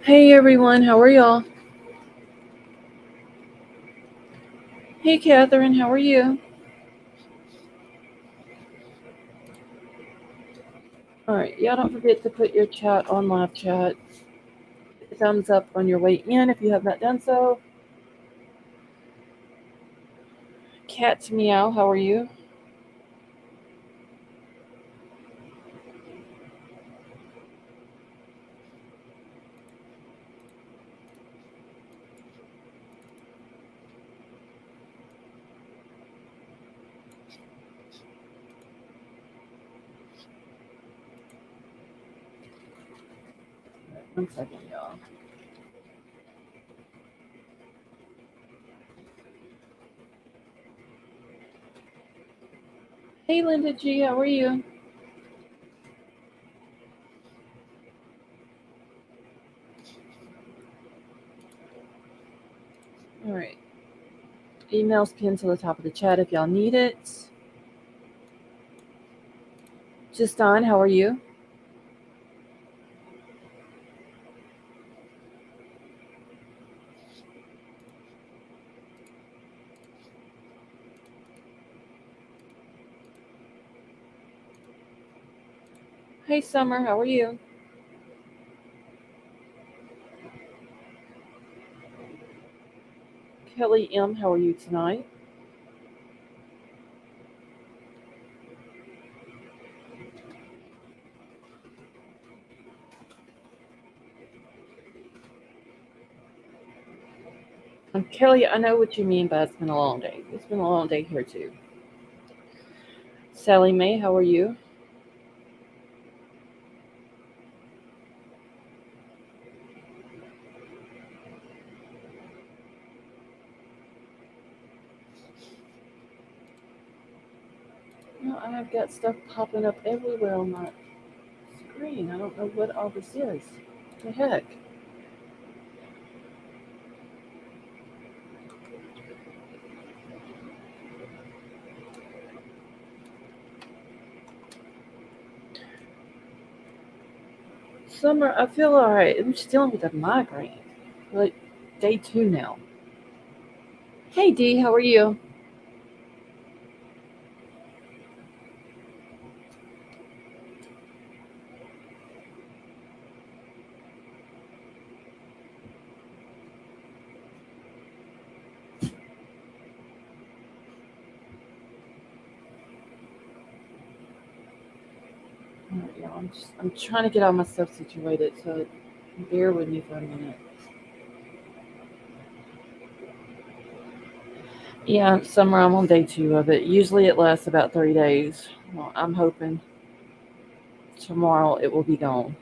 Hey everyone, how are y'all? Hey Catherine, how are you? Alright, y'all don't forget to put your chat on live chat. Hit the thumbs up on your way in if you have not done so. Cat's meow, how are you? One second, y'all. Hey Linda G, how are you? Alright. Email's pinned to the top of the chat if y'all need it. Justin, how are you? Hey Summer, how are you? Kelly M, how are you tonight? Kelly, I know what you mean by it's been a long day. It's been a long day here too. Sally Mae, how are you? No, I've got stuff popping up everywhere on my screen. I don't know what all this is. What the heck? Summer, I feel alright. I'm just dealing with a migraine. Like day 2 now. Hey Dee, how are you? Alright, y'all, I'm trying to get all my stuff situated, so bear with me for a minute. Yeah, Summer, I'm on day 2 of it. Usually it lasts about 30 days. Well, I'm hoping tomorrow it will be gone.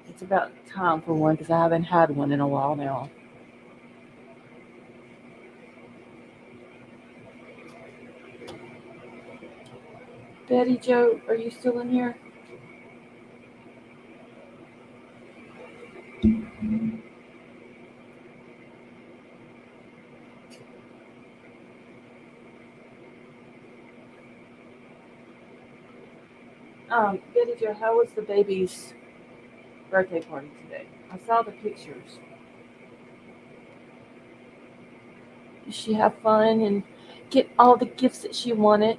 It's about time for one because I haven't had one in a while now. Betty Joe, are you still in here? Betty Joe, how was the baby's birthday party today? I saw the pictures. Did she have fun and get all the gifts that she wanted?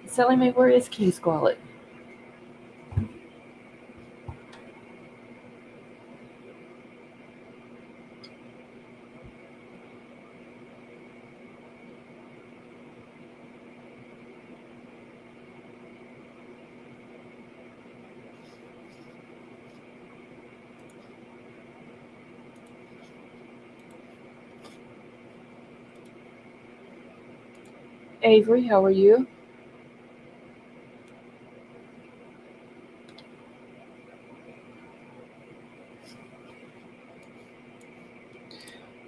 Sally Mae, where is King Squalid? Avery, how are you?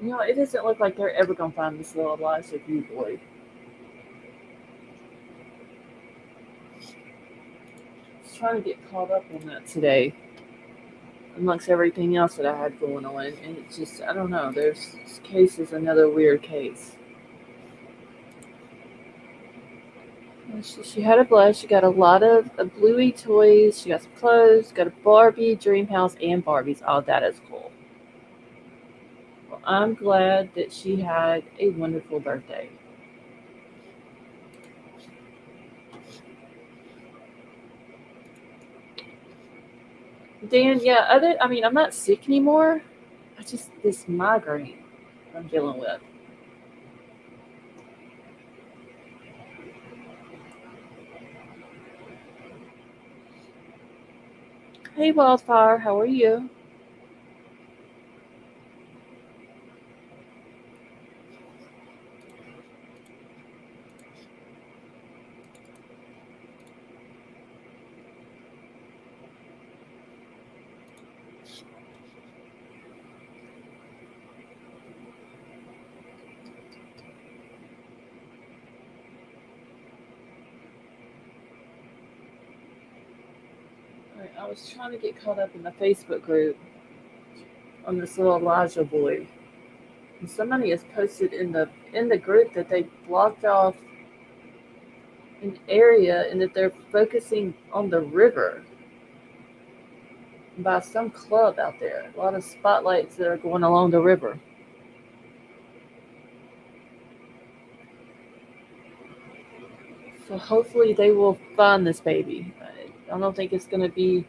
You know, it doesn't look like they're ever going to find this little elastic you boy. Just trying to get caught up on that today. amongst everything else that I had going on. And it's just, I don't know. This case is another weird case. She had a blast. She got a lot of Bluey toys. She got some clothes. Got a Barbie dream house and Barbies. All that is cool. Well, I'm glad that she had a wonderful birthday. Dan, yeah, I mean, I'm not sick anymore. I just this migraine I'm dealing with. Hey, Wildfire, how are you? All right, I was trying to get caught up in the Facebook group on this little Elijah boy. And somebody has posted in the group that they blocked off an area and that they're focusing on the river by some club out there. A lot of spotlights that are going along the river. So hopefully they will find this baby. I don't think it's going to be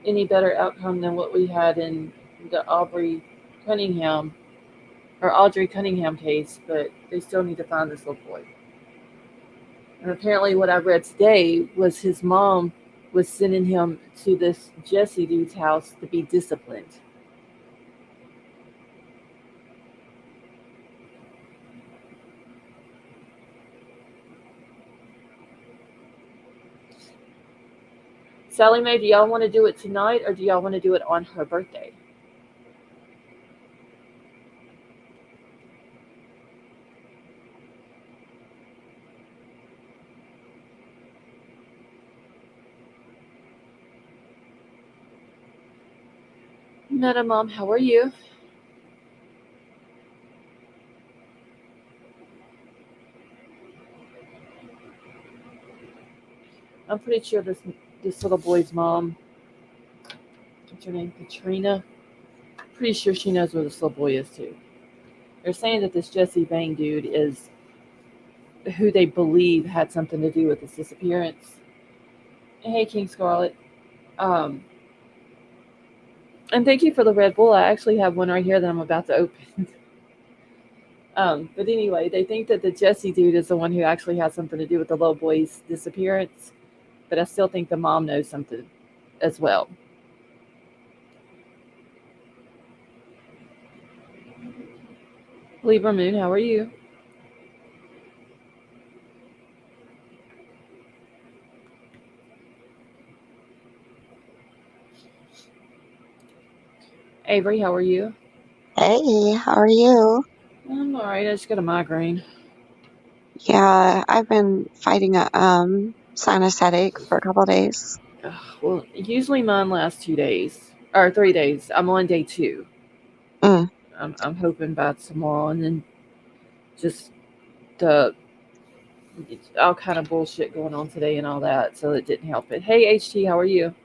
any better outcome than what we had in the Cunningham Audrey Cunningham case, but they still need to find this little boy. And apparently, what I read today was his mom was sending him to this Jesse dude's house to be disciplined. Sally Mae, do y'all want to do it tonight or do y'all want to do it on her birthday? Meta Mom, how are you? I'm pretty sure this little boy's mom, what's her name, Katrina. Pretty sure she knows where this little boy is too. They're saying that this Jesse Vang dude is who they believe had something to do with his disappearance. Hey, King Scarlet. Um, and thank you for the Red Bull. I actually have one right here that I'm about to open. But anyway, they think that the Jesse dude is the one who actually has something to do with the little boy's disappearance. But I still think the mom knows something as well. Libra Moon, how are you? Avery, how are you? Hey, how are you? I'm all right. I just got a migraine. Yeah, I've been fighting a sinus headache for a couple of days. Ugh, well, usually mine lasts 2 days or 3 days. I'm on day two. Mm, I'm hoping by tomorrow, and then just the all kind of bullshit going on today and all that, so it didn't help it. Hey, HT, how are you?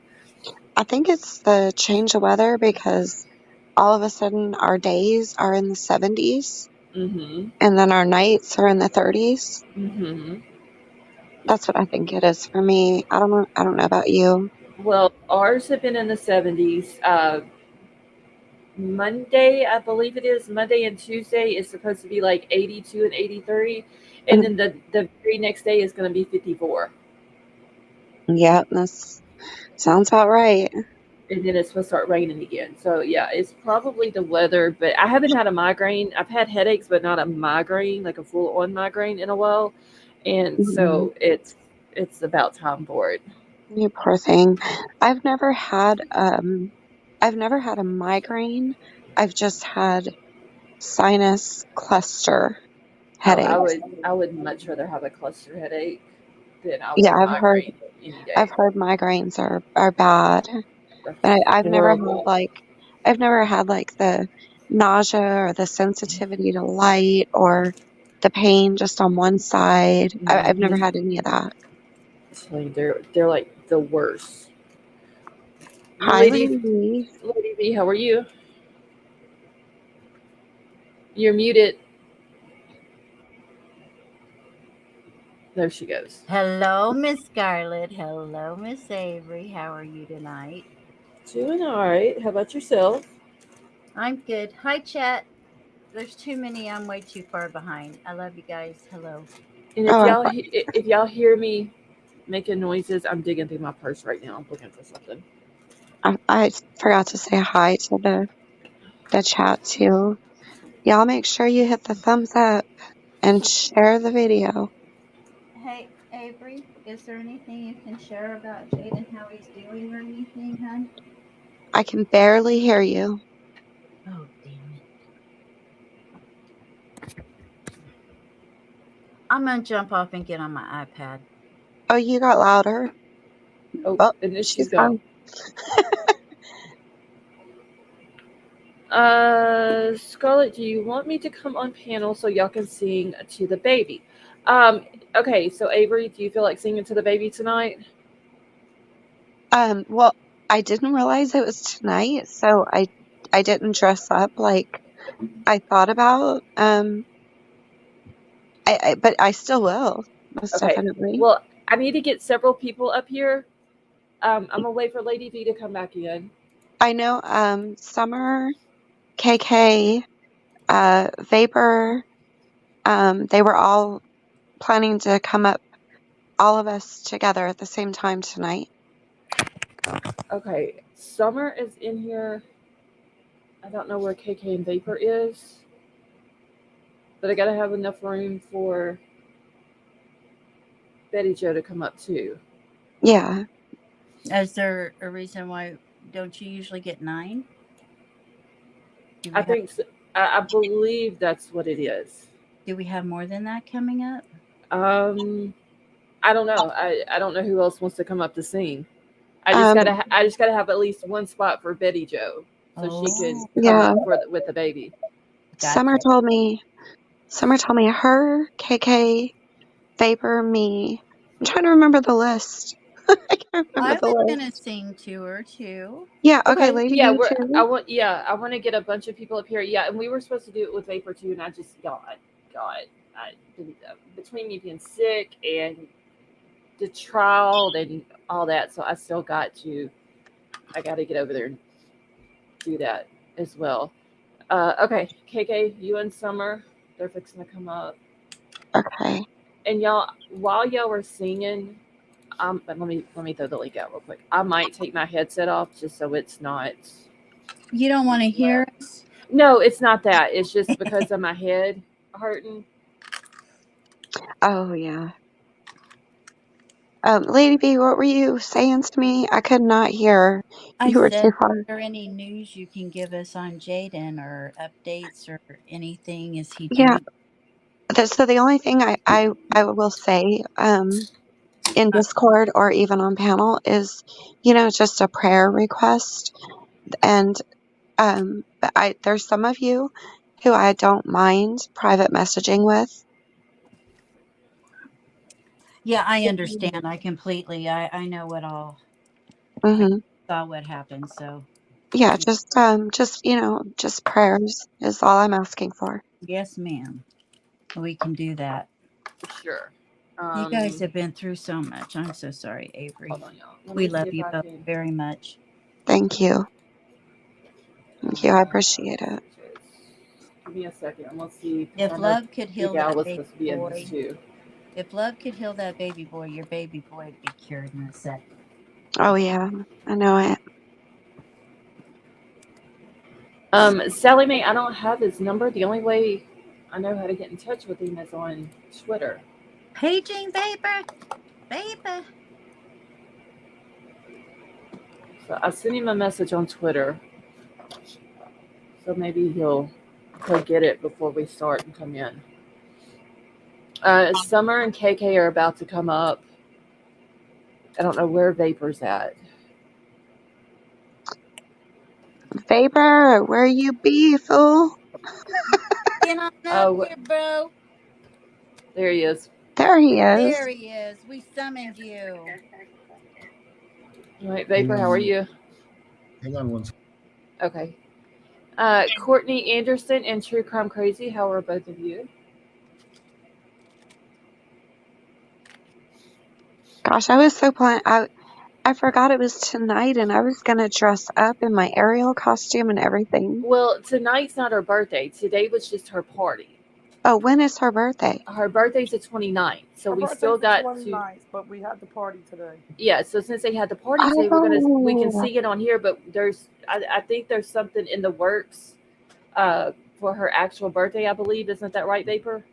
I think it's the change of weather because all of a sudden our days are in the 70s Mm-hmm. and then our nights are in the 30s. Mm-hmm. That's what I think it is for me. I don't know about you. Well, ours have been in the 70s. Monday, I believe it is, Monday and Tuesday is supposed to be like 82 and 83. And then the very next day is going to be 54. Yeah, that sounds about right. And then it's supposed to start raining again. So, yeah, it's probably the weather. But I haven't had a migraine. I've had headaches, but not a migraine, like a full on migraine in a while. And Mhm. so it's about time for it. You poor thing. I've never had I've never had a migraine. I've just had sinus cluster Oh, headaches. I would much rather have a cluster headache than I would Yeah, a migraine any I've day. heard migraines are bad. That's But horrible. I've never had like the nausea or the sensitivity to light or the pain just on one side. I've never Mhm. had any of that. Like they're like the worst. Hi, Lady lady. Lady V, how are you? You're muted. There she goes. Hello, Miss Scarlett. Hello, Miss Avery. How are you tonight? Doing all right. How about yourself? I'm good. Hi, chat. There's too many. I'm way too far behind. I love you guys. Hello. And Oh, if y'all hear me making noises, I'm digging through my purse right now. I'm looking for something. I forgot to say hi to the chat too. Y'all make sure you hit the thumbs up and share the video. Hey, Avery, is there anything you can share about Jaden, how he's doing or anything, hon? I can barely hear you. Oh, damn it. I'm going to jump off and get on my iPad. Oh, you got louder. Oh, Oh, and there she's she's gone. gone. Scarlett, do you want me to come on panel so y'all can sing to the baby? Okay, so Avery, do you feel like singing to the baby tonight? Well, I didn't realize it was tonight, so I didn't dress up like I thought about. But I still will, most Okay. definitely. Well, I need to get several people up here. I'm gonna wait for Lady V to come back in. I know, Summer, KK, Vapor, they were all planning to come up, all of us together at the same time tonight. Okay, Summer is in here. I don't know where KK and Vapor is, but I gotta have enough room for Betty Joe to come up too. Yeah. Is there a reason why don't you usually get 9? Do I we have think I believe that's what it is. do we have more than that coming up? Um, I don't know. I don't know who else wants to come up to sing. Um, I just gotta have at least one spot for Betty Joe so she can Oh, come yeah. up with the baby. Summer gotcha. told me, her, KK, Vapor, me. I'm trying to remember the list. I can't remember I the was list. gonna sing to her too. Yeah, okay, Okay, Lady yeah, B too. I want to get a bunch of people up here. Yeah, and we were supposed to do it with Vapor too, and I just God, I didn't between me being sick and the trial and all that, so I got to get over there and do that as well. Okay, KK, you and Summer, they're fixing to come up, Okay. and y'all, while y'all were singing, but let me throw the link out real quick. I might take my headset off just so it's not. You don't want to hear us? No, it's not that. It's just because of my head hurting. Oh, yeah. Lady B, what were you saying to me? I could not hear. I You were too said, is far. there any news you can give us on Jaden or updates or anything? Is he Yeah. doing? So the only thing I will say, in Discord or even on panel is, just a prayer request. And, but there's some of you who I don't mind private messaging with. Yeah, I understand. I completely. I know what all. I Hmm. saw what happened. So Yeah, just prayers is all I'm asking for. yes, ma'am. We can do that. For sure. You guys have been through so much. I'm so sorry, Avery. Hold on, y'all. Let We me see love if you I both can. very much. Thank you. Thank you. I appreciate it. Give me a second. I'm gonna see because I If know love could Big heal Al that was baby supposed to be in this boy, too. if love could heal that baby boy, your baby boy would be cured in a second. Oh, yeah. I know it. Sally Mae, I don't have his number. The only way I know how to get in touch with him is on Twitter. Paging baby, baby. So I sent him a message on Twitter. So maybe he'll get it before we start and come in. Summer and KK are about to come up. I don't know where Vapor's at. Vapor, where you be, fool? Get on up here, bro. There he is. There he is. There he is. We summoned you. All right, Vapor, how are you? Hang on one second. Okay. Courtney Anderson and True Crime Crazy, how are both of you? Gosh, I was so planning. I forgot it was tonight, and I was gonna dress up in my Ariel costume and everything. Well, tonight's not her birthday. Today was just her party. Oh, when is her birthday? Her birthday's the 29th, so we still got to. 29th, but we had the party today. Yeah, so since they had the party today, we can see it on here. But I think there's something in the works, for her actual birthday. I believe, isn't that right, Vapor?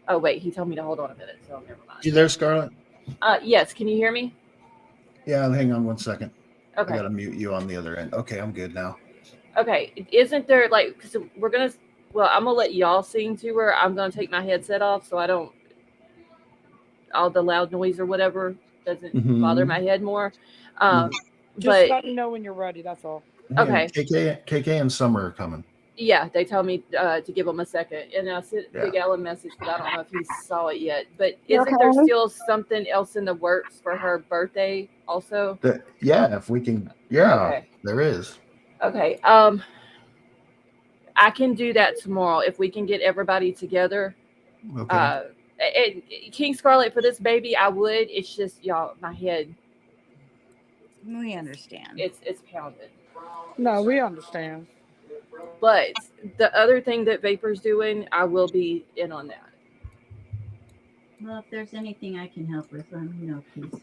Oh wait, he told me to hold on a minute, so never mind. You there, Scarlett? Yes. Can you hear me? Yeah, hang on one second. Okay. I gotta mute you on the other end. Okay, I'm good now. Okay. Isn't there because we're gonna? Well, I'm gonna let y'all sing to her. I'm gonna take my headset off so I don't all the loud noise or whatever doesn't bother my head more. Just but let me know when you're ready. That's all. Okay. KK and Summer are coming. Yeah, they told me to give them a second, and I sent Big Al a message, but I don't know if he saw it yet. But isn't there still something else in the works for her birthday also? If we can. Yeah, okay. There is. Okay. I can do that tomorrow if we can get everybody together. Okay. And King Scarlet, for this baby, I would. It's just y'all, my head. We understand. It's pounded. No, we understand. But the other thing that Vapor's doing, I will be in on that. Well, if there's anything I can help with, let me know, please.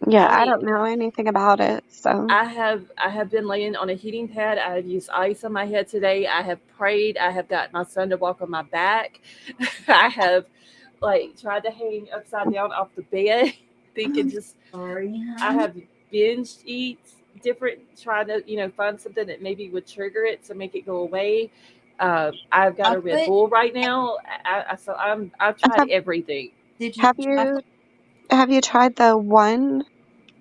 Yeah, I don't know anything about it, so I have been laying on a heating pad. I have used ice on my head today. I have prayed. I have got my son to walk on my back. I have tried to hang upside down off the bed, thinking just sorry. I have binged eat different, trying to find something that maybe would trigger it to make it go away. I've got a Red Bull right now. I've tried everything. Did you have you tried the one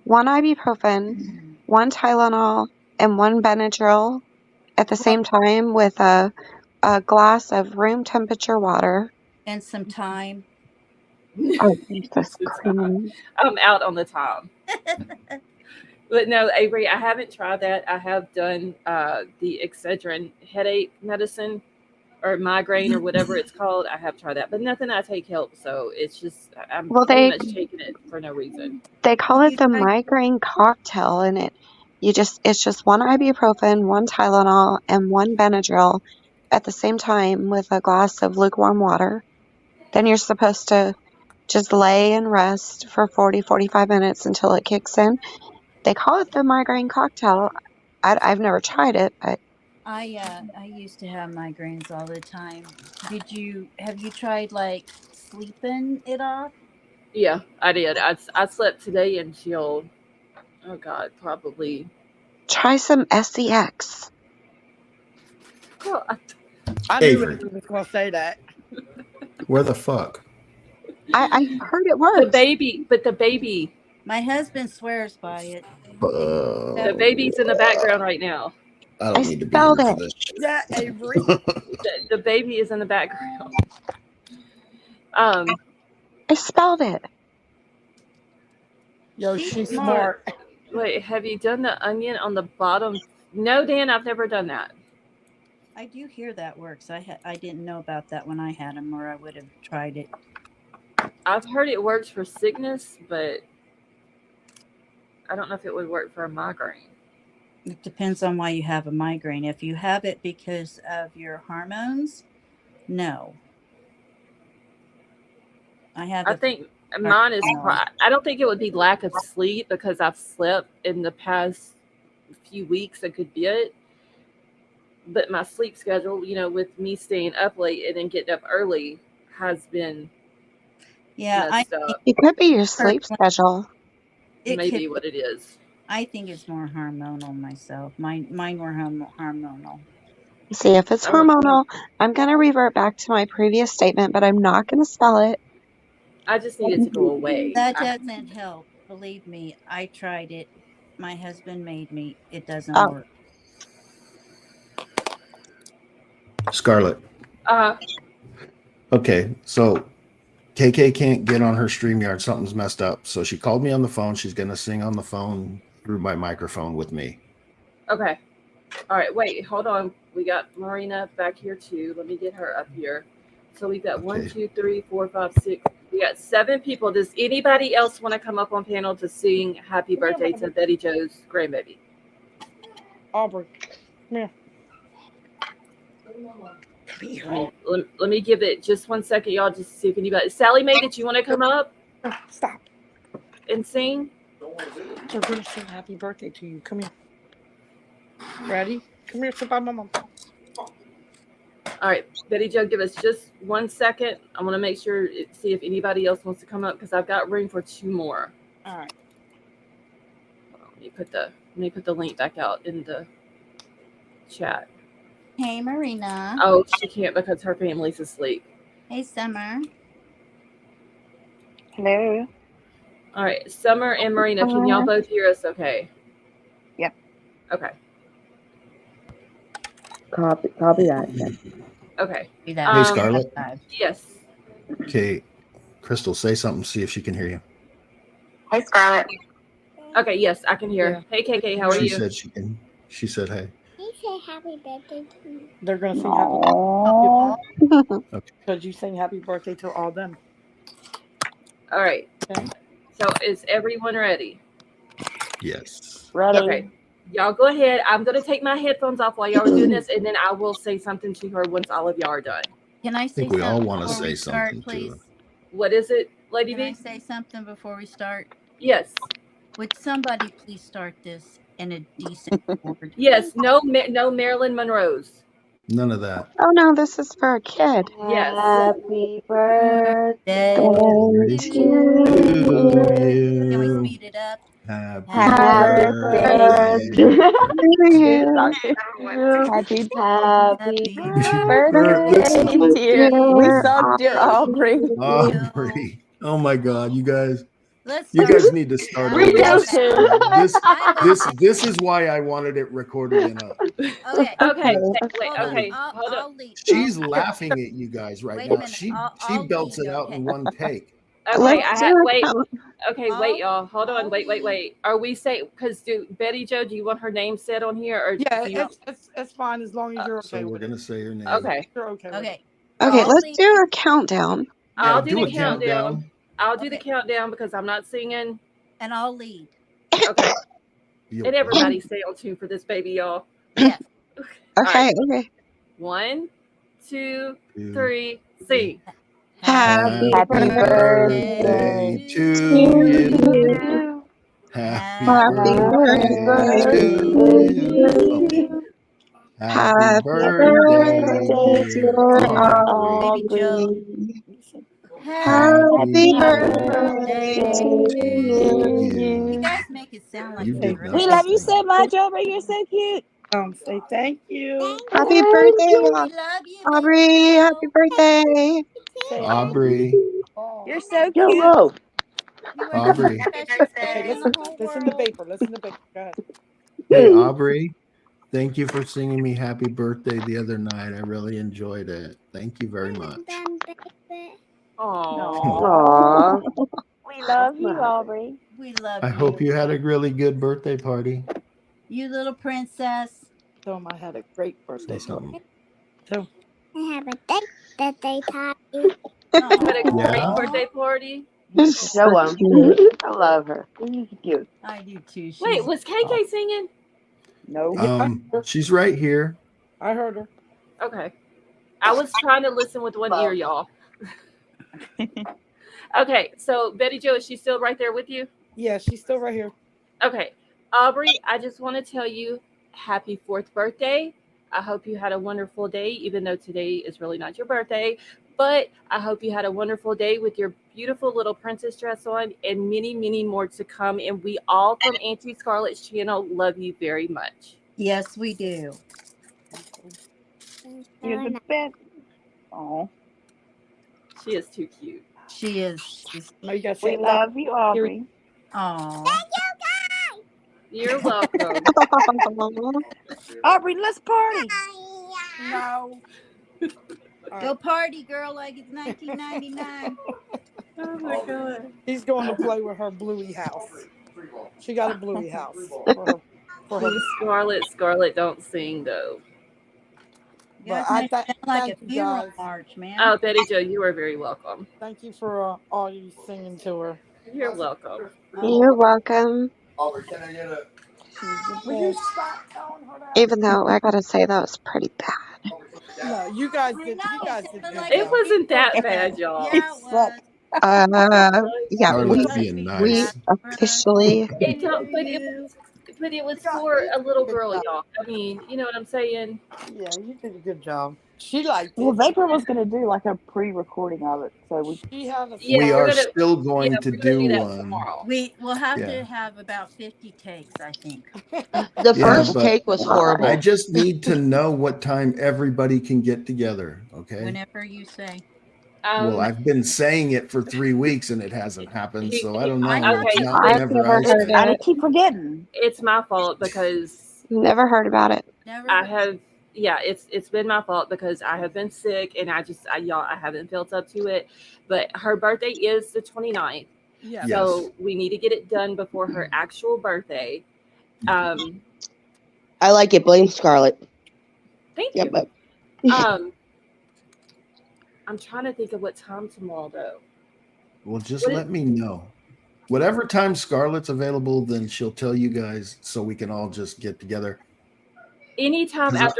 ibuprofen, one Tylenol, and one Benadryl at the same time with a glass of room temperature water and some thyme? Oh, Jesus Christ! I'm out on the time. But no, Avery, I haven't tried that. I have done the Excedrin headache medicine or migraine or whatever it's called. I have tried that, but nothing I take helps. So it's just I'm pretty much taking it for no reason. They call it the migraine cocktail, and it's just one ibuprofen, one Tylenol, and one Benadryl at the same time with a glass of lukewarm water. Then you're supposed to just lay and rest for 40-45 minutes until it kicks in. They call it the migraine cocktail. I've never tried it, but I used to have migraines all the time. Have you tried sleeping it off? Yeah, I did. I slept today until probably try some SEX. Well, I knew he was going to say that. Where the fuck? I heard it works. The baby. My husband swears by it. The baby's in the background right now. I don't need to be here for this. Yeah, Avery. The baby is in the background. I spelled it. Yo, she's smart. Wait, have you done the onion on the bottom? No, Dan, I've never done that. I do hear that works. I didn't know about that when I had him, or I would have tried it. I've heard it works for sickness, but I don't know if it would work for a migraine. It depends on why you have a migraine. If you have it because of your hormones, no. I think mine is. I don't think it would be lack of sleep because I've slept in the past few weeks a good bit. But my sleep schedule, with me staying up late and then getting up early, has been messed up. It could be your sleep schedule. It may be what it is. I think it's more hormonal myself. Mine were hormonal. See, if it's hormonal, I'm going to revert back to my previous statement, but I'm not going to spell it. I just need it to go away. That doesn't help. Believe me, I tried it. my husband made me. It doesn't Oh. work. Scarlett. Okay, so KK can't get on her StreamYard. Something's messed up. So she called me on the phone. She's going to sing on the phone through my microphone with me. Okay. All right. Wait, hold on. We got Marina back here too. Let me get her up here. So we got 1, 2, 3, 4, 5, 6. We got 7 people. Does anybody else want to come up on panel to sing happy birthday to Betty Jo's grandbaby? Aubrey, come here. Let me give it just 1 second, y'all, just to see if anybody. Sally Mae, did you want to come up Stop. and sing? They're going to sing happy birthday to you. Come here. Ready? Come here, sit by my mom. All right, Betty Jo, give us just 1 second. I want to make sure, see if anybody else wants to come up because I've got room for 2 more. All right. Let me put the link back out in the chat. Hey, Marina. Oh, she can't because her family's asleep. Hey, Summer. Hello. All right, Summer and Marina, can y'all both hear us okay? Yep. Okay. Copy that. Okay. Hey, Scarlett. Yes. Okay, Crystal, say something. See if she can hear you. Hey, Scarlett. Okay, yes, I can hear. Hey, KK, how are She you? said she can. She said, "Hey." Can you say happy birthday to me? They're going to sing happy birthday. Okay. Because you sing happy birthday to all them. All right. Okay. So is everyone ready? Yes. Ready? Okay. Y'all go ahead. I'm going to take my headphones off while y'all are doing this, and then I will say something to her once all of y'all are done. Can I I say think we all something want to before say we start, something to please? her. What is it, Lady Can I B? say something before we start? Yes. Would somebody please start this in a decent word? Yes. No Marilyn Monroe's. None of that. Oh no, this is for a kid. Yes. Happy birthday Birthday To to you. Can we speed it up? Happy Happy birthday birthday to you. Happy Happy birthday, dear. We Dear suck, dear Aubrey. Aubrey. Oh my God, you guys. Let's You start. guys need to start We over. do This, too. this is why I wanted it recorded in a. Okay. Okay. Wait. Hold Okay. on. Hold on. I'll lead. She's laughing at you guys right Wait a now. minute. She I'll belts lead, it out okay? in one take. Okay. Let's do a Wait. count. Okay. Wait, y'all. Hold on. Wait. Are we saying? Because Betty Jo, do you want her name said on here, or Yeah, do you? it's fine as long as you're okay So we're with it. gonna say her name. Okay. You're okay with it. Okay. Okay, I'll let's lead. do a countdown. I'll Yeah, do do the a countdown. I'll do the Okay. countdown because I'm not singing. And I'll lead. Okay. You're And everybody stay on tune for this baby, y'all. Yes. Okay, okay. 1, 2, 2, 3, sing. Happy Happy birthday birthday to to you. you. Happy Happy birthday birthday to to you. you. Happy Happy birthday, birthday, dear dear Aubrey. Baby Joe. Aubrey. Happy Happy birthday birthday birthday to to you. You you. guys make it sound like You a did birthday. We not love you sing. so much, Aubrey. You're so cute. Say thank you. Happy birthday, We love you, Aubrey. baby Happy Joe. birthday. Say Aubrey. You're so cute. YOLO. You are Aubrey. the most precious Okay, thing in the whole listen to world. Vapor. Listen to Vapor. Go ahead. Hey, Aubrey. Thank you for singing me happy birthday the other night. I really enjoyed it. Thank you very much. Aww. Aww. We love you, Aubrey. We love I you. hope you had a really good birthday party. You little princess. Tell him I had a great Say birthday. something. So I have a birthday party. You had a Aw. great birthday party. You're so Show 'em. cute. I love her. She's cute. I do too. She's Wait, was KK singing? No. She's right here. I heard her. Okay. I was trying to listen with one ear, y'all. Okay, so Betty Jo, is she still right there with you? Yeah, she's still right here. Okay. Aubrey, I just want to tell you happy 4th birthday. I hope you had a wonderful day, even though today is really not your birthday. But I hope you had a wonderful day with your beautiful little princess dress on and many, many more to come. And we all from Auntie Scarlett's channel love you very much. Yes, we do. You're the best. Aw. She is too cute. She is. She's. No, you gotta say We it loud. love you, Aubrey. Aw. You're welcome. Aubrey, let's party. No. Go party, girl, like it's 1999. Oh my god. He's going to play with her bluey house. She got a bluey house for her. Please, Scarlett, don't sing though. You guys But I make it sound like a thank you funeral guys. march, man. Oh, Betty Jo, you are very welcome. Thank you for all you singing to her. You're welcome. You're welcome. Will you stop telling her that? Even though I gotta say that was pretty bad. No, you guys did. You guys did Sounded good. like It a wasn't that funeral bad, march. y'all. Yeah, it was. Yeah, Scarlett's being we nice. officially. It don't, but it was for a little girl, y'all. I mean, you know what I'm saying? Yeah, you did a good job. She liked Well, it. Vapor was going to do like a pre-recording of it, so we. She had a Yeah, We we're are gonna- still going to we're gonna do that one. tomorrow. We'll have Yeah. to have about 50 takes, I think. The Yeah, first but take was horrible. I just need to know what time everybody can get together. Okay. Whenever you say. Well, I've been saying it for 3 weeks and it hasn't happened, so I don't know. Okay, It's not I've whenever never I heard say. I it. keep forgetting. It's my fault because Never heard about it. Never. I have. Yeah, it's been my fault because I have been sick and I haven't felt up to it. But her birthday is the 29th. Yes. So we need to get it done before her actual birthday. I like it. Blame Scarlett. Thank you. Yep. I'm trying to think of what time tomorrow though. Well, just let me know. Whatever time Scarlett's available, then she'll tell you guys so we can all just get together. Anytime 'Cause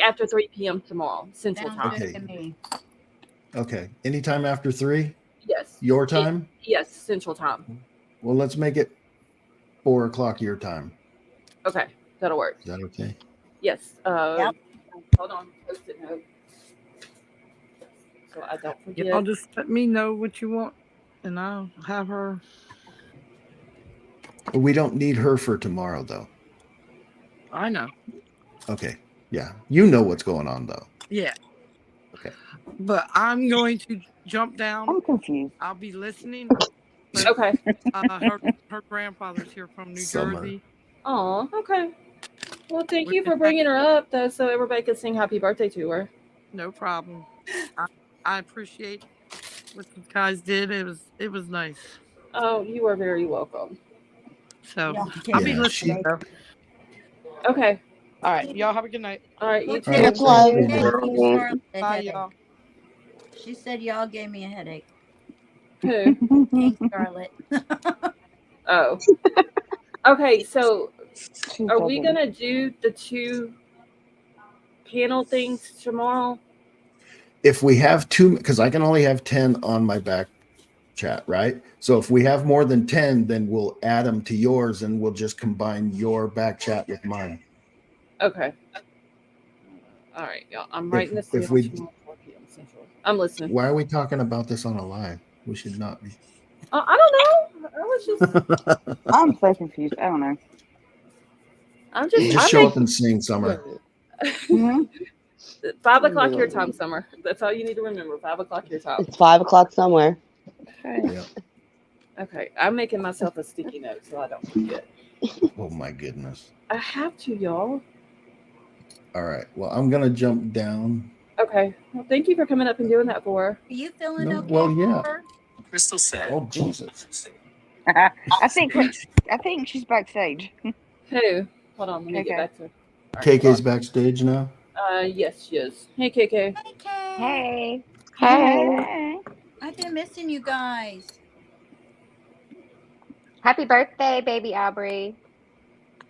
after 3 p.m. tomorrow, Central Sounds Time. good to me. Okay. Anytime after 3? Yes. Your time? Yes, Central Time. Well, let's make it 4 o'clock your time. Okay, that'll work. Is that okay? Yes. Yep. Hold on. Post-it note. So I don't forget. Y'all just let me know what you want, and I'll have her. We don't need her for tomorrow, though. I know. Okay. Yeah. You know what's going on, though. Yeah. Okay. But I'm going to jump down. I'm confused. I'll be listening. Okay. Her grandfather's here from New Summer. Jersey. Oh, okay. Well, thank you for bringing her up, though, so everybody could sing happy birthday to her. No problem. I appreciate what you guys did. It was nice. Oh, you are very welcome. So Yeah. I'll be listening. Though. Okay. All right. Y'all have a good night. All right. You too. All right. Much love. Hey, Scarlett, a Bye, headache. y'all. She said y'all gave me a headache. Who? Hey, Scarlett. Oh. Okay. So, She's are we joking. gonna do the 2 panel things tomorrow? If we have 2, because I can only have 10 on my back chat, right? So if we have more than 10, then we'll add them to yours and we'll just combine your back chat with mine. Okay. All right, y'all. I'm writing this if down. we- Tomorrow, 4 p.m. Central. I'm listening. Why are we talking about this on a live? We should not be. I don't know. I was just. I'm so confused. I don't know. I'm just. Just show up and sing, Summer. Mhm. 5 o'clock your time, Summer. That's all you need to remember. 5 o'clock your time. It's 5 o'clock somewhere. Yeah. Okay. I'm making myself a sticky note so I don't forget. Oh my goodness. I have to, y'all. All right. Well, I'm gonna jump down. Okay. Well, thank you for coming up and doing that for her. Are you feeling No, okay? well, yeah. Amber? Crystal said. Oh Jesus. I think she's backstage. Who? Hold on. Let me get Okay. back to her. All right, KK's backstage now. yes, she is. Hey, KK. Hey, Kay. Hey. Hey. I've been missing you guys. Happy birthday, baby Aubrey.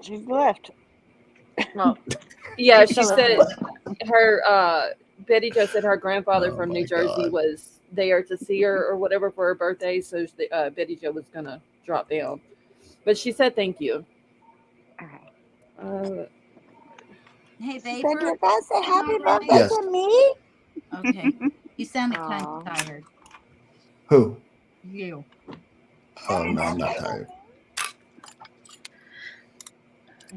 She's left. Well, yeah, She's she still said in her Betty Jo said her grandfather Oh from my New Jersey God. was there to see her or whatever for her birthday, so Betty Jo was gonna drop down, but she said thank you. Okay. Hey, Said Vapor. you guys say happy Am I right? birthday Yes. to me? Okay. You sounded kind Aw. of tired. Who? You. Oh no, I'm not tired.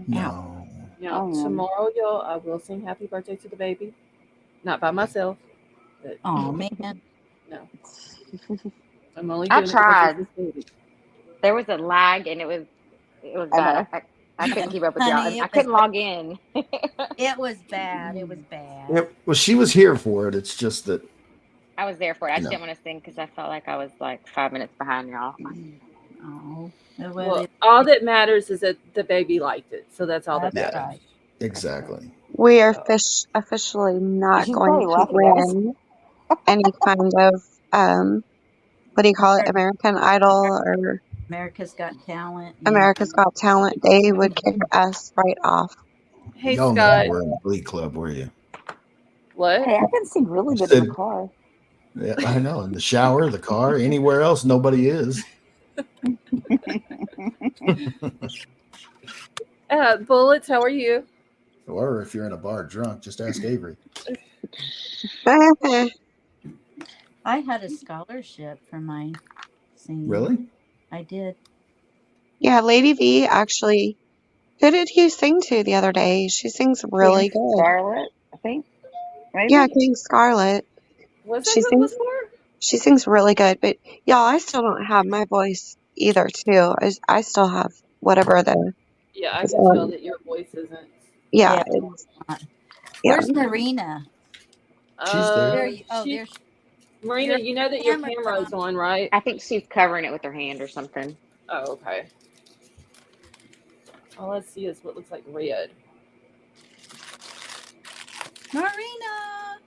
No. Now Oh. tomorrow, y'all, I will sing happy birthday to the baby, not by myself, but Oh man. no, I'm only I doing it because tried. it's this baby. There was a lag and it was I bad. know. I couldn't keep up with y'all. Honey, I it was couldn't log in. it was bad. It was bad. Yep. Well, she was here for it. It's just that, I was there for it. I you just know. didn't want to sing because I felt like I was like 5 minutes behind y'all. Oh, Well, all that matters is that the baby liked it, so that's all that that's matters. right. Exactly. We are So, officially not She's going probably to laughing at us. win any kind of what do you call it? American Idol or America's Got Talent. Yeah. America's Got Talent. They would kick us right off. hey Y'all Scott, never were in the Glee Club, were you? what? Hey, I can sing really I good in the said, car. yeah, I know. In the shower, the car, anywhere else, nobody is. Bullets, how are you? Or if you're in a bar drunk, just ask Avery. I had a scholarship for my singing. Really? I did. Yeah, Lady V actually. Who did you sing to the other day? She sings really King good. Scarlet, I think. Maybe. Yeah, King Scarlet. Was that She who it was sings. for? She sings really good. But y'all, I still don't have my voice either. Too. I still have whatever the. Yeah, I It's can tell on. that your voice isn't. Yeah. Yeah. It's, yeah. Where's Marina? She's there. There you. Oh, She, there's Marina, your you know that your camera's camera is on. on, right? I think she's covering it with her hand or something. Oh, okay. All I see is what looks like red. Marina.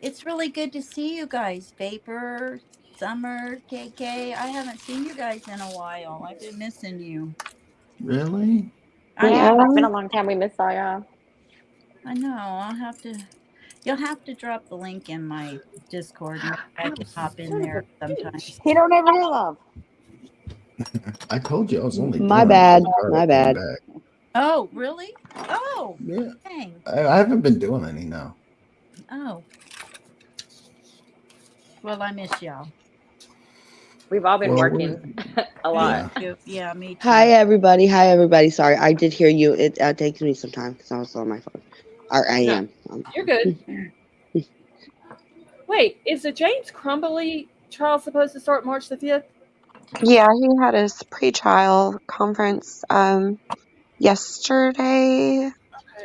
It's really good to see you guys. Vapor, Summer, KK. I haven't seen you guys in a while. I've been missing you. Really? I Yeah, know. it's been a long time. We missed all y'all. I know. I'll have to. You'll have to drop the link in my Discord. Maybe I can hop in there sometimes. He don't ever hear love. I told you I was only My doing it bad. because Scarlett My came bad. back. Oh, really? Oh, Yeah. dang. I haven't been doing any now. Oh. Well, I miss y'all. We've all been Well, working a lot. Yeah, me too. Hi, everybody. Hi, everybody. Sorry, I did hear you. It takes me some time because I was on my phone. Or I No, am. you're good. Wait, is the James Crumbly trial supposed to start March the 5th? Yeah, he had his pre-trial conference yesterday. Okay,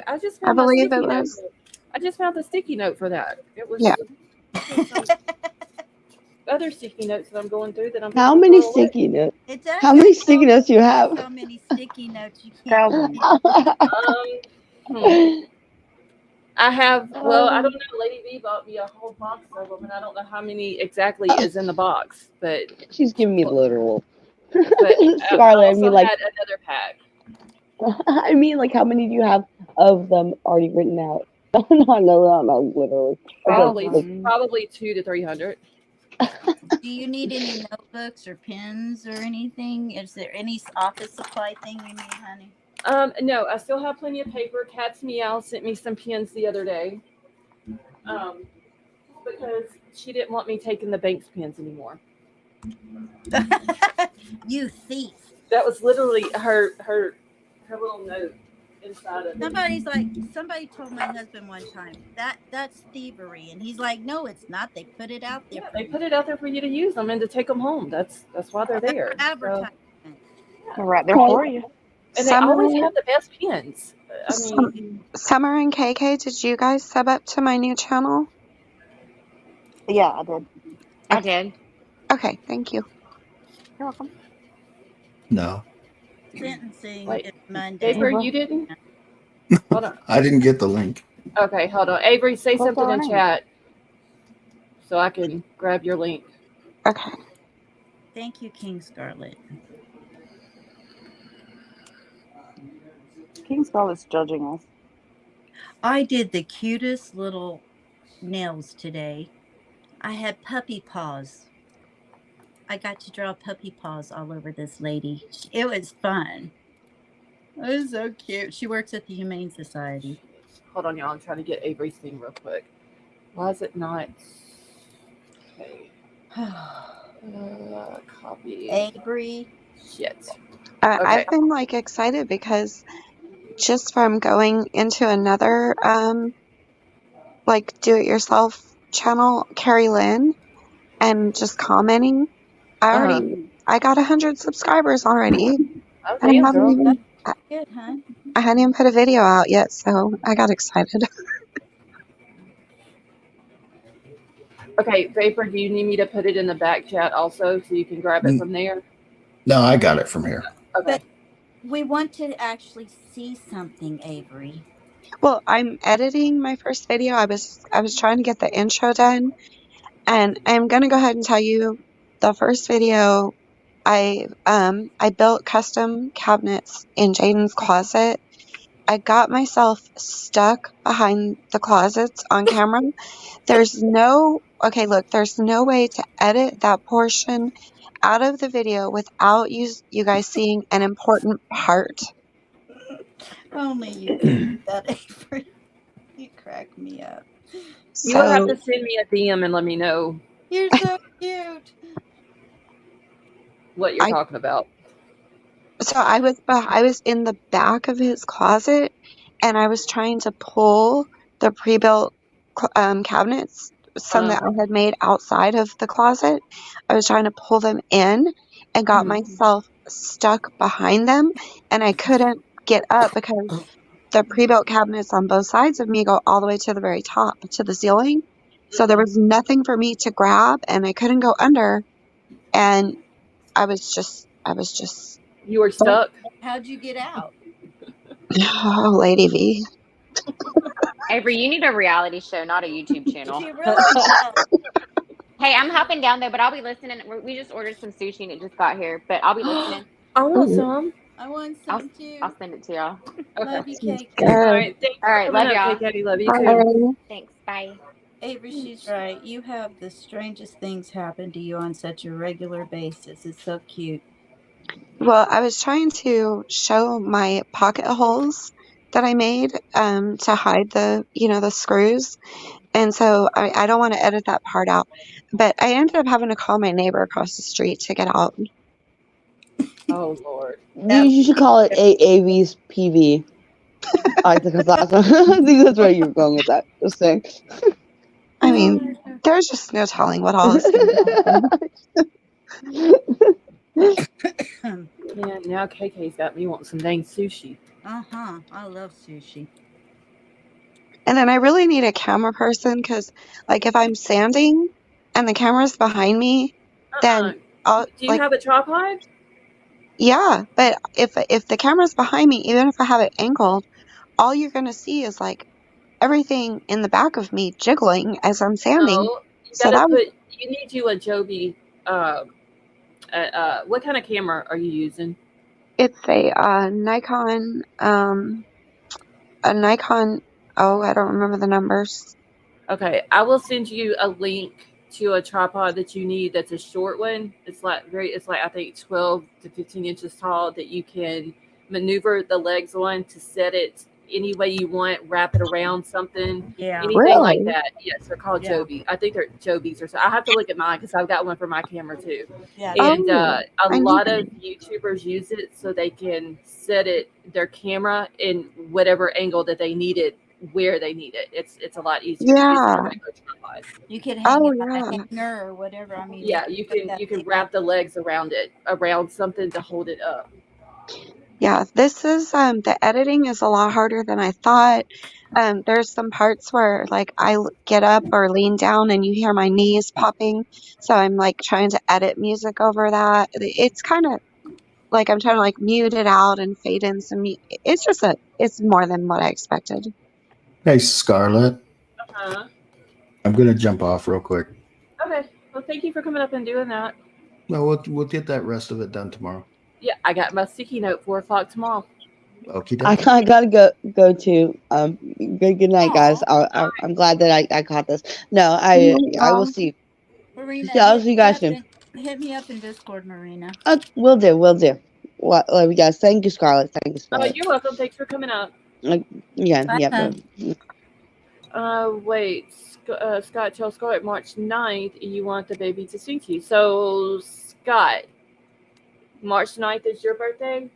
I just I found my believe sticky it note. was. I just found the sticky note for that. It was Yeah. some other sticky notes that I'm going through that I'm How supposed to many throw away. sticky notes? It How many doesn't sticky notes do you have? so many sticky notes you can't. I have, well, I don't know. Lady V bought me a whole box of them, and I don't know how many exactly is in the box, but She's giving me literal. I Scarlett, I also mean, like, had another pack. I mean, like, how many do you have of them already written out? No, literally. Probably 200 to 300. Do you need any notebooks or pens or anything? Is there any office supply thing you need, honey? No, I still have plenty of paper. Cat's Meow sent me some pens the other day. Because she didn't want me taking the Banks pens anymore. You thief. That was literally her little note inside of it. Somebody told my husband one time that's thievery, and he's like, no, it's not. They put it out there. Yeah, they put it out there for you to use them and to take them home. That's why they're there. Advertisement. They're right there for you. And they always have the best pens. I mean, Summer and KK, did you guys sub up to my new channel? Yeah, I did. I did. Okay, thank you. You're welcome. No. Sentencing Wait, is Monday. Avery, you didn't? Hold on. I didn't get the link. Okay, hold on. Avery, say What's something in going on? chat so I can grab your link. Okay. Thank you, King Scarlet. King Scarlet's judging us. I did the cutest little nails today. I had puppy paws. I got to draw puppy paws all over this lady. It was fun. It was so cute. She works at the Humane Society. Hold on, y'all. I'm trying to get Avery's thing real quick. Why is it not? Okay. Copy. Avery. Shit. Okay. Okay. I've been like excited because just from going into another like do-it-yourself channel, Carrie Lynn, and just commenting, I I got 100 subscribers already. Oh, And damn, girl. Good, huh? I hadn't even put a video out yet, so I got excited. Okay, Vapor, do you need me to put it in the back chat also so you can grab it from there? No, I got it from here. Okay. But we want to actually see something, Avery. Well, I'm editing my first video. I was trying to get the intro done, and I'm gonna go ahead and tell you the first video. I built custom cabinets in Jaden's closet. I got myself stuck behind the closets on camera. There's no way to edit that portion out of the video without you guys seeing an important part. Only you can do that, Avery. You crack me up. You will have So to send me a DM and let me know You're so cute. what you're I talking about. I was in the back of his closet, and I was trying to pull the pre-built cabinets, some that I had made outside of the closet. I was trying to pull them in and got myself stuck behind them, and I couldn't get up because the pre-built cabinets on both sides of me go all the way to the very top, to the ceiling. So there was nothing for me to grab, and I couldn't go under, and I was just You were stuck? How'd you get out? oh, Lady V. Avery, you need a reality show, not a YouTube channel. She really does. Hey, I'm hopping down though, but I'll be listening. We just ordered some sushi and it just got here, but I'll be listening. I want some. I want some too. I'll send it to y'all. Love you, KK. Good. All right. Thanks All right, for coming love up, y'all. KK. Love you Bye. too. Thanks. Bye. Avery, she's right. You have the strangest things happen to you on such a regular basis. It's so cute. Well, I was trying to show my pocket holes that I made to hide the screws. And so I don't want to edit that part out. But I ended up having to call my neighbor across the street to get out. Oh, Lord. You should call it AV's PV. I think that's I think that's where you're going with that. Just saying. I mean, there's just no telling what all is going to happen. Yeah, now KK's got me wanting some dang sushi. Uh-huh. I love sushi. And then I really need a camera person because, like, if I'm sanding and the camera's behind me, then I'll Do you have a tripod? Yeah, but if the camera's behind me, even if I have it angled, all you're gonna see is like everything in the back of me jiggling as I'm sanding. No, So you need you a Joby. What kind of camera are you using? it's a Nikon. A Nikon. Oh, I don't remember the numbers. Okay, I will send you a link to a tripod that you need. That's a short one. It's like I think 12 to 15 inches tall that you can maneuver the legs on to set it any way you want. Wrap it around something. Yeah. Anything like that. Yes, they're called Joby. I think they're Jobies or so. I have to look at mine because I've got one for my camera too. Yeah. And a lot of YouTubers use it so they can set their camera in whatever angle that they need it, where they need it. It's a lot easier to use than a regular tripod. You could hang it on a hanger or whatever. I mean, Yeah, you can wrap the legs around something to hold it up. Yeah, this is the editing is a lot harder than I thought. There's some parts where like I get up or lean down and you hear my knees popping, so I'm like trying to edit music over that. It's kind of like I'm trying to like mute it out and fade in some. It's more than what I expected. Hey, Scarlett. I'm gonna jump off real quick. Okay. Well, thank you for coming up and doing that. No, we'll get that rest of it done tomorrow. Yeah, I got my sticky note 4:00 tomorrow. Okay. I gotta go too. Good night, guys. I'm glad that I caught this. No, I will see. Marina, I'll see you guys soon. Hit me up in Discord, Marina. Will do. What? Love you guys. Thank you, Scarlett. Thank you, Oh, Scarlett. you're welcome. Thanks for coming up. Yeah. Wait, Scott, tell Scarlett March 9th you want the baby to sing to you. So, Scott, March 9th is your birthday?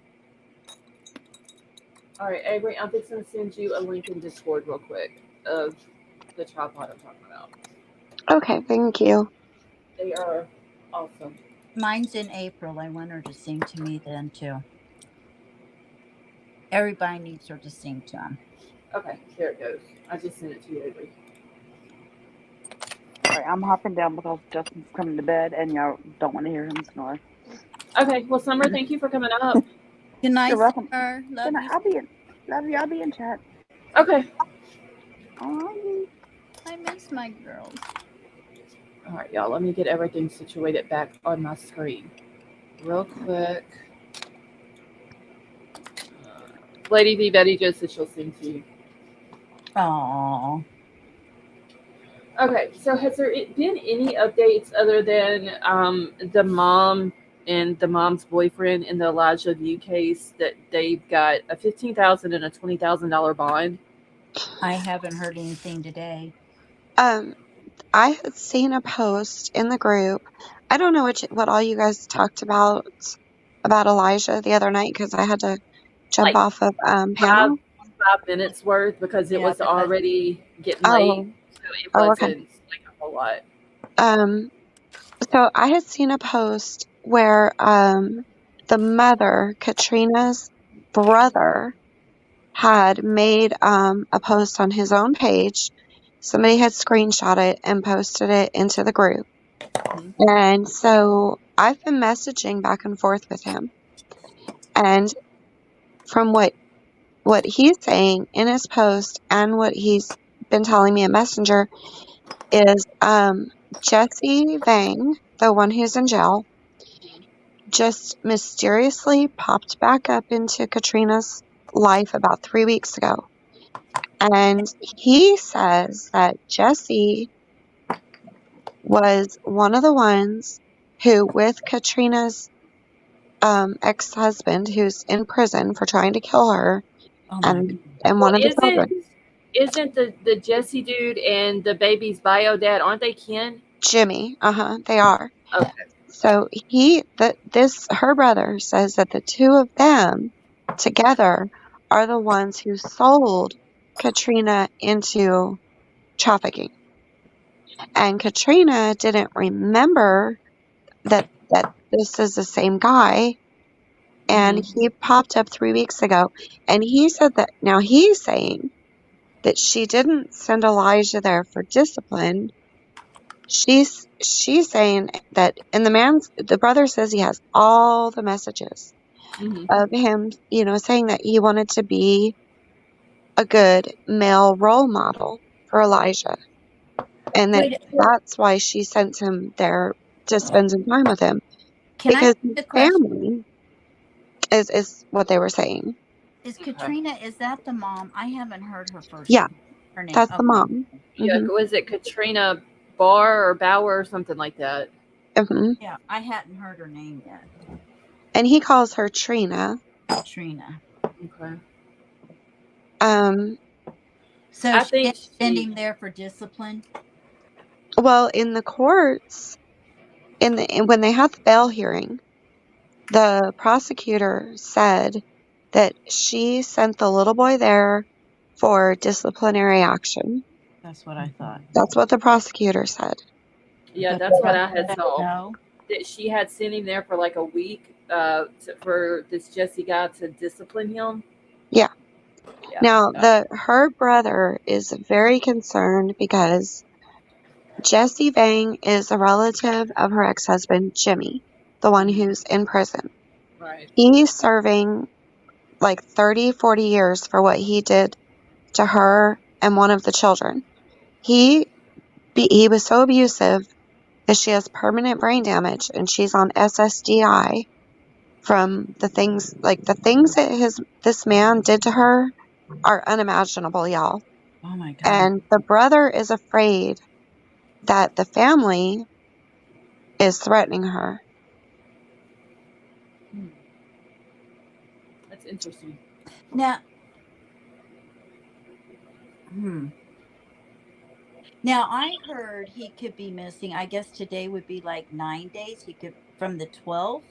All right, Avery, I'm just going to send you a link in Discord real quick of the tripod I'm talking about. Okay, thank you. They are awesome. Mine's in April. I want her to sing to me then too. Everybody needs her to sing to him. Okay, here it goes. I just sent it to you, Audrey. All right, I'm hopping down because Justin's coming to bed, and y'all don't want to hear him snore. Okay, well, Summer, thank you for coming up. Good night, You're welcome. Summer. Love Good you. night. Love you. I'll be in chat. Okay. All right. I miss my girls. All right, y'all, let me get everything situated back on my screen real quick. Lady V. Betty just said she'll sing to you. Aww. Okay, so has there been any updates other than the mom and the mom's boyfriend in the Elijah View case that they've got a $15,000 and a $20,000 bond? I haven't heard anything today. I had seen a post in the group. I don't know what all you guys talked about Elijah the other night because I had to jump Like off of panel. 5 minutes worth because it Yeah, was but already getting late, so it okay. wasn't like a whole lot. So I had seen a post where the mother, Katrina's brother, had made a post on his own page. Somebody had screenshot it and posted it into the group. And so I've been messaging back and forth with him. And from what he's saying in his post and what he's been telling me in Messenger is Jesse Vang, the one who's in jail, just mysteriously popped back up into Katrina's life about 3 weeks ago. And he says that Jesse was one of the ones who, with Katrina's ex-husband, who's in prison for trying to kill her, and one Well, of the children, isn't the Jesse dude and the baby's bio dad, aren't they kin? Jimmy, they are. Okay. So her brother says that the two of them together are the ones who sold Katrina into trafficking. And Katrina didn't remember that this is the same guy. And he popped up 3 weeks ago. And he said that now he's saying that she didn't send Elijah there for discipline. She's saying that, and the brother says he has all the messages of him, saying that he wanted to be a good male role model for Elijah. And that's why she sent him there to spend some time with him. Because his family is what they were saying. Is Katrina, is that the mom? I haven't heard her first. Yeah, her name. that's the mom. Yeah, was it Katrina Barr or Bauer or something like that? Yeah, I hadn't heard her name yet. And he calls her Trina. Trina. Okay. So she send him there for discipline? Well, in the courts, when they had the bail hearing, the prosecutor said that she sent the little boy there for disciplinary action. That's what I thought. That's what the prosecutor said. Yeah, that's what I had saw. That she had sent him there for like a week for this Jesse guy to discipline him. Yeah. Now, her brother is very concerned because Jesse Vang is a relative of her ex-husband, Jimmy, the one who's in prison. Right. He's serving like 30, 40 years for what he did to her and one of the children. He was so abusive that she has permanent brain damage and she's on SSDI from the things that this man did to her are unimaginable, y'all. Oh my God. And the brother is afraid that the family is threatening her. That's interesting. Now, Now I heard he could be missing. I guess today would be like 9 days. He could from the 12th.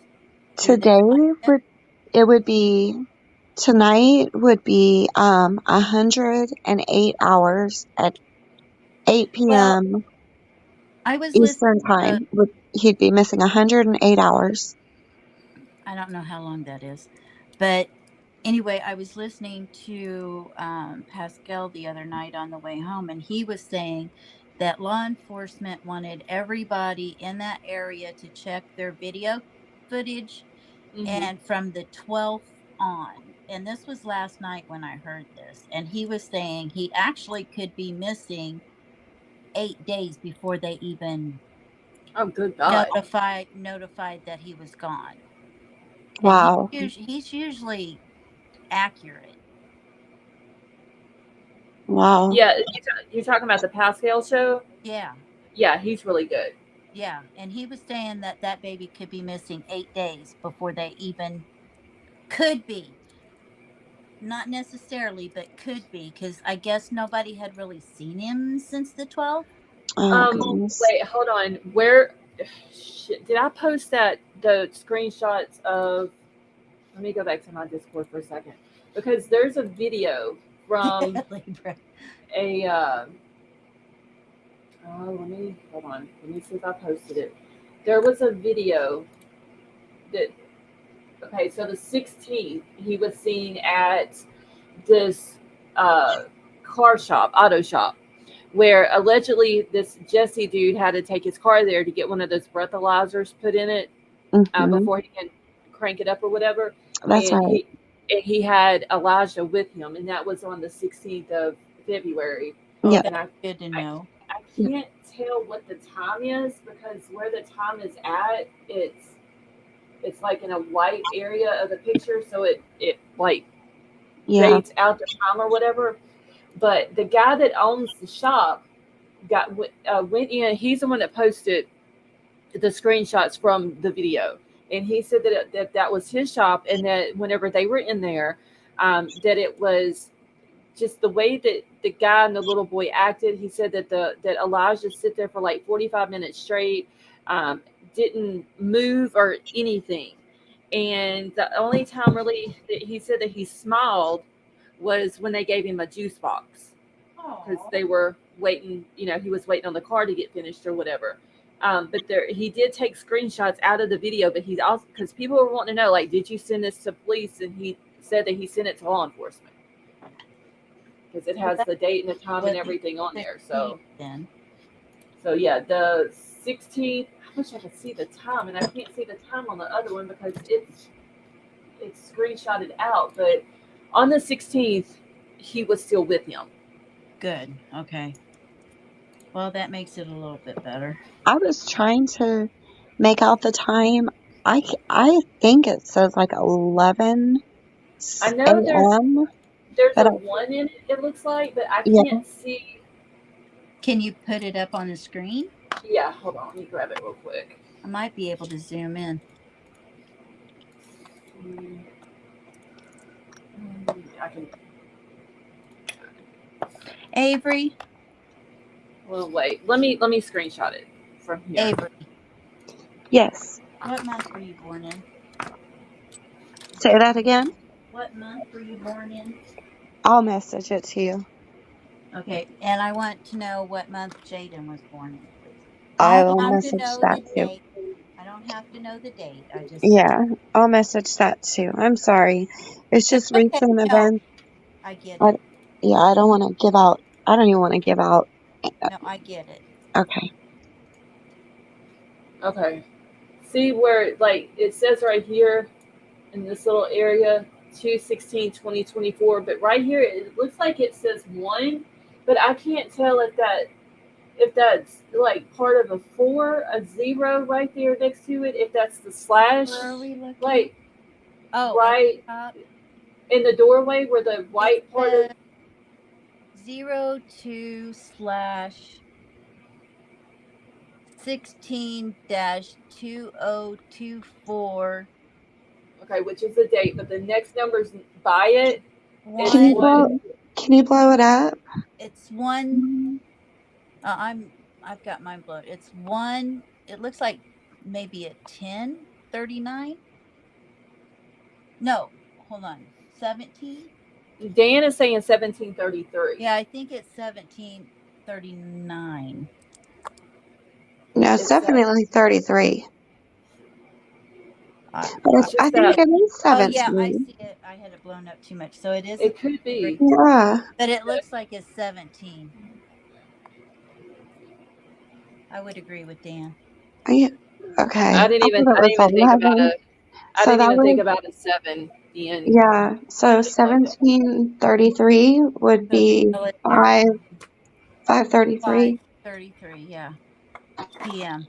Tonight would be 108 hours at 8 p.m. I was Eastern time. he'd be missing 108 hours. I don't know how long that is. But anyway, I was listening to Pascal the other night on the way home, and he was saying that law enforcement wanted everybody in that area to check their video footage and from the 12th on. And this was last night when I heard this. And he was saying he actually could be missing 8 days before they even Oh, good God. notified that he was gone. Wow. And he's usually accurate. Wow. Yeah, you're talking about the Pascal show? Yeah. Yeah, he's really good. Yeah. And he was saying that that baby could be missing 8 days before they even could be. Not necessarily, but could be, because I guess nobody had really seen him since the 12th. Oh, goodness. Wait, hold on. Where shit, did I post the screenshots of? Let me go back to my Discord for a second, because there's a video from a. Let me hold on. Let me see if I posted it. There was a video that. Okay, so the 16th, he was seen at this car shop, auto shop, where allegedly this Jesse dude had to take his car there to get one of those breathalyzers put in it before he can crank it up or whatever. That's and right. he had Elijah with him, and that was on the 16th of February. Yeah. And Good to know. I can't tell what the time is, because where the time is at, it's like in a white area of the picture, so it like fades out the time or whatever. But the guy that owns the shop went in. He's the one that posted the screenshots from the video, and he said that was his shop, and that whenever they were in there, that it was just the way that the guy and the little boy acted. He said that Elijah sit there for like 45 minutes straight, didn't move or anything. And the only time really that he said that he smiled was when they gave him a juice box, because they were waiting, he was waiting on the car to get finished or whatever. But he did take screenshots out of the video, but he's also, because people were wanting to know, like, did you send this to police? And he said that he sent it to law enforcement, because it has the date and the time and everything on there. So yeah, the 16th. I wish I could see the time, and I can't see the time on the other one because it's screenshotted out. But on the 16th, he was still with him. Good. Okay. Well, that makes it a little bit better. I was trying to make out the time. I think it says like 11 I know a.m. there's a 1 in it, it looks like, but I can't see. Can you put it up on the screen? Yeah, hold on. Let me grab it real quick. I might be able to zoom in. I can. Avery. Well, wait. Let me screenshot it from here. Avery. Yes. What month were you born in? Say that again. What month were you born in? I'll message it to you. Okay, and I want to know what month Jaden was born in, please. I will message that too. Date. I don't have to know the date. I just I'll message that too. I'm sorry. It's just recent events. I get it. I don't want to give out. I don't even want to give out. No, I get it. Okay. Okay. See where, like, it says right here in this little area, 2/16/2024, but right here it looks like it says 1, but I can't tell if that's like part of a 4, a 0 right there next to it, if that's the slash. Where are we looking? Like, right in the doorway where the white part of 02/16-2024. Okay, which is the date, but the next numbers by it. Can you blow it up? It's 1. I've got mine blowed. It's 1. It looks like maybe a 1039. No, hold on. 17. Dan is saying 1733. Yeah, I think it's 1739. No, it's It's definitely 33. I, But it's I just think that it is oh yeah, I 17. see it. I had it blown up too much, so it is a it could 33, be. Yeah. but it looks like it's 17. I would agree with Dan. Okay. I didn't even I thought it was think about 11. I So didn't that even think would, about a 7 in yeah. So like that. 1733 would So be tell it there. 5:33. 5:33, yeah, p.m.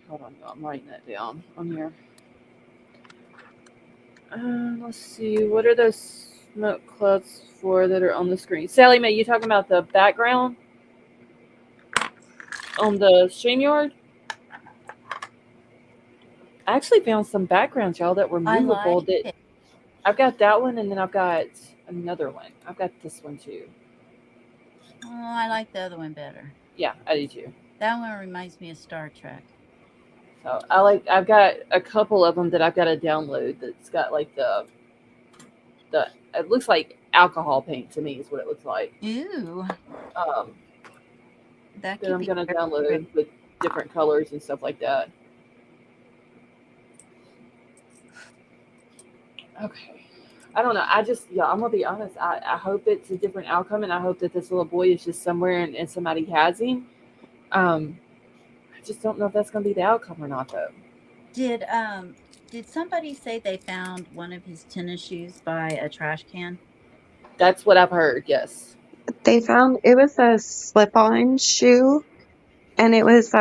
Hold on, I'm writing that down on here. Let's see. What are those smoke clouds for that are on the screen? Sally Mae, you talking about the background on the StreamYard? I actually found some backgrounds, y'all, that were I movable. like That it. I've got that one, and then I've got another one. I've got this one too. Oh, I like the other one better. Yeah, I do too. That one reminds me of Star Trek. So I've got a couple of them that I've got to download. That's got like the it looks like alcohol paint to me is what it looks like. Ooh, Um, that that could I'm be gonna very download pretty. with different colors and stuff like that. Okay. I don't know. I'm gonna be honest. I hope it's a different outcome, and I hope that this little boy is just somewhere and somebody has him. I just don't know if that's gonna be the outcome or not, though. Did somebody say they found one of his tennis shoes by a trash can? That's what I've heard. Yes. They found it was a slip-on shoe, and it was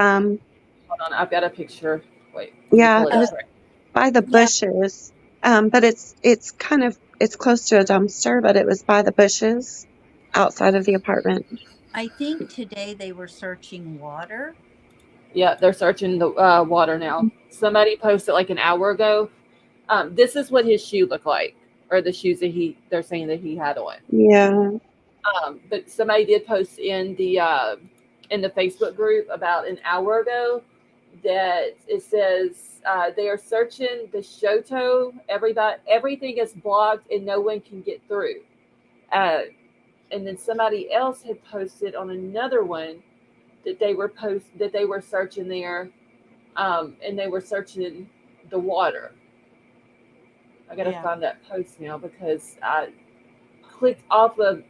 Hold on. I've got a picture. Wait. Let me yeah, pull it it up. was by the Yeah, bushes. But it's close to a dumpster, but it was by the bushes outside of the apartment. I think today they were searching water. Yeah, they're searching the water now. Somebody posted like an hour ago. This is what his shoe looked like, or the shoes that they're saying that he had on. Yeah. But somebody did post in the Facebook group about an hour ago that it says they are searching the Shoto. Everything is blocked and no one can get through. And then somebody else had posted on another one that they were searching there, and they were searching the water. I gotta Yeah, find that post now because I clicked off of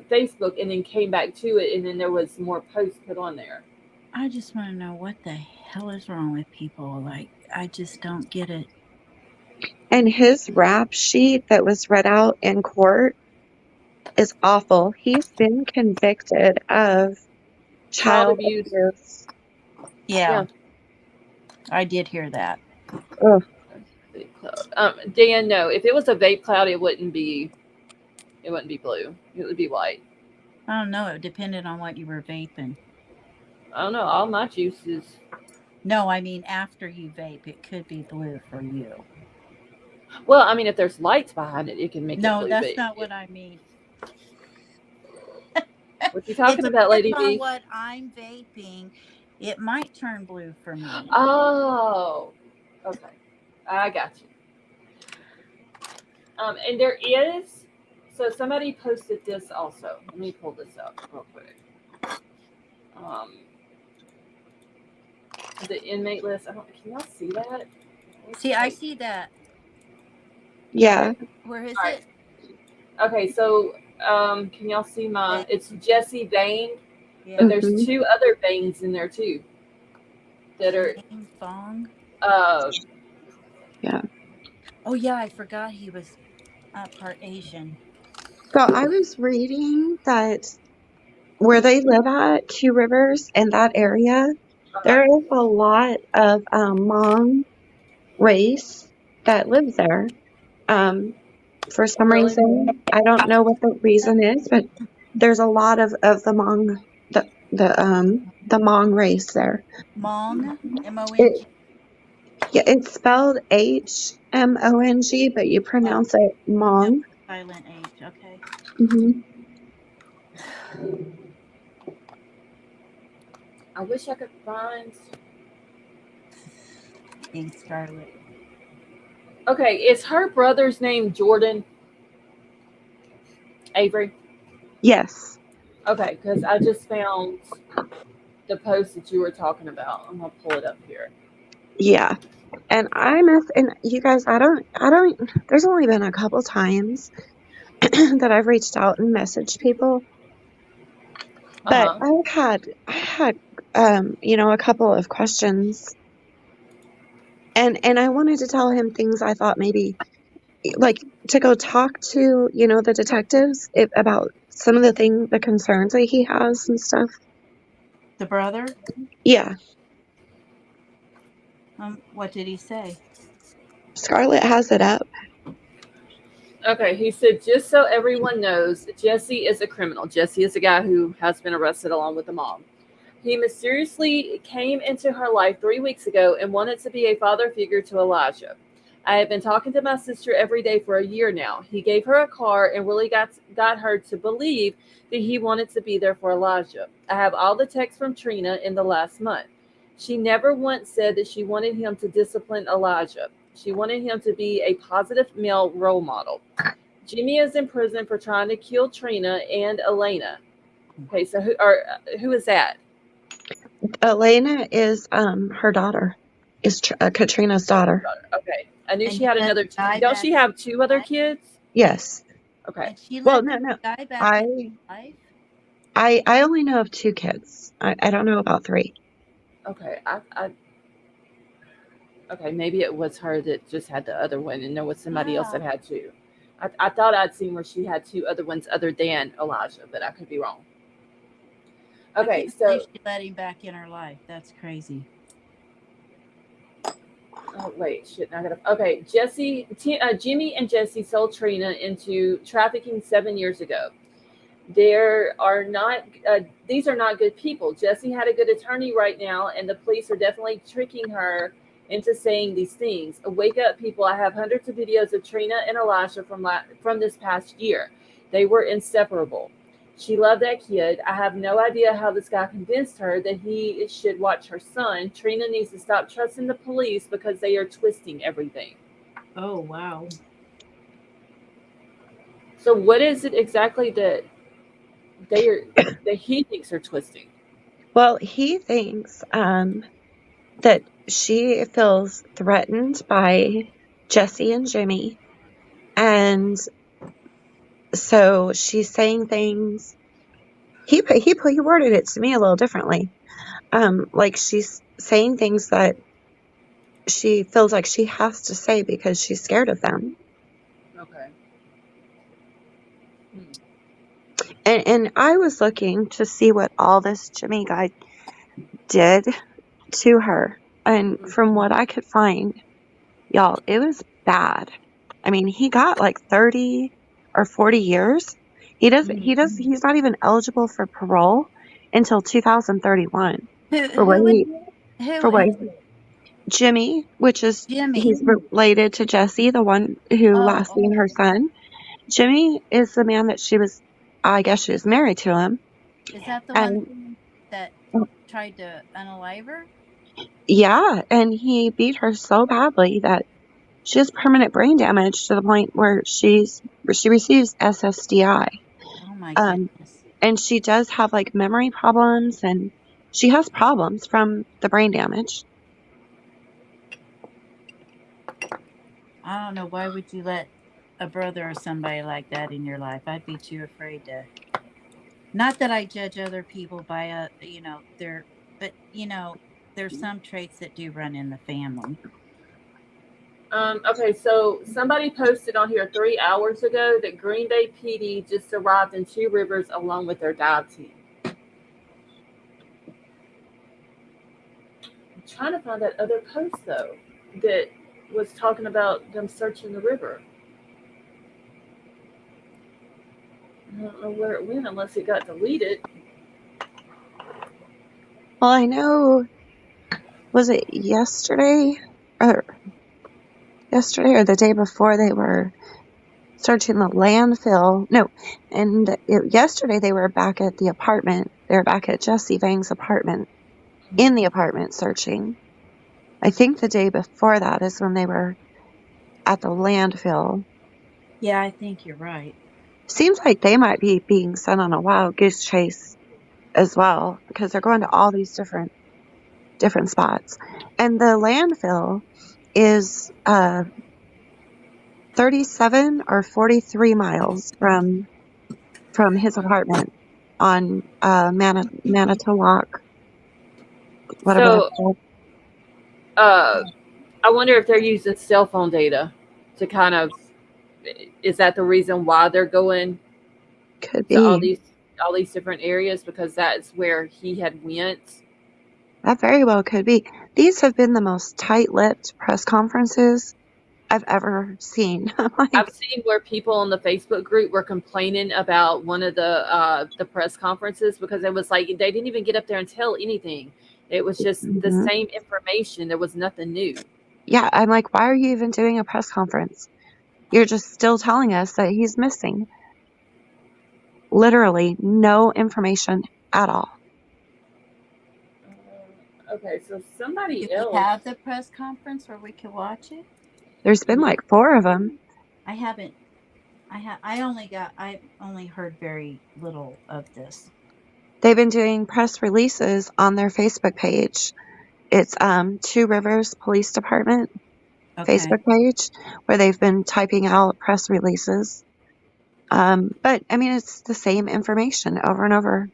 Facebook and then came back to it, and then there was more posts put on there. I just want to know what the hell is wrong with people. Like, I just don't get it. And his rap sheet that was read out in court is awful. He's been convicted of Child child abuse. abuse. Yeah, Yeah. I did hear that. Ugh. Vape cloud. Dan, no. If it was a vape cloud, it wouldn't be blue. It would be white. I don't know. It depended on what you were vaping. I don't know. All my juices. No, I mean after you vape, it could be blue for you. Well, I mean, if there's lights behind it, it can make it No, blue. that's But not what I mean. what you It talking about, depends Lady on B? what I'm vaping. It might turn blue for me. Oh, okay. I got you. And there is. So somebody posted this also. Let me pull this up real quick. The inmate list. Can y'all see that? See, I see that. Yeah. Where is All right. it? Okay, so can y'all see my? It's Jesse Vaughn, Yeah. but there's Mhm. 2 other Vanes in there too that are. Vaughn. Uh, Yeah. Oh yeah, I forgot he was part Asian. So I was reading that where they live at, Two Rivers, in that area, there is a lot of Hmong race that lives there. For some really? reason, I don't know what the reason is, but there's a lot of the Hmong the Hmong race there. Hmong, It M-O-N-G. yeah, it's spelled Hmong, but you Oh, pronounce it no, Hmong. silent H. Okay. Hmm. I wish I could find. King Scarlet. Okay, is her brother's name Jordan? Avery? Yes. Okay, because I just found the post that you were talking about. I'm gonna pull it up here. Yeah. And and you guys, there's only been a couple times that I've reached out and messaged people, but Uh-huh. I had, a couple of questions, and I wanted to tell him things I thought maybe, like, to go talk to, the detectives about some of the concerns that he has and stuff. The brother? Yeah. What did he say? Scarlett has it up. Okay, he said, just so everyone knows, Jesse is a criminal. Jesse is a guy who has been arrested along with the mom. He mysteriously came into her life 3 weeks ago and wanted to be a father figure to Elijah. I have been talking to my sister every day for a year now. He gave her a car and really got her to believe that he wanted to be there for Elijah. I have all the texts from Trina in the last month. She never once said that she wanted him to discipline Elijah. She wanted him to be a positive male role model. Jimmy is in prison for trying to kill Trina and Elena. Okay, so who is that? Elena is her daughter, is Katrina's daughter. Okay, I knew And she he had let another. the guy Don't back she have 2 other alive? kids? Yes. Okay. And she Well, let no, the guy back I in life? I only know of 2 kids. I don't know about 3. Okay. Okay, maybe it was her that just had the other one, and there was somebody else that had 2. I thought I'd seen where she had 2 other ones other than Elijah, but I could be wrong. I Okay, can't so believe she let him back in her life. That's crazy. oh wait, shit! Now I gotta. Okay, Jimmy and Jesse sold Trina into trafficking 7 years ago. There are not. These are not good people. Jesse had a good attorney right now, and the police are definitely tricking her into saying these things. Wake up, people! I have hundreds of videos of Trina and Elijah from this past year. They were inseparable. She loved that kid. I have no idea how this guy convinced her that he should watch her son. Trina needs to stop trusting the police because they are twisting everything. Oh, wow. So what is it exactly that he thinks are twisting? Well, he thinks that she feels threatened by Jesse and Jimmy, and so she's saying things. He worded it to me a little differently. Like, she's saying things that she feels like she has to say because she's scared of them. Okay. And I was looking to see what all this Jimmy guy did to her, and from what I could find, y'all, it was bad. I mean, he got like 30 or 40 years. He's not even eligible for parole until 2031 for what he, Who for what is Jimmy, which is, Jimmy? he's related to Jesse, the one who Oh, last seen her son. Jimmy is the man that I guess she was married to him. is that the And one that tried to unalive her? yeah, and he beat her so badly that she has permanent brain damage to the point where she receives SSDI. Oh, my Um, goodness. and she does have like memory problems, and she has problems from the brain damage. I don't know. Why would you let a brother or somebody like that in your life? I'd be too afraid to. Not that I judge other people by but there's some traits that do run in the family. Okay, so somebody posted on here 3 hours ago that Green Bay PD just arrived in 2 Rivers along with their dive team. I'm trying to find that other post though that was talking about them searching the river. I don't know where it went unless it got deleted. Well, I know, was it yesterday or the day before they were searching the landfill? No, and yesterday they were back at the apartment. They were back at Jesse Vang's apartment, in the apartment searching. I think the day before that is when they were at the landfill. Yeah, I think you're right. Seems like they might be being sent on a wild goose chase as well, because they're going to all these different spots. And the landfill is 37 or 43 miles from his apartment on Manitowoc, whatever that's So, called. I wonder if they're using cell phone data to kind of. Is that the reason why they're going Could to all be. these different areas, because that's where he had went? That very well could be. These have been the most tight-lipped press conferences I've ever seen. I'm I've like, seen where people on the Facebook group were complaining about one of the press conferences because it was like they didn't even get up there and tell anything. It was just the mhm. same information. There was nothing new. Yeah, I'm like, why are you even doing a press conference? You're just still telling us that he's missing. Literally no information at all. Okay, so Do somebody we else. have the press conference where we can watch it? There's been like 4 of them. I haven't. I only heard very little of this. They've been doing press releases on their Facebook page. It's Two Rivers Police Department Okay. Facebook page where they've been typing out press releases. But I mean, it's the same information over and over.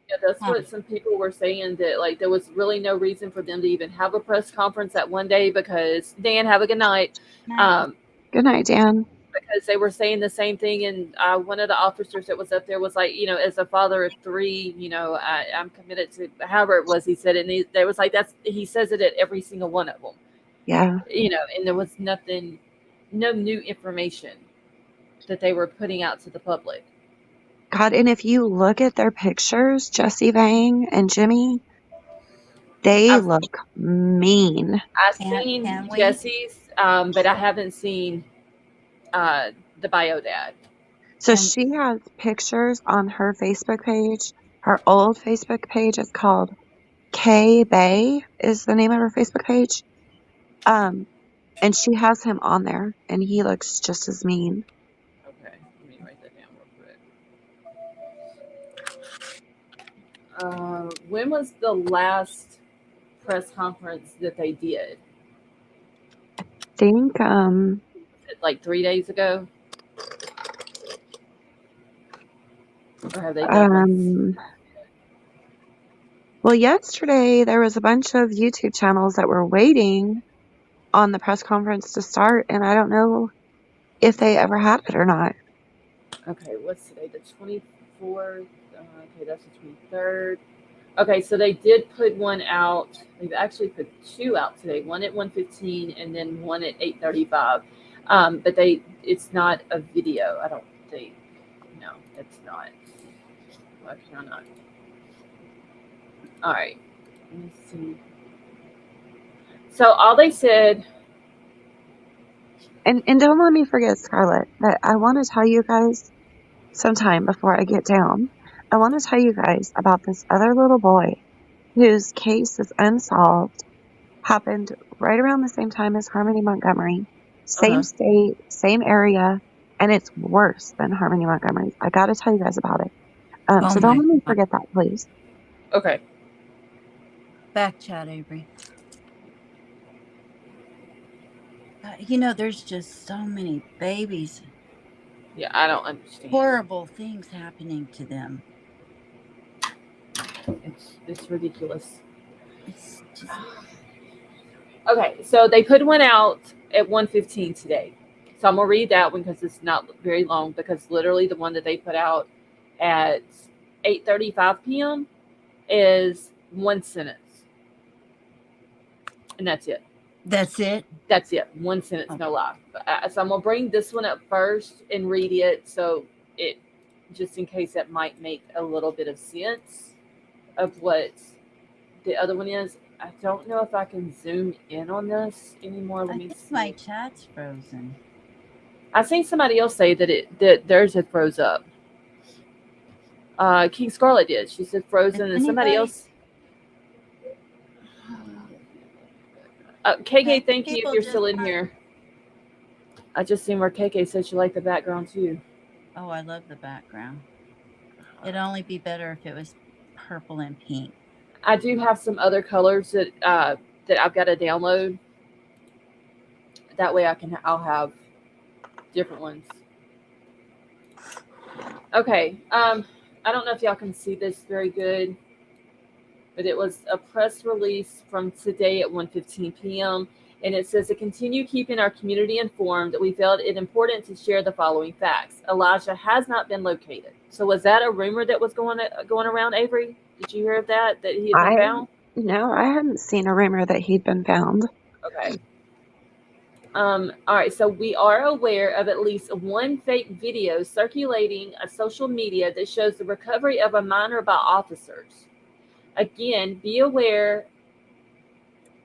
Yeah, that's Huh. what some people were saying, that like there was really no reason for them to even have a press conference that one day, because Dan, have a good night. Nice. Good night, Dan. Because they were saying the same thing, and one of the officers that was up there was like, as a father of 3, I'm committed to, however it was he said it, and they was like, he says it at every single one of them, Yeah. and there was no new information that they were putting out to the public. God, and if you look at their pictures, Jesse Vang and Jimmy, they I've, look mean. I've Can seen we? Jesse's, but I haven't seen the bio dad. So Can she has pictures on her Facebook page. Her old Facebook page is called K Bay is the name of her Facebook page. And she has him on there, and he looks just as mean. Okay, let me write that down real quick. When was the last press conference that they did? I think Like 3 days ago, or have they done one? well, yesterday there was a bunch of YouTube channels that were waiting on the press conference to start, and I don't know if they ever had it or not. Okay, what's today? The 24th. Okay, that's the 23rd. Okay, so they did put one out. They've actually put 2 out today. One at 1:15 and then one at 8:35. But it's not a video. I don't think. No, it's not. Why can I not? All right. Let me see. So all they said. And don't let me forget, Scarlett, that I want to tell you guys sometime before I get down. I want to tell you guys about this other little boy whose case is unsolved. Happened right around the same time as Harmony Montgomery. Same state, same area, and it's worse than Harmony Montgomery. I got to tell you guys about it. So don't let me forget that, please. Okay. Back chat, Avery. There's just so many babies. Yeah, I don't understand. Horrible things happening to them. It's ridiculous. It's just... Okay, so they put one out at 1:15 today. So I'm gonna read that one because it's not very long. Because literally the one that they put out at 8:35 p.m. is one sentence, and that's it. That's it. That's it. One sentence, no lie. So I'm gonna bring this one up first and read it. So it, just in case that might make a little bit of sense of what the other one is. I don't know if I can zoom in on this anymore. Let me see. My chat's frozen. I seen somebody else say that theirs had froze up. King Scarlet did. She said frozen, and somebody else. KK, thank you if you're still in here. I just seen where KK said she liked the background too. Oh, I love the background. It'd only be better if it was purple and pink. I do have some other colors that I've got to download. That way I'll have different ones. Okay. I don't know if y'all can see this very good, but it was a press release from today at 1:15 p.m. And it says to continue keeping our community informed, we felt it important to share the following facts. Elijah has not been located. So was that a rumor that was going around, Avery? Did you hear of that he had been found? No, I hadn't seen a rumor that he'd been found. Okay. All right, so we are aware of at least one fake video circulating on social media that shows the recovery of a minor by officers. Again, beware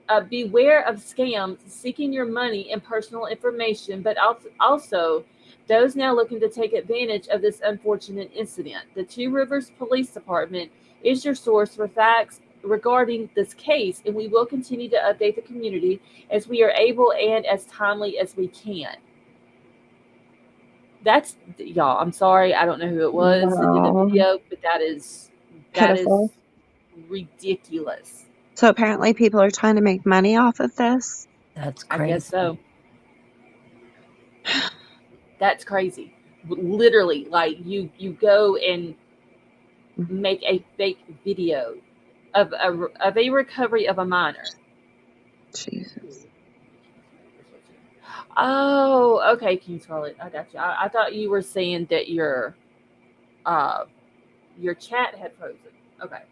of scams seeking your money and personal information, but also those now looking to take advantage of this unfortunate incident. The Two Rivers Police Department is your source for facts regarding this case, and we will continue to update the community as we are able and as timely as we can. That's y'all. I'm sorry, I don't know who it was that did the Wow. video, but that is Pitiful. ridiculous. So apparently people are trying to make money off of this. That's I crazy. guess so. That's crazy. Literally, like you go and make a fake video of a recovery of a minor. Jesus. Oh, okay, King Scarlet, I got you. I thought you were saying that your chat had frozen. Okay.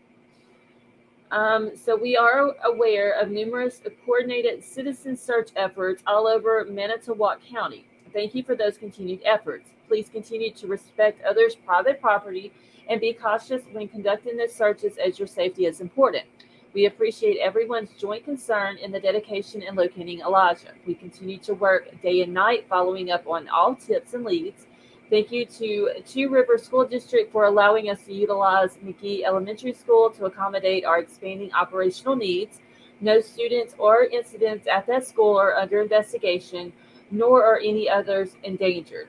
So we are aware of numerous coordinated citizen search efforts all over Manitowoc County. Thank you for those continued efforts. Please continue to respect others' private property and be cautious when conducting the searches as your safety is important. We appreciate everyone's joint concern in the dedication in locating Elijah. We continue to work day and night following up on all tips and leads. Thank you to Two Rivers School District for allowing us to utilize McGee Elementary School to accommodate our expanding operational needs. No students or incidents at that school are under investigation, nor are any others endangered.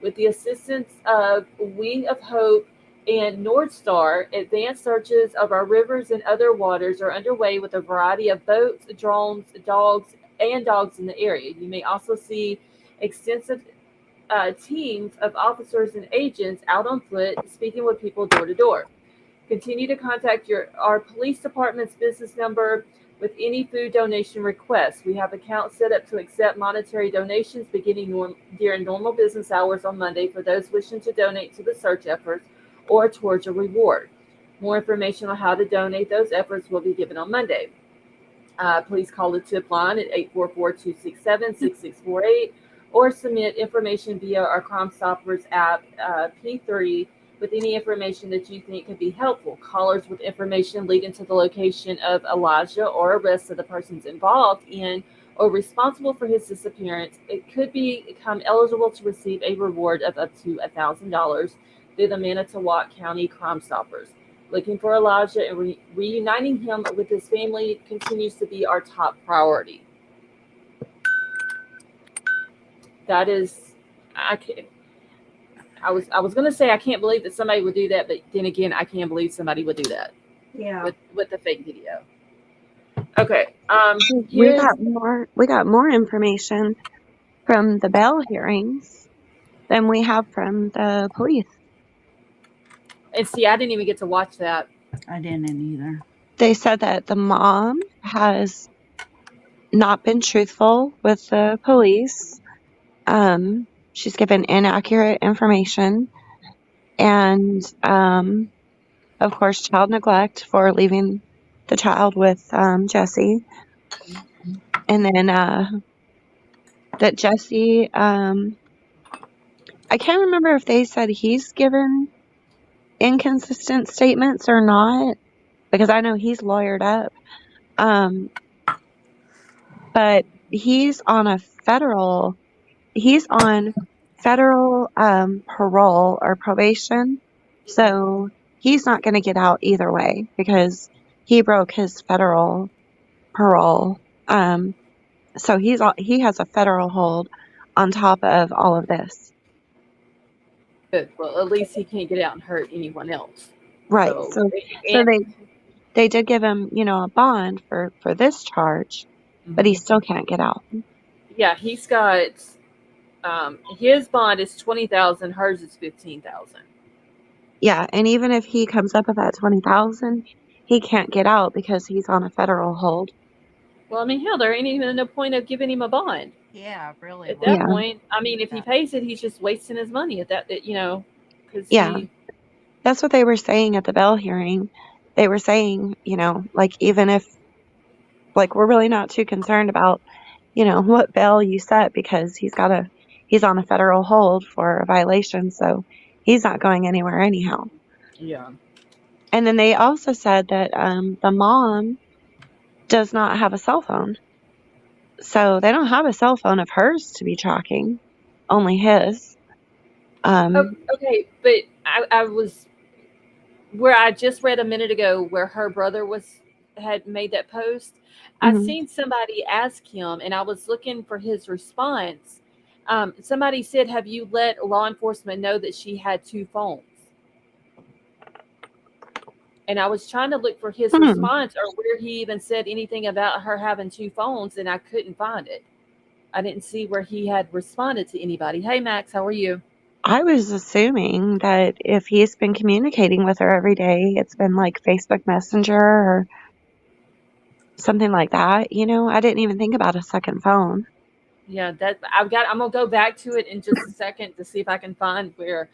With the assistance of Wing of Hope and North Star, advanced searches of our rivers and other waters are underway with a variety of boats, drones, dogs in the area. You may also see extensive teams of officers and agents out on foot speaking with people door to door. Continue to contact our police department's business number with any food donation requests. We have accounts set up to accept monetary donations beginning during normal business hours on Monday for those wishing to donate to the search efforts or towards a reward. More information on how to donate those efforts will be given on Monday. Please call the tip line at 844-267-6648 or submit information via our Crime Stoppers app, P3, with any information that you think could be helpful. Callers with information leading to the location of Elijah or arrest of the persons involved in or responsible for his disappearance, it could become eligible to receive a reward of up to $1,000 through the Manitowoc County Crime Stoppers. Looking for Elijah and reuniting him with his family continues to be our top priority. That is, I was going to say I can't believe that somebody would do that, but then again, I can't believe somebody would do that. Yeah. With the fake video. Okay. We got more information from the bail hearings than we have from the police. And see, I didn't even get to watch that. I didn't either. They said that the mom has not been truthful with the police. She's given inaccurate information, and of course, child neglect for leaving the child with Jesse, and then that Jesse, I can't remember if they said he's given inconsistent statements or not, because I know he's lawyered up. But he's on federal parole or probation. So he's not going to get out either way because he broke his federal parole. So he has a federal hold on top of all of this. Good. Well, at least he can't get out and hurt anyone else. Right. So, So and they did give him, a bond for this charge, but he still can't get out. yeah, he's got his bond is 20,000. Hers is 15,000. Yeah, and even if he comes up with that 20,000, he can't get out because he's on a federal hold. Well, I mean, hell, there ain't even no point of giving him a bond. Yeah, really. At why that Yeah. point, I mean, if he pays it, he's just wasting his money at that, because Yeah. That's what they were saying at the bail hearing. They were saying, like, even if, like, we're really not too concerned about, what bail you set because he's on a federal hold for a violation, so he's not going anywhere anyhow. Yeah. And then they also said that the mom does not have a cell phone. So they don't have a cell phone of hers to be tracking, only his. Okay, but I was where I just read a minute ago where her brother had made that post. I Mhm. seen somebody ask him, and I was looking for his response. Somebody said, "Have you let law enforcement know that she had 2 phones?" And I was trying to look for his response or where he even said anything about her having 2 phones, and I couldn't find it. I didn't see where he had responded to anybody. Hey, Max, how are you? I was assuming that if he's been communicating with her every day, it's been like Facebook Messenger or something like that. I didn't even think about a second phone. Yeah, I'm gonna go back to it in just a second to see if I can find where,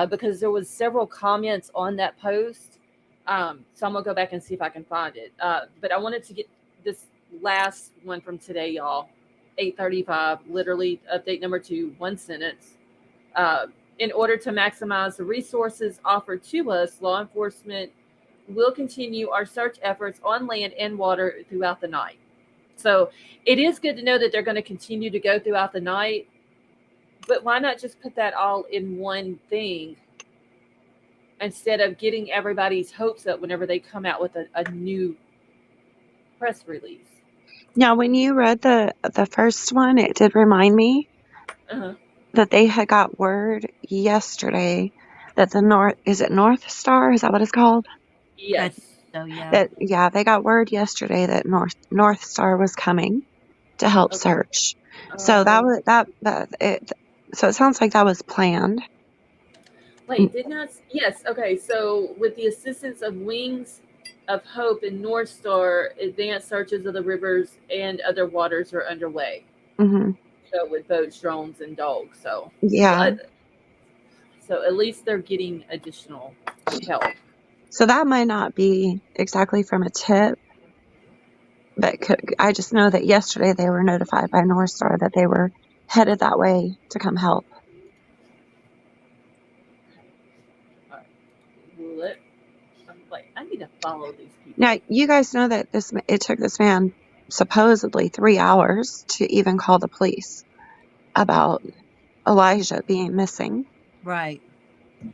because there was several comments on that post. So I'm gonna go back and see if I can find it. But I wanted to get this last one from today, y'all. 8:35, literally update number 2, one sentence. In order to maximize the resources offered to us, law enforcement will continue our search efforts on land and water throughout the night. So it is good to know that they're going to continue to go throughout the night, but why not just put that all in one thing instead of getting everybody's hopes up whenever they come out with a new press release? Now, when you read the first one, it did remind me that they had got word yesterday that is it North Star? Is that what it's called? Yes. So yeah. They got word yesterday that North Star was coming to help search. So that was so it sounds like that was planned. Wait, yes, okay. So with the assistance of Wings of Hope and North Star, advanced searches of the rivers and other waters are underway. Mm-hmm. So with boats, drones, and dogs. So yeah. So at least they're getting additional help. So that might not be exactly from a tip, but I just know that yesterday they were notified by North Star that they were headed that way to come help. I need to follow these people. Now, you guys know that it took this man supposedly 3 hours to even call the police about Elijah being missing. Right.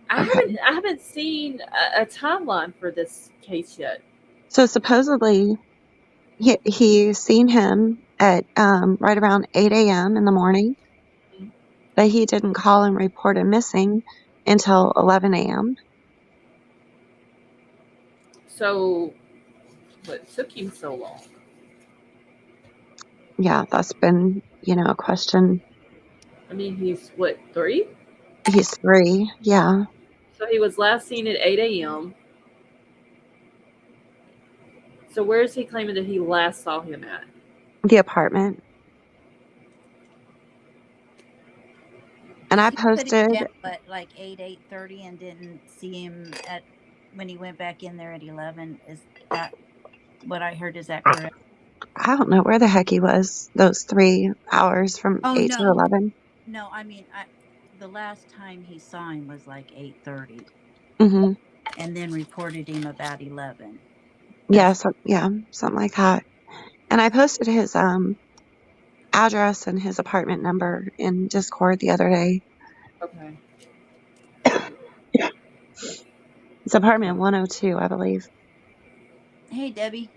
I haven't seen a timeline for this case yet. So supposedly he seen him at right around 8 a.m. in the morning, but he didn't call and report him missing until 11 a.m. So what took him so long? Yeah, that's been, a question. I mean, he's what, 3? He's 3, yeah. So he was last seen at 8 a.m. So where is he claiming that he last saw him at? The apartment. And I posted down at like 8:30 and didn't see him when he went back in there at 11. Is that what I heard? Is that correct? I don't know where the heck he was those 3 hours from 8 to 11. No, I mean, the last time he saw him was like 8:30. Mm-hmm. And then reported him about 11. Yeah, something like that. And I posted his address and his apartment number in Discord the other day. Okay. It's apartment 102, I believe. Hey, Debbie.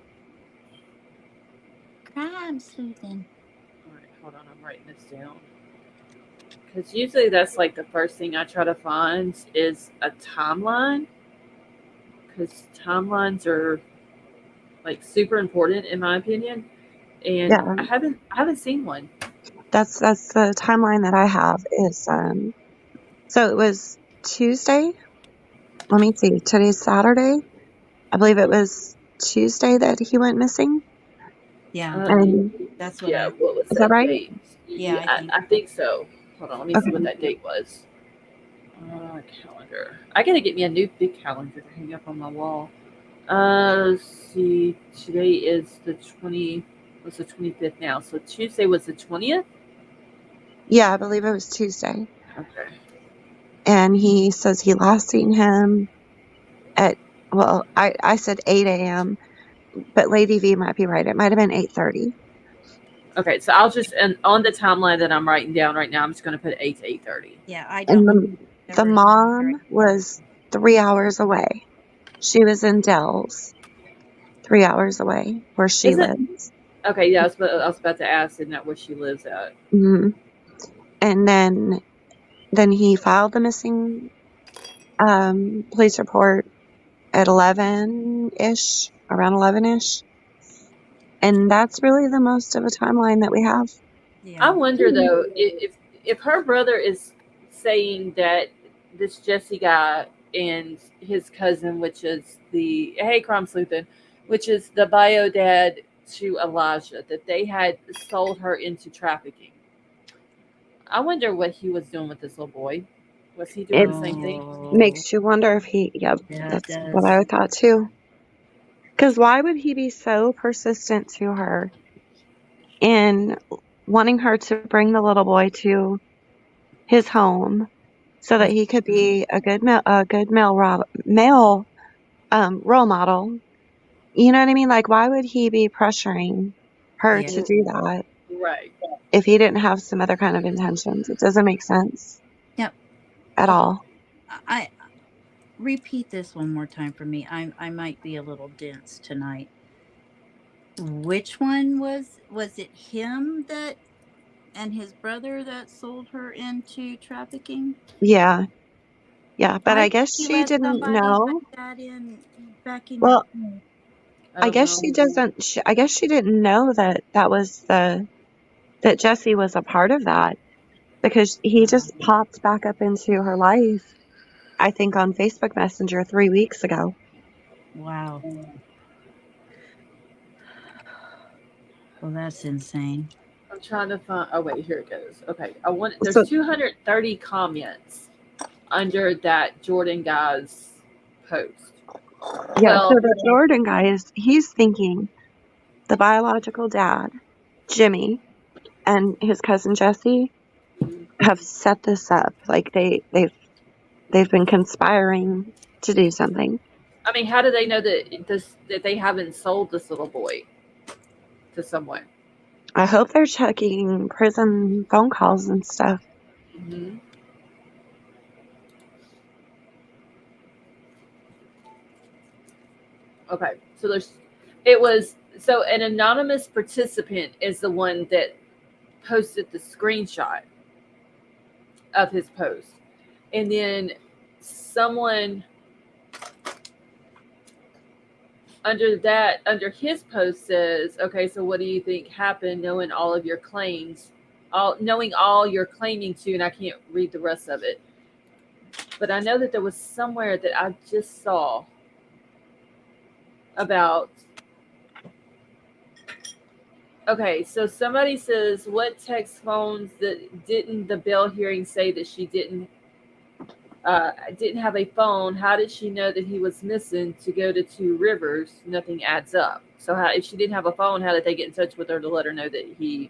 Crime sleuthing. All right, hold on. I'm writing this down Because usually that's like the first thing I try to find is a timeline. Because timelines are like super important in my opinion, and Yeah, I haven't seen one. that's the timeline that I have is so it was Tuesday. Let me see. Today's Saturday. I believe it was Tuesday that he went missing. Yeah, And that's what Yeah, I. what was is that that right? date? Yeah, I think. I think so. Hold on, let me see what Okay. that date was. Calendar. I gotta get me a new big calendar to hang up on my wall. Let's see. Today is the 20. What's the 25th now? So Tuesday was the 20th. Yeah, I believe it was Tuesday. Okay. And he says he last seen him at, well, I said 8 a.m., but Lady V might be right. It might have been 8:30. Okay, so I'll just and on the timeline that I'm writing down right now, I'm just going to put 8 to 8:30. Yeah, I And don't the ever. mom was 3 hours away. She was in Dells, 3 hours away where she Is it lives. okay? Yeah, I was about to ask, isn't that where she lives at? Hmm. And then he filed the missing police report at 11-ish, around 11-ish. And that's really the most of a timeline that we have. I Yeah. wonder though if her brother is saying that this Jesse guy and his cousin, which is the hey crime sleuthing, which is the bio dad to Elijah, that they had sold her into trafficking. I wonder what he was doing with this little boy. Was he doing It the same thing? makes you wonder if yep, Yeah, it that's what does. I thought too. Because why would he be so persistent to her in wanting her to bring the little boy to his home so that he could be a good male role model? You know what I mean? Like, why would he be pressuring her Yeah. to do that Right. if he didn't have some other kind of intentions? It doesn't make sense Yep. at Okay. all. I repeat this one more time for me. I might be a little dense tonight. Which one was it him that and his brother that sold her into trafficking? Yeah, yeah. But Why I would guess he she let didn't somebody like know. that in back in your Well, home? I I don't guess know. she doesn't. I guess she didn't know that was that Jesse was a part of that because he just popped back up into her life. I think on Facebook Messenger 3 weeks ago. Wow. Well, that's insane. I'm trying to find. Oh wait, here it goes. Okay, I want. There's So 230 comments under that Jordan guy's post. yeah, so Well, the Jordan guy he's thinking the biological dad, Jimmy, and his cousin Jesse have set this up. Like they've been conspiring to do something. I mean, how do they know that they haven't sold this little boy to someone? I hope they're checking prison phone calls and stuff. Mm-hmm. Okay, so it was so an anonymous participant is the one that posted the screenshot of his post, and then someone under his post says, okay, so what do you think happened knowing all of your claims, knowing all you're claiming to, and I can't read the rest of it, but I know that there was somewhere that I just saw about, okay, so somebody says, what text phones that didn't the Bell hearing say that she didn't have a phone? How did she know that he was missing to go to Two Rivers? Nothing adds up. So how, if she didn't have a phone, how did they get in touch with her to let her know that the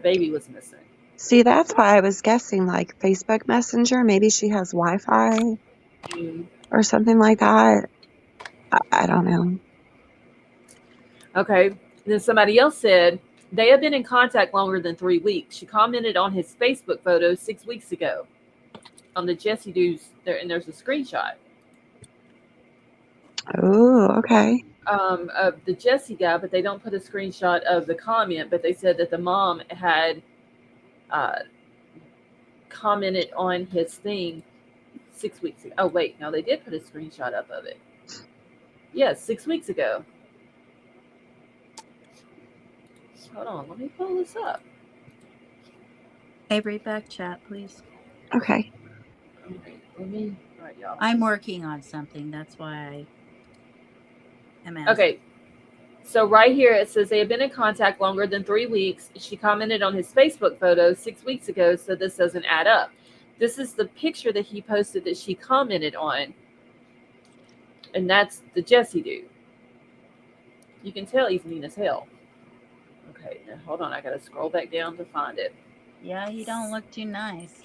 baby was missing? See, that's why I was guessing like Facebook Messenger. Maybe she has Wi-Fi or something like that. I don't know. Okay. Then somebody else said they have been in contact longer than 3 weeks. She commented on his Facebook photo 6 weeks ago on the Jesse dudes there, and there's a screenshot Oh, okay. of the Jesse guy, but they don't put a screenshot of the comment. But they said that the mom had commented on his thing 6 weeks ago. Oh, wait. No, they did put a screenshot up of it. Yes, 6 weeks ago. Hold on. Let me pull this up. Avery, back chat, please. Okay. All right, all right, y'all. I'm working on something. That's why I am asking. Okay. So right here it says they have been in contact longer than 3 weeks. She commented on his Facebook photo 6 weeks ago, so this doesn't add up. This is the picture that he posted that she commented on. And that's the Jesse dude. You can tell he's mean as hell. Okay, now hold on. I got to scroll back down to find it. Yeah, he don't look too nice.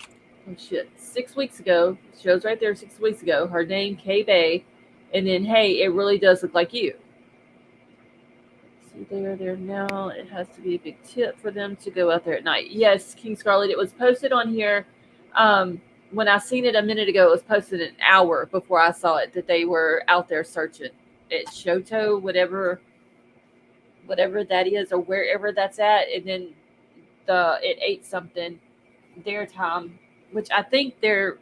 Oh, shit. 6 weeks ago, shows right there 6 weeks ago, her name, Kay Bay, and then, hey, it really does look like you. See, they are there now. It has to be a big tip for them to go out there at night. Yes, King Scarlet, it was posted on here. When I seen it a minute ago, it was posted an hour before I saw it that they were out there searching at Shoto, whatever that is, or wherever that's at, and then it 8 something their time, which I think they're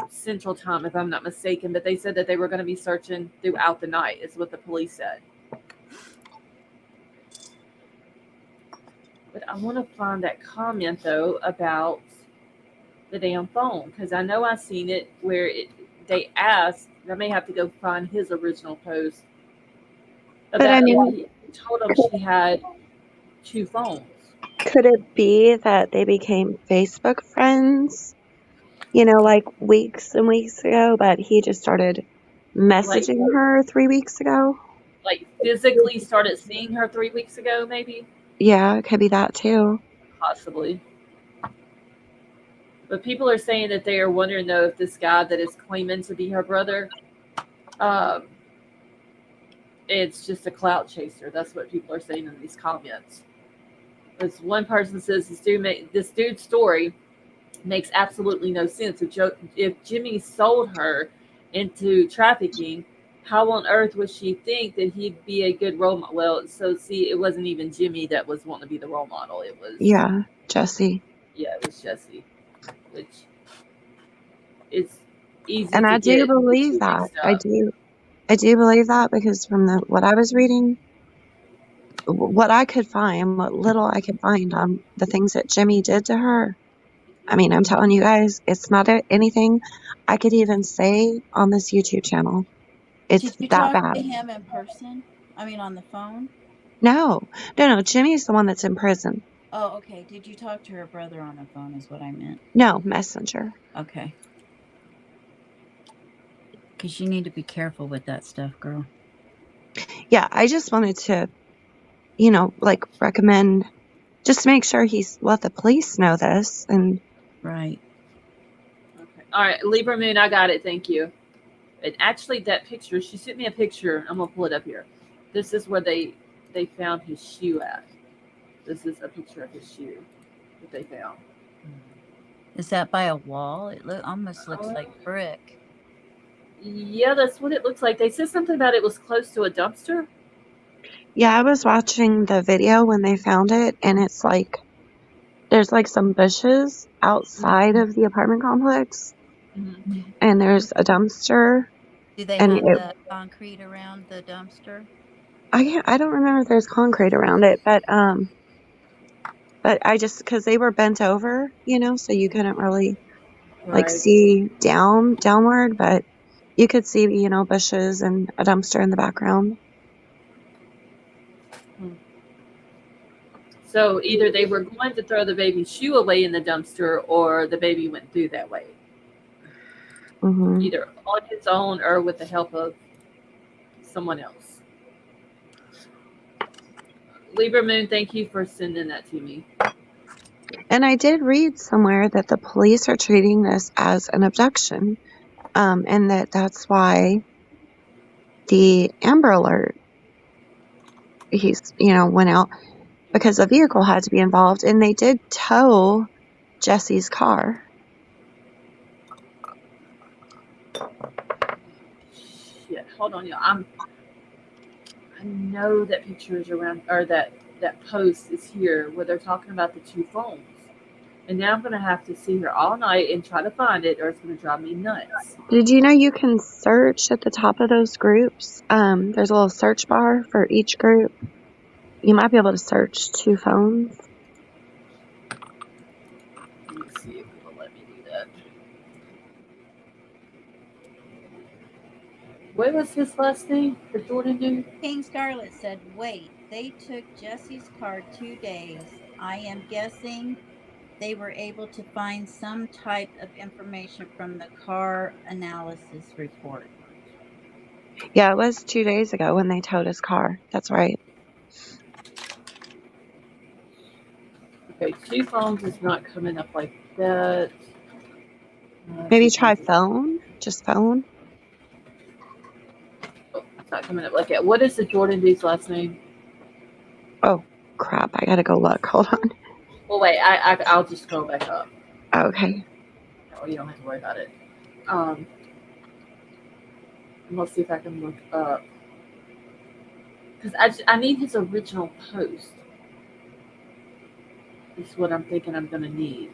Central Time, if I'm not mistaken. But they said that they were going to be searching throughout the night, is what the police said. But I want to find that comment though about the damn phone, because I know I seen it where they asked. I may have to go find his original post about But I mean, he told them she had 2 phones. could it be that they became Facebook friends, like weeks and weeks ago, but he just started messaging her 3 weeks ago? Like physically started seeing her 3 weeks ago, maybe? Yeah, it could be that too. Possibly. But people are saying that they are wondering, though, if this guy that is claiming to be her brother, it's just a clout chaser. That's what people are saying in these comments. As one person says, this dude's story makes absolutely no sense. If Jimmy sold her into trafficking, how on earth would she think that he'd be a good role model? Well, so see, it wasn't even Jimmy that was wanting to be the role model. It was Jesse. Yeah, it was Jesse, which is easy And to I do get believe two that. mixed I up. do believe that, because from what I was reading, what I could find, what little I could find on the things that Jimmy did to her. I mean, I'm telling you guys, it's not anything I could even say on this YouTube channel. It's Did you that talk bad. to him in person? I mean, on the phone? No. Jimmy's the one that's in prison. Oh, okay. Did you talk to her brother on the phone is what I meant. No, Messenger. Okay. Because you need to be careful with that stuff, girl. Yeah, I just wanted to, recommend, just make sure he's let the police know this. And Right. Okay. All right, Libra Moon, I got it. Thank you. And actually, that picture, she sent me a picture. I'm going to pull it up here. This is where they found his shoe at. This is a picture of his shoe that they found. Is that by a wall? It almost looks like brick. Yeah, that's what it looks like. They said something about it was close to a dumpster. yeah, I was watching the video when they found it, and it's like, there's like some bushes outside of the apartment complex, and there's a dumpster. Do they And have the concrete around the dumpster? I don't remember if there's concrete around it, but I just, because they were bent over, so you couldn't really see downward, but you could see, bushes and a dumpster in the background. So either they were going to throw the baby's shoe away in the dumpster, or the baby went through that way. Mm-hmm. Either on his own or with the help of someone else. Libra Moon, thank you for sending that to me. And I did read somewhere that the police are treating this as an abduction, and that's why the Amber Alert, went out, because a vehicle had to be involved, and they did tow Jesse's car. Shit, hold on, y'all. I know that picture is around, or that post is here where they're talking about the 2 phones. And now I'm going to have to see her all night and try to find it, or it's going to drive me nuts. Did you know you can search at the top of those groups? There's a little search bar for each group. You might be able to search 2 phones. Let me see if it'll let me do that. What was his last name for Jordan dude? King Scarlet said, wait, they took Jesse's car 2 days. I am guessing they were able to find some type of information from the car analysis report. Yeah, it was 2 days ago when they towed his car. That's right. Okay, 2 phones is not coming up like that. Maybe try phone. Just phone. Oh, it's not coming up like that. What is the Jordan dude's last name? Oh, crap. I gotta go look. Hold on. Well, wait. I'll just scroll back up. Okay. Oh, you don't have to worry about it. Let's see if I can look up. Because I need his original post. This is what I'm thinking I'm going to need.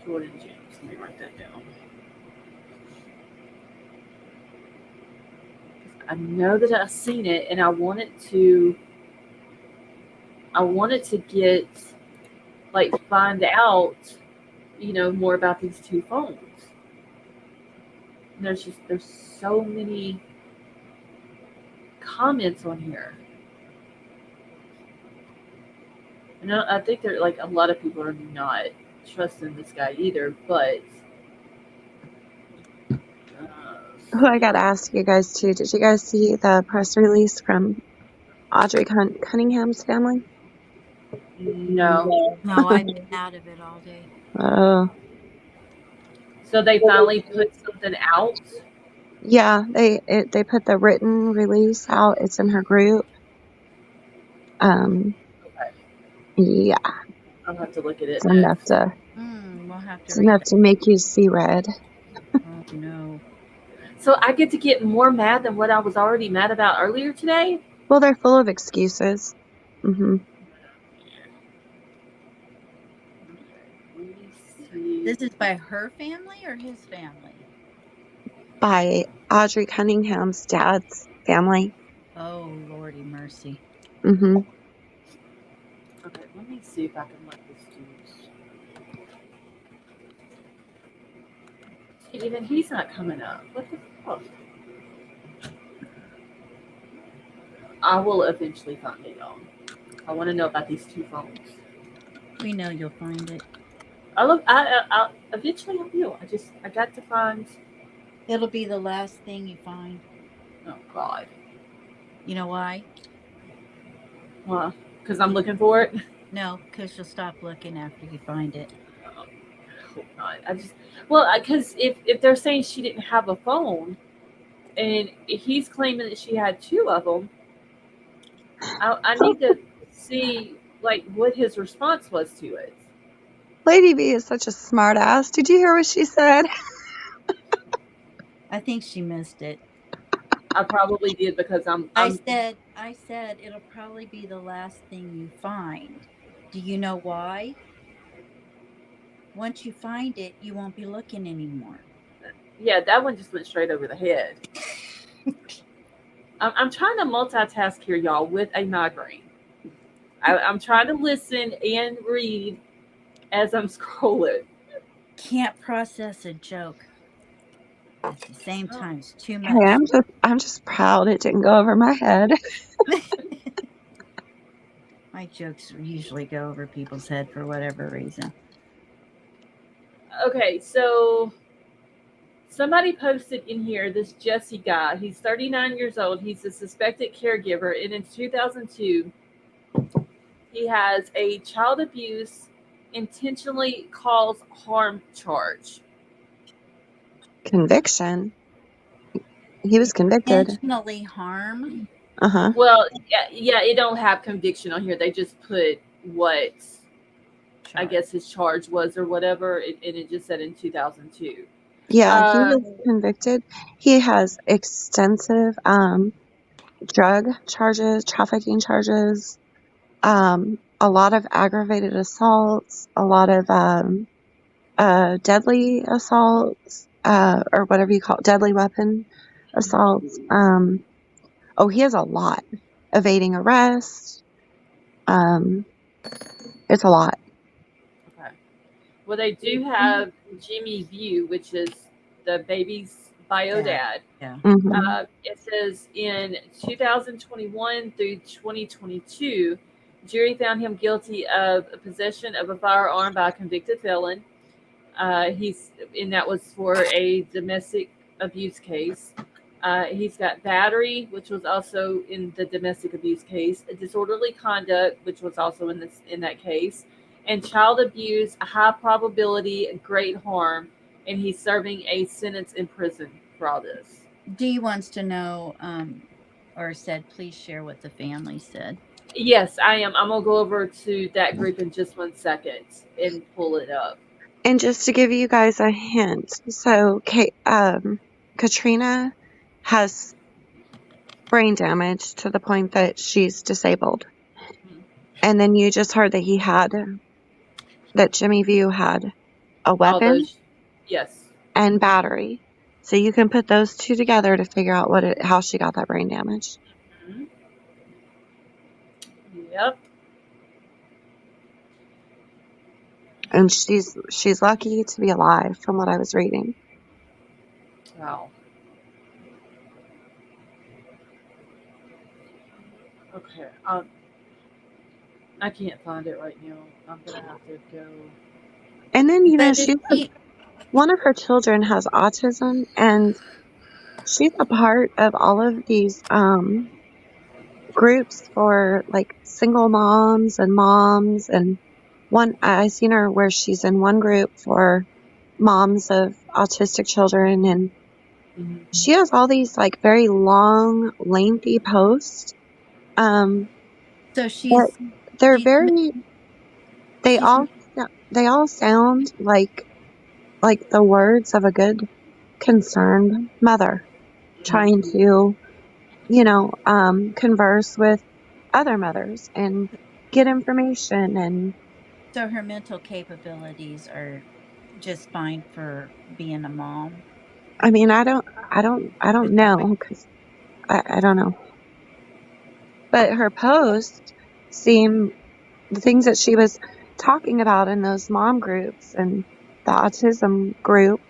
Jordan James. Let me write that down. I know that I've seen it, and I wanted to get, like, find out, more about these 2 phones. And there's so many comments on here. And I think there, like, a lot of people are not trusting this guy either, but Who I gotta ask you guys too. Did you guys see the press release from Audrey Cunningham's family? no. No, I've been out of it all day. Oh. So they finally put something out? Yeah, they put the written release out. It's in her group. Okay. Yeah. I'll have to look at it It's enough to We'll have to it's enough to make you see red. Oh, no. So I get to get more mad than what I was already mad about earlier today? Well, they're full of excuses. Mm-hmm. This is by her family or his family? By Audrey Cunningham's dad's family. Oh, Lordy mercy. Mm-hmm. Okay, let me see if I can let this dude. Even he's not coming up. What the fuck? I will eventually find it, y'all. I want to know about these 2 phones. We know you'll find it. I eventually I will. I got to find. It'll be the last thing you find. Oh God. You know why? Why? Because I'm looking for it. No, because you'll stop looking after you find it. I hope not. Because if they're saying she didn't have a phone, and he's claiming that she had 2 of them, I need to see like what his response was to it. Lady B is such a smart ass. Did you hear what she said? I think she missed it. I probably did because I said it'll probably be the last thing you find. Do you know why? Once you find it, you won't be looking anymore. Yeah, that one just went straight over the head. I'm trying to multitask here, y'all, with a migraine. I'm trying to listen and read as I'm scrolling. Can't process a joke at the same time. It's too much. Hey, I'm just proud it didn't go over my head. My jokes usually go over people's head for whatever reason. Okay, so somebody posted in here this Jesse guy. He's 39 years old. He's a suspected caregiver, and in 2002, he has a child abuse intentionally cause harm charge. Conviction. He was convicted. Intentionally harm? Uh-huh. Well, yeah, it don't have conviction on here. They just put what I guess his charge was or whatever, and it just said in 2002. Yeah, he was convicted. He has extensive drug charges, trafficking charges, a lot of aggravated assaults, a lot of deadly assaults, or whatever you call it, deadly weapon assaults. He has a lot. Evading arrest. It's a lot. Okay. Well, they do have Jimmy View, which is the baby's bio dad. Yeah. It says in 2021 through 2022, jury found him guilty of possession of a firearm by a convicted felon. That was for a domestic abuse case. He's got battery, which was also in the domestic abuse case, a disorderly conduct, which was also in that case, and child abuse, a high probability, great harm, and he's serving a sentence in prison for all this. Dee wants to know, or said, please share what the family said. Yes, I am. I'm gonna go over to that group in just 1 second and pull it up. And just to give you guys a hint, so Katrina has brain damage to the point that she's disabled. And then you just heard that Jimmy View had a weapon Yes. and battery. So you can put those two together to figure out how she got that brain damage. Mm-hmm. Yep. And she's lucky to be alive, from what I was reading. Wow. Okay. I can't find it right now. I'm gonna have to go. And then one of her children has autism, and she's a part of all of these groups for like single moms, and I seen her where she's in one group for moms of autistic children, and she has all these like very long, lengthy posts. So they all sound like the words of a good, concerned mother trying to, converse with other mothers and get information. And so her mental capabilities are just fine for being a mom. I mean, I don't know, because I don't know. But her posts seem, the things that she was talking about in those mom groups and the autism group,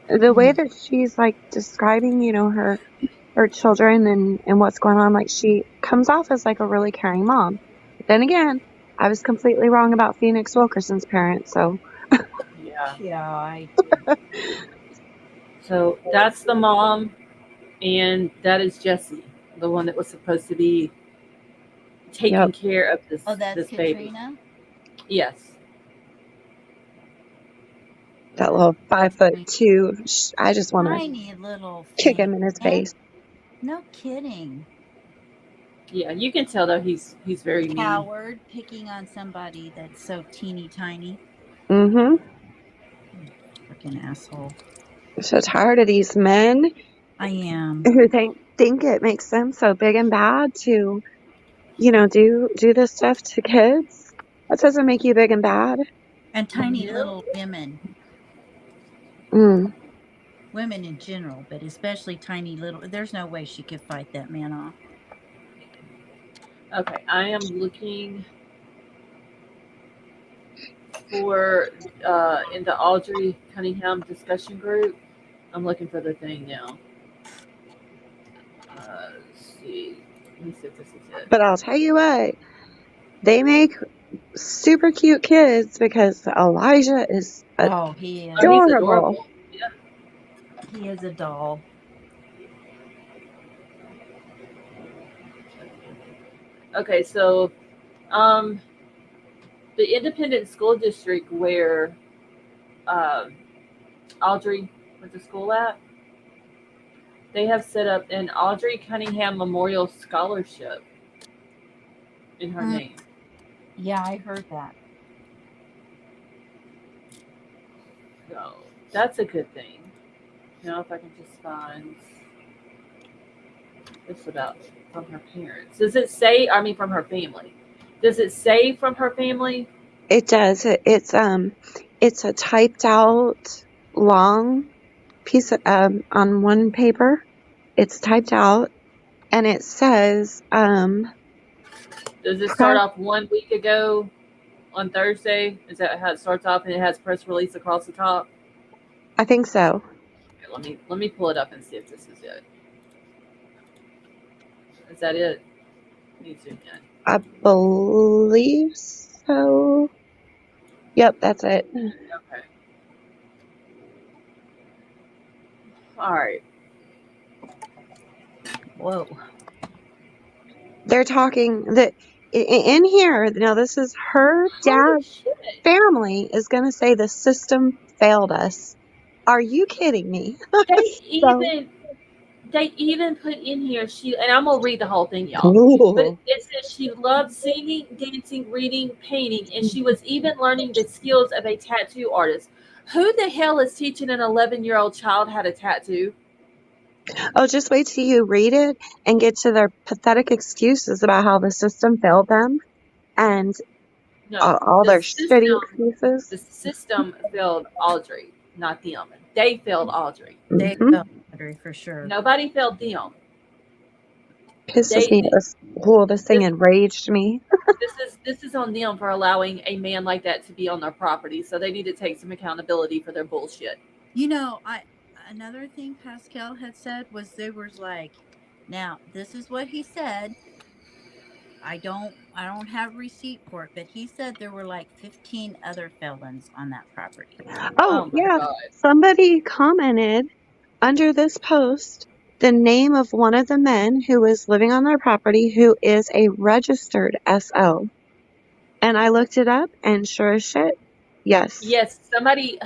the way that she's like describing, her children and what's going on, like she comes off as like a really caring mom. But then again, I was completely wrong about Phoenix Wilkerson's parents, so. Yeah. So that's the mom, and that is Jessie, the one that was supposed to be taking care of this. Oh, that's this Katrina? baby. Yes. That little 5'2", I just want to kick him in his face. No kidding. Yeah, you can tell though he's very mean. Coward, picking on somebody that's so teeny tiny. Mm-hmm. Freaking asshole. I'm so tired of these men. I am. Who think it makes them so big and bad to, do this stuff to kids. That doesn't make you big and bad. And tiny little women. Women in general, but especially tiny little. There's no way she could fight that man off. Okay, I am looking for in the Audrey Cunningham discussion group. I'm looking for the thing now. Let's see. Let me see if this is it. But I'll tell you what, they make super cute kids because Elijah is adorable. He is. Oh, he's adorable. Yeah. He is a doll. Okay, so the independent school district where Audrey went to school at, they have set up an Audrey Cunningham Memorial Scholarship in her name. Yeah, I heard that. So that's a good thing. Now, if I can just find this about from her parents. Does it say, from her family? Does it say from her family? It does. It's a typed out long piece of, on one paper. It's typed out, and it says Does it start press. off 1 week ago on Thursday? Is that how it starts off, and it has press release across the top? I think so. Okay, let me pull it up and see if this is it. Is that it? Let me zoom in. I believe so. Yep, that's it. Okay. All right. Whoa. They're talking that in here. Now, this is her Holy dad's shit. family is going to say the system failed us. Are you kidding me? So They even put in here and I'm gonna read the whole thing, y'all. But cool. it says she loved singing, dancing, reading, painting, and she was even learning the skills of a tattoo artist. Who the hell is teaching an 11-year-old child how to tattoo? Oh, just wait till you read it and get to their pathetic excuses about how the system failed them and No, all the their shitty excuses. the system failed Audrey, not them. They failed Audrey. They Mhm. felt Audrey for sure. Nobody failed them. Pisses me. This thing enraged me. This is on them for allowing a man like that to be on their property. So they need to take some accountability for their bullshit. You know, another thing Pascal had said was there was like, now this is what he said. I don't have receipt for it, but he said there were like 15 other felons on that property. Oh, my yeah. God. Somebody commented under this post the name of one of the men who was living on their property who is a registered SO. And I looked it up, and sure as shit, yes. Yes,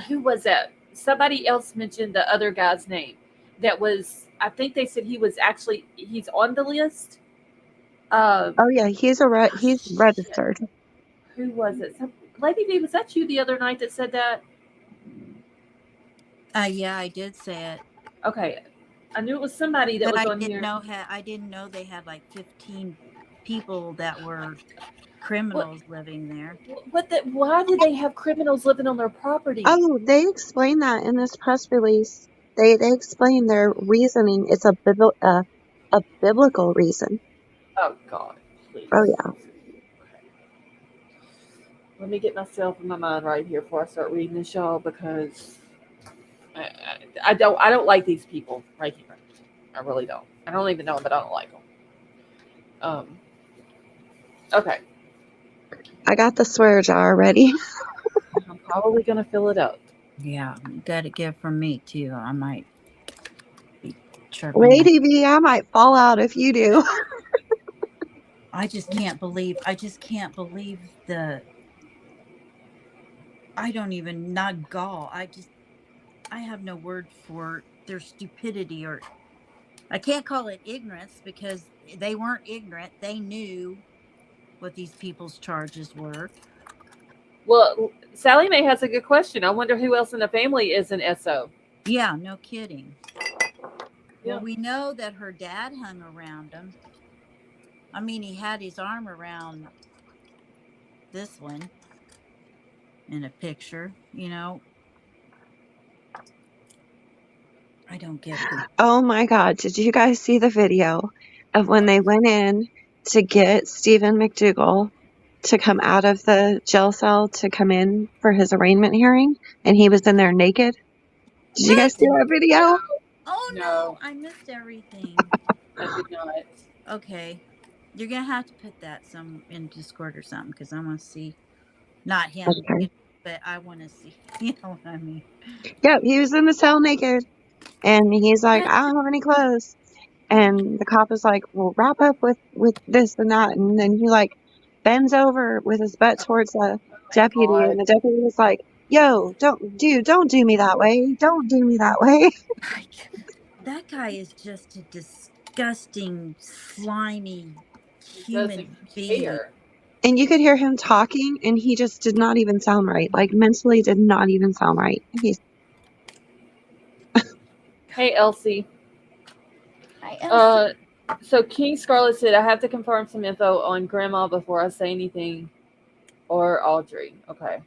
who was that? Somebody else mentioned the other guy's name. That was, I think they said he's on the list. Oh yeah, he's registered. Who was it? Lady V, was that you the other night that said that? Yeah, I did say it. Okay, I knew it was somebody that But was I on here. I didn't know they had like 15 people that were criminals living there. Why did they have criminals living on their property? Oh, they explain that in this press release. They explain their reasoning. It's a biblical reason. Oh God, please. Oh yeah. Let me get myself in my mind right here before I start reading this, y'all, because I don't like these people right here. I really don't. I don't even know them, but I don't like them. Okay. I got the swear jar ready. I'm probably gonna fill it up. Yeah, got to give from me too. I might be chirping. Lady V, I might fall out if you do. I just can't believe I don't even, not gall. I have no word for their stupidity, or I can't call it ignorance because they weren't ignorant. They knew what these people's charges were. Well, Sally Mae has a good question. I wonder who else in the family is an SO. Yeah, no kidding. Yeah. Well, we know that her dad hung around him. I mean, he had his arm around this one in a picture, you know. I don't get it. Oh my God. Did you guys see the video of when they went in to get Stephen McDougal to come out of the jail cell to come in for his arraignment hearing? And he was in there naked? Did you guys see that video? Oh no, I missed everything. I did not. Okay. You're going to have to put that in Discord or something because I want to see. Not him, Okay. but I want to see. You know what I mean? Yep, he was in the cell naked. And he's like, I don't have any clothes. And the cop is like, well, wrap up with this and that. And then he like bends over with his butt towards the deputy. God. And the deputy is like, yo, don't do me that way. Don't do me that way. That guy is just a disgusting, slimy human being. And you could hear him talking, and he just did not even sound right. Like, mentally did not even sound right. Hey, Elsie. Hi, Elsie. So King Scarlet said, I have to confirm some info on Grandma before I say anything, or Audrey. Okay.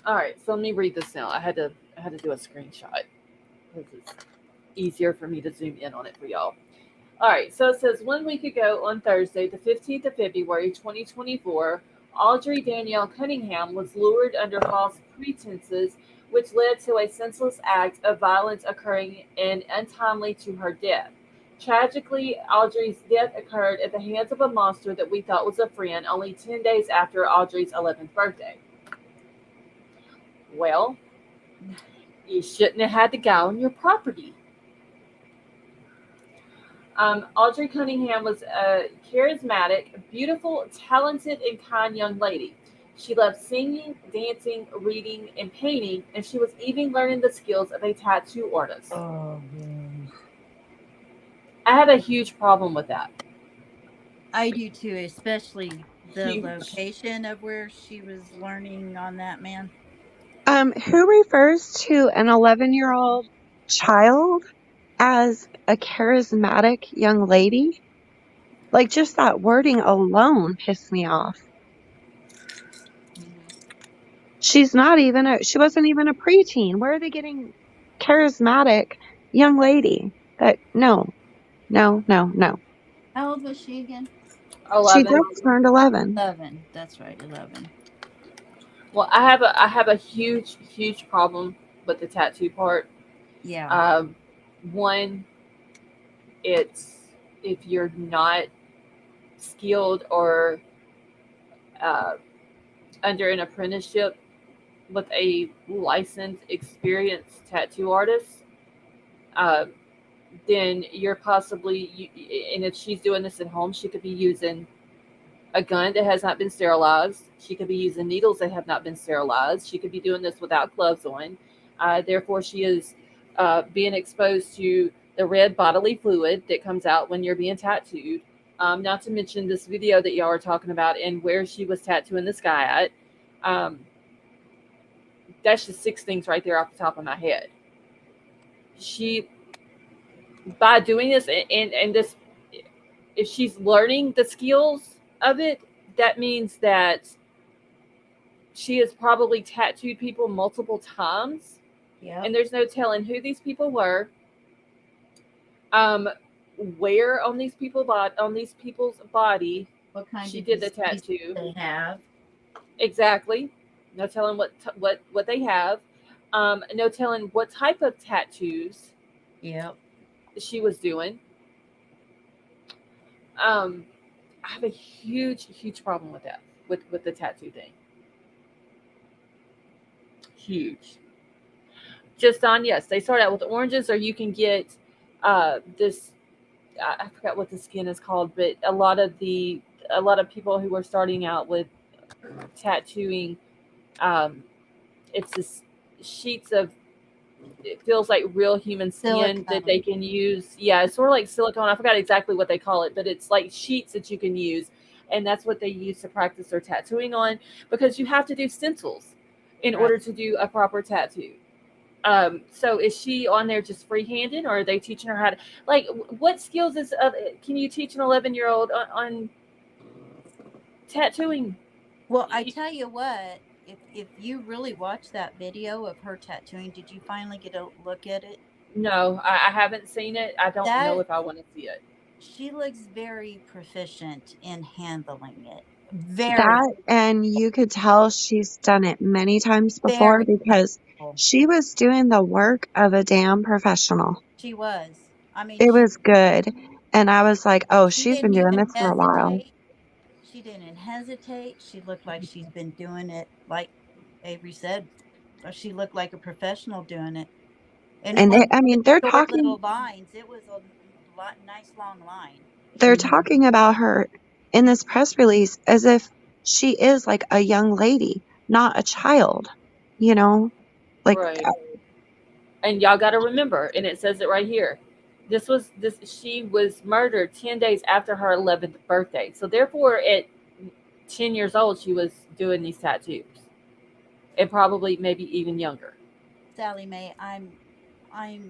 All right. So let me read this now. I had to do a screenshot because it's easier for me to zoom in on it for y'all. All right. So it says 1 week ago on Thursday, the 15th of February, 2024, Audrey Danielle Cunningham was lured under false pretenses, which led to a senseless act of violence occurring and untimely to her death. Tragically, Audrey's death occurred at the hands of a monster that we thought was a friend only 10 days after Audrey's 11th birthday. Well, you shouldn't have had the guy on your property. Audrey Cunningham was a charismatic, beautiful, talented, and kind young lady. She loved singing, dancing, reading, and painting, and she was even learning the skills of a tattoo artist. Oh, yeah. I had a huge problem with that. I do too, especially the Huge. location of where she was learning on that man. Who refers to an 11-year-old child as a charismatic young lady? Like, just that wording alone pissed me off. She wasn't even a preteen. Where are they getting charismatic young lady? No. How old was she again? She 11. just turned 11. 11. That's right, 11. Well, I have a huge problem with the tattoo part. Yeah. One, it's if you're not skilled or uh, under an apprenticeship with a licensed, experienced tattoo artist, uh, then you're possibly, and if she's doing this at home, she could be using a gun that has not been sterilized. She could be using needles that have not been sterilized. She could be doing this without gloves on. Therefore, she is being exposed to the red bodily fluid that comes out when you're being tattooed. Not to mention this video that y'all are talking about and where she was tattooing this guy at. That's just 6 things right there off the top of my head. She, by doing this and this, if she's learning the skills of it, that means that she has probably tattooed people multiple times. Yeah. And there's no telling who these people were, where on these people's body What kind she of did the disease tattoo. they have. Exactly. No telling what they have. No telling what type of tattoos Yep. she was doing. I have a huge problem with that, with the tattoo thing. Huge. Just on, yes, they start out with oranges, or you can get this. I forgot what the skin is called, but a lot of people who are starting out with tattooing, it's just sheets of, it feels like real human skin that they can use. Yeah, it's sort of like silicone. I forgot exactly what they call it, but it's like sheets that you can use, and that's what they use to practice their tattooing on, because you have to do stencils in order to do a proper tattoo. So is she on there just freehanding, or are they teaching her how to, like, what skills can you teach an 11-year-old on tattooing? Well, I tell you what, if you really watch that video of her tattooing, did you finally get a look at it? No, I haven't seen it. I don't know if I want to see it. She looks very proficient in handling it. Very. That, and you could tell she's done it many times before, because she was doing the work of a damn professional. She was. I mean, It was good. And I was like, oh, she she's been didn't doing even this for a while. hesitate. She didn't hesitate. She looked like she's been doing it, like Avery said. She looked like a professional doing it. And it wasn't They're short talking, little lines. It was a nice long line. they're talking about her in this press release as if she is like a young lady, not a child, like, Right. And y'all got to remember, and it says it right here. She was murdered 10 days after her 11th birthday. So therefore, at 10 years old, she was doing these tattoos, and probably maybe even younger. Sally Mae, I'm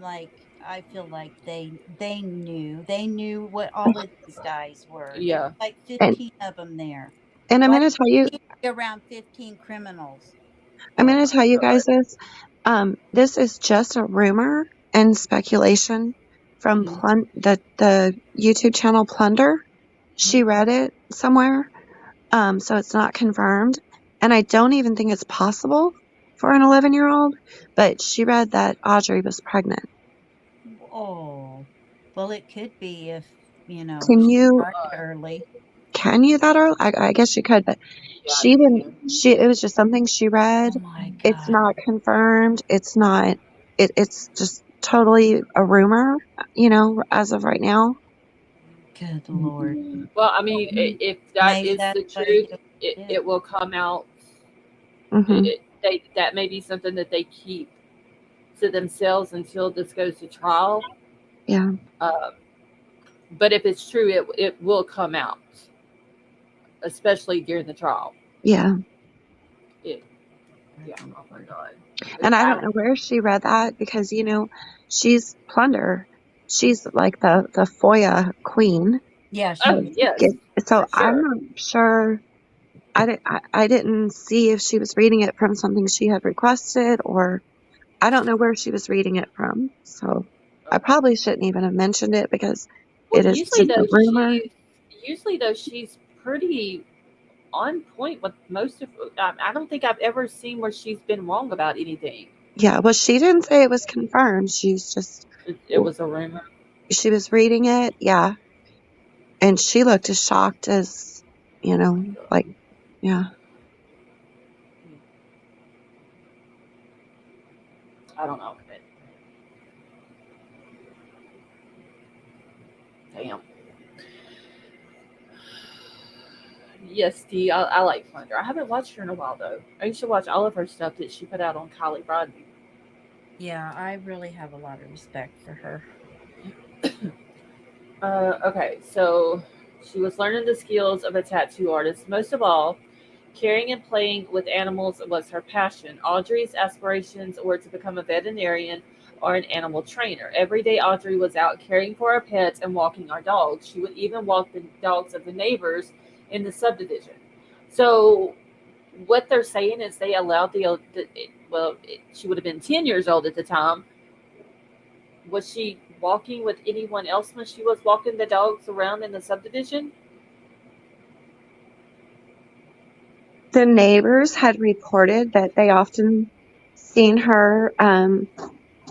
like I feel like they knew what all of these guys were. There Yeah. were like And 15 of them there. and Why I'm gonna tell you, did he be around 15 criminals? I'm Oh gonna my tell you God. guys this. This is just a rumor and speculation from Mhm. the YouTube channel Plunder. She Mhm. read it somewhere, so it's not confirmed. And I don't even think it's possible for an 11-year-old, but she read that Audrey was pregnant. Oh, well, it could be if, Can she you, started early. can you that early? I guess she could, but Yeah, I think you can. it was just something she read. Oh my It's God. not confirmed. It's not, it's just totally a rumor, as of right now. Good Lord. Well, I mean, if that Maybe is that's the what he truth, did. it will come out. Hmm. That may be something that they keep to themselves until this goes to trial. Yeah. Uh, but if it's true, it will come out, especially during the trial. Yeah. It, yeah. Oh my God. And I I don't know where she read that because, she's Plunder. She's like the FOIA queen. Yeah, So, she Oh is. yes, so for I'm sure. not sure. I didn't see if she was reading it from something she had requested, or I don't know where she was reading it from. So I Okay. probably shouldn't even have mentioned it because Well, it is just a rumor. usually though she's pretty on point with most of. I don't think I've ever seen where she's been wrong about anything. Yeah. Well, she didn't say it was confirmed. She's just, It was a rumor. she was reading it. Yeah. And she looked as shocked as, Oh my God. like, yeah. I don't know. Damn. Yes, Dee, I like Plunder. I haven't watched her in a while though. I used to watch all of her stuff that she put out on Kylie Rodney. Yeah, I really have a lot of respect for her. Okay, so she was learning the skills of a tattoo artist. Most of all, caring and playing with animals was her passion. Audrey's aspirations were to become a veterinarian or an animal trainer. Every day, Audrey was out caring for our pets and walking our dogs. She would even walk the dogs of the neighbors in the subdivision. So, what they're saying is they allowed she would have been 10 years old at the time. Was she walking with anyone else when she was walking the dogs around in the subdivision? The neighbors had reported that they often seen her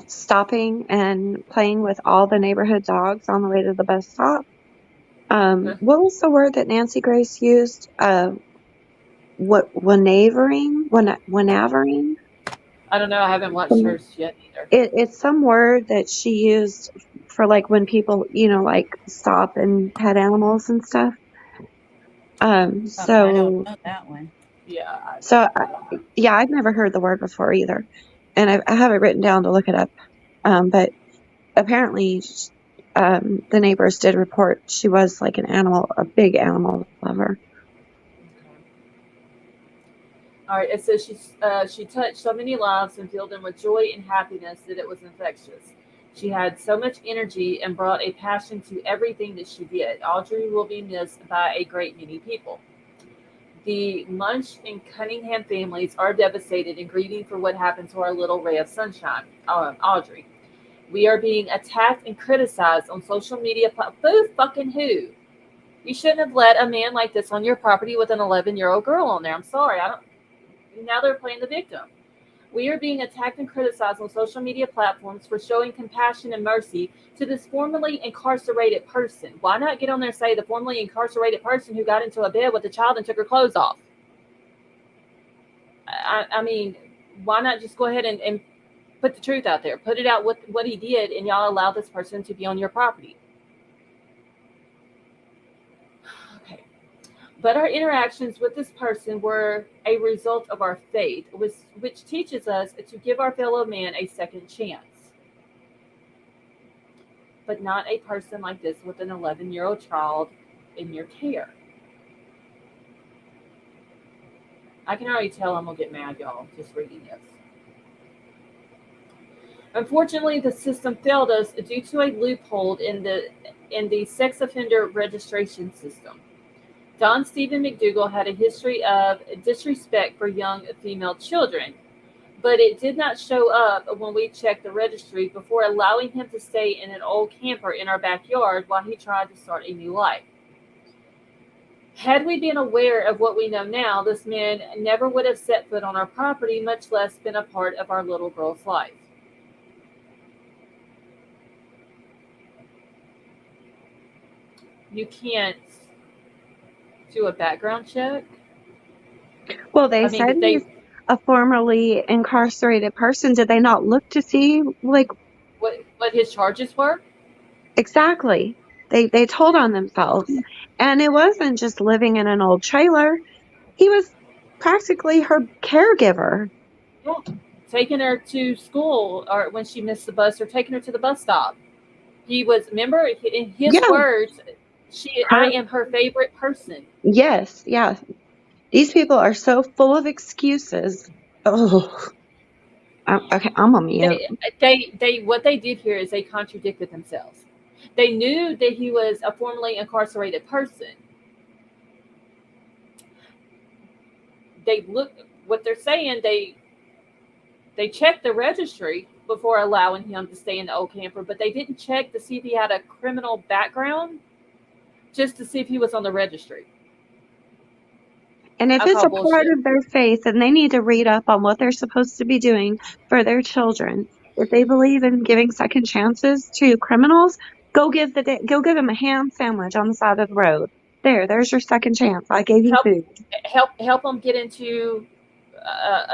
stopping and playing with all the neighborhood dogs on the way to the bus stop. Huh? What was the word that Nancy Grace used? Wheneavering? Whenavering? I don't know. I haven't watched hers yet either. It's some word that she used for like when people, like stop and pet animals and stuff. I don't So, know that one. Yeah, so I don't know. yeah, I've never heard the word before either. And I have it written down to look it up. But apparently, the neighbors did report she was like a big animal lover. All right. It says she touched so many lives and filled them with joy and happiness that it was infectious. She had so much energy and brought a passion to everything that she did. Audrey will be missed by a great many people. The Munch and Cunningham families are devastated and grieving for what happened to our little ray of sunshine, Audrey. We are being attacked and criticized on social media. Who fucking who? You shouldn't have let a man like this on your property with an 11-year-old girl on there. I'm sorry. I don't. Now they're playing the victim. We are being attacked and criticized on social media platforms for showing compassion and mercy to this formerly incarcerated person. Why not get on there and say the formerly incarcerated person who got into a bed with a child and took her clothes off? I mean, why not just go ahead and put the truth out there? Put it out what he did, and y'all allow this person to be on your property. Okay. But our interactions with this person were a result of our faith, which teaches us to give our fellow man a second chance. But not a person like this with an 11-year-old child in your care. I can already tell I'm going to get mad, y'all, just reading this. Unfortunately, the system failed us due to a loophole in the sex offender registration system. Don Stephen McDougal had a history of disrespect for young female children, but it did not show up when we checked the registry before allowing him to stay in an old camper in our backyard while he tried to start a new life. Had we been aware of what we know now, this man never would have set foot on our property, much less been a part of our little girl's life. You can't do a background check. Well, they I mean, said did he's they a formerly incarcerated person. Did they not look to see, like, what his charges were? exactly? They told on themselves. And it wasn't just living in an old trailer. He was practically her caregiver. Yeah. Taking her to school or when she missed the bus or taking her to the bus stop. He was, remember, in his Yeah, words, I her. am her favorite person. Yes, yeah. These people are so full of excuses. Oh, okay, I'm on mute. What they did here is they contradicted themselves. They knew that he was a formerly incarcerated person. They look what they're saying. They checked the registry before allowing him to stay in the old camper, but they didn't check to see if he had a criminal background, just to see if he was on the registry. And if I it's call a part bullshit. of their faith, then they need to read up on what they're supposed to be doing for their children. If they believe in giving second chances to criminals, go give them a ham sandwich on the side of the road. There's your second chance. I gave you Help food. help them get into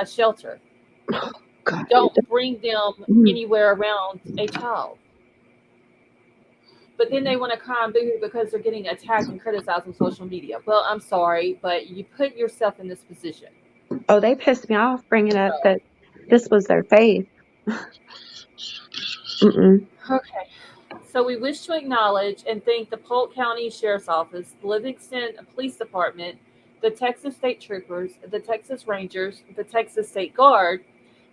a shelter. God. Don't bring them Mm. anywhere around a child. But then they want to cry and boo because they're getting attacked and criticized on social media. Well, I'm sorry, but you put yourself in this position. Oh, they pissed me off bringing up So, that this was their faith. Mm-mm. okay. So we wish to acknowledge and thank the Polk County Sheriff's Office, the Livingston Police Department, the Texas State Troopers, the Texas Rangers, the Texas State Guard,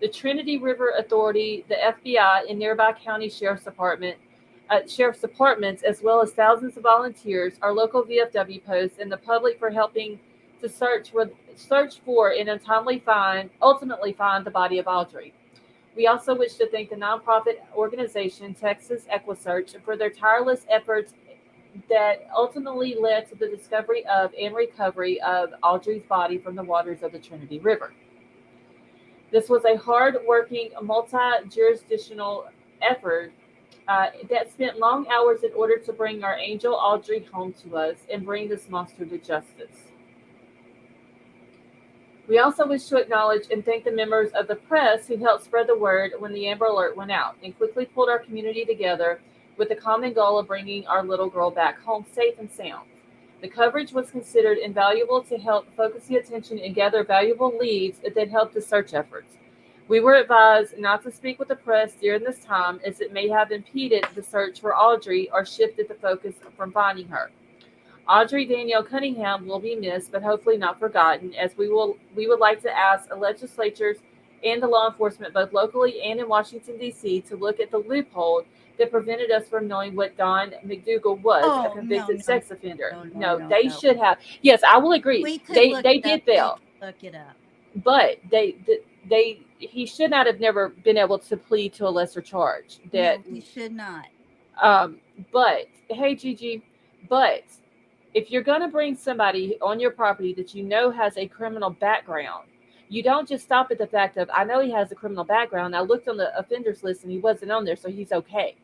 the Trinity River Authority, the FBI, and nearby county sheriff's departments, as well as thousands of volunteers, our local VFW posts, and the public for helping to search for and ultimately find the body of Audrey. We also wish to thank the nonprofit organization Texas EquiSearch for their tireless efforts that ultimately led to the discovery of and recovery of Audrey's body from the waters of the Trinity River. This was a hard-working, multi-jurisdictional effort that spent long hours in order to bring our angel Audrey home to us and bring this monster to justice. We also wish to acknowledge and thank the members of the press who helped spread the word when the Amber Alert went out and quickly pulled our community together with the common goal of bringing our little girl back home safe and sound. The coverage was considered invaluable to help focus the attention and gather valuable leads that helped the search efforts. We were advised not to speak with the press during this time as it may have impeded the search for Audrey or shifted the focus from finding her. Audrey Danielle Cunningham will be missed, but hopefully not forgotten, as we would like to ask the legislatures and the law enforcement, both locally and in Washington, D.C., to look at the loophole that prevented us from knowing what Don McDougal was, a Oh, no, convicted no, sex offender. no, no, No, no, they no. should have. Yes, I will agree. We could They look they it up. did We fail, could look it up. but he should not have never been able to plead to a lesser charge. No, he should not. Um, but hey, Gigi, but if you're going to bring somebody on your property that you know has a criminal background, you don't just stop at the fact of, I know he has a criminal background. I looked on the offenders list and he wasn't on there, so he's okay.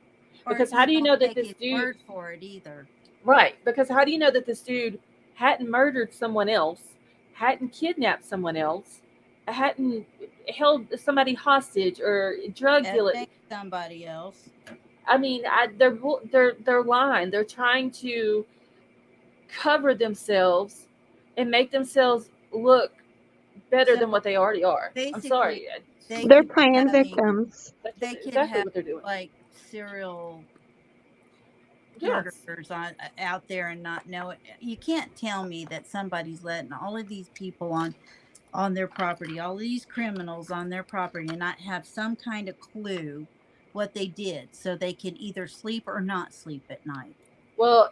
Or Because you how do you don't know that take this his dude, word for it either. right? Because how do you know that this dude hadn't murdered someone else, hadn't kidnapped someone else, hadn't held somebody hostage or drug dealing? Somebody else. I mean, they're lying. They're trying to cover themselves and make themselves look better So than what they already are. I'm basically, sorry. they They're could be playing having, victims. That's they could exactly have what they're doing. like serial Yes. murderers out there and not know it. You can't tell me that somebody's letting all of these people on their property, all of these criminals on their property, and not have some kind of clue what they did so they can either sleep or not sleep at night. Well,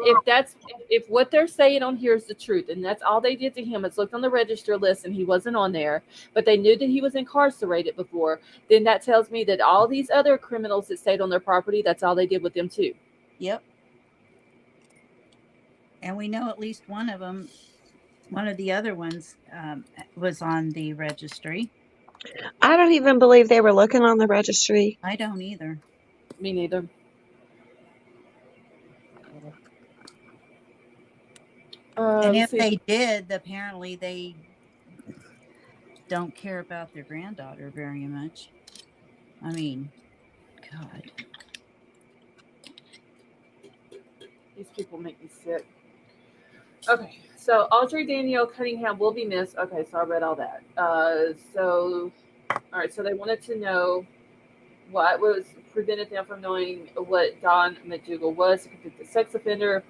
if what they're saying on here is the truth, and that's all they did to him is looked on the register list and he wasn't on there, but they knew that he was incarcerated before, then that tells me that all these other criminals that stayed on their property, that's all they did with them too. Yep. And we know at least one of them, one of the other ones, was on the registry. I don't even believe they were looking on the registry. I don't either. Me neither. And if they did, apparently they don't care about their granddaughter very much. I mean, God. These people make me sick. Okay, so Audrey Danielle Cunningham will be missed. Okay, so I read all that. All right, so they wanted to know what was prevented them from knowing what Don McDougal was, a convicted sex offender.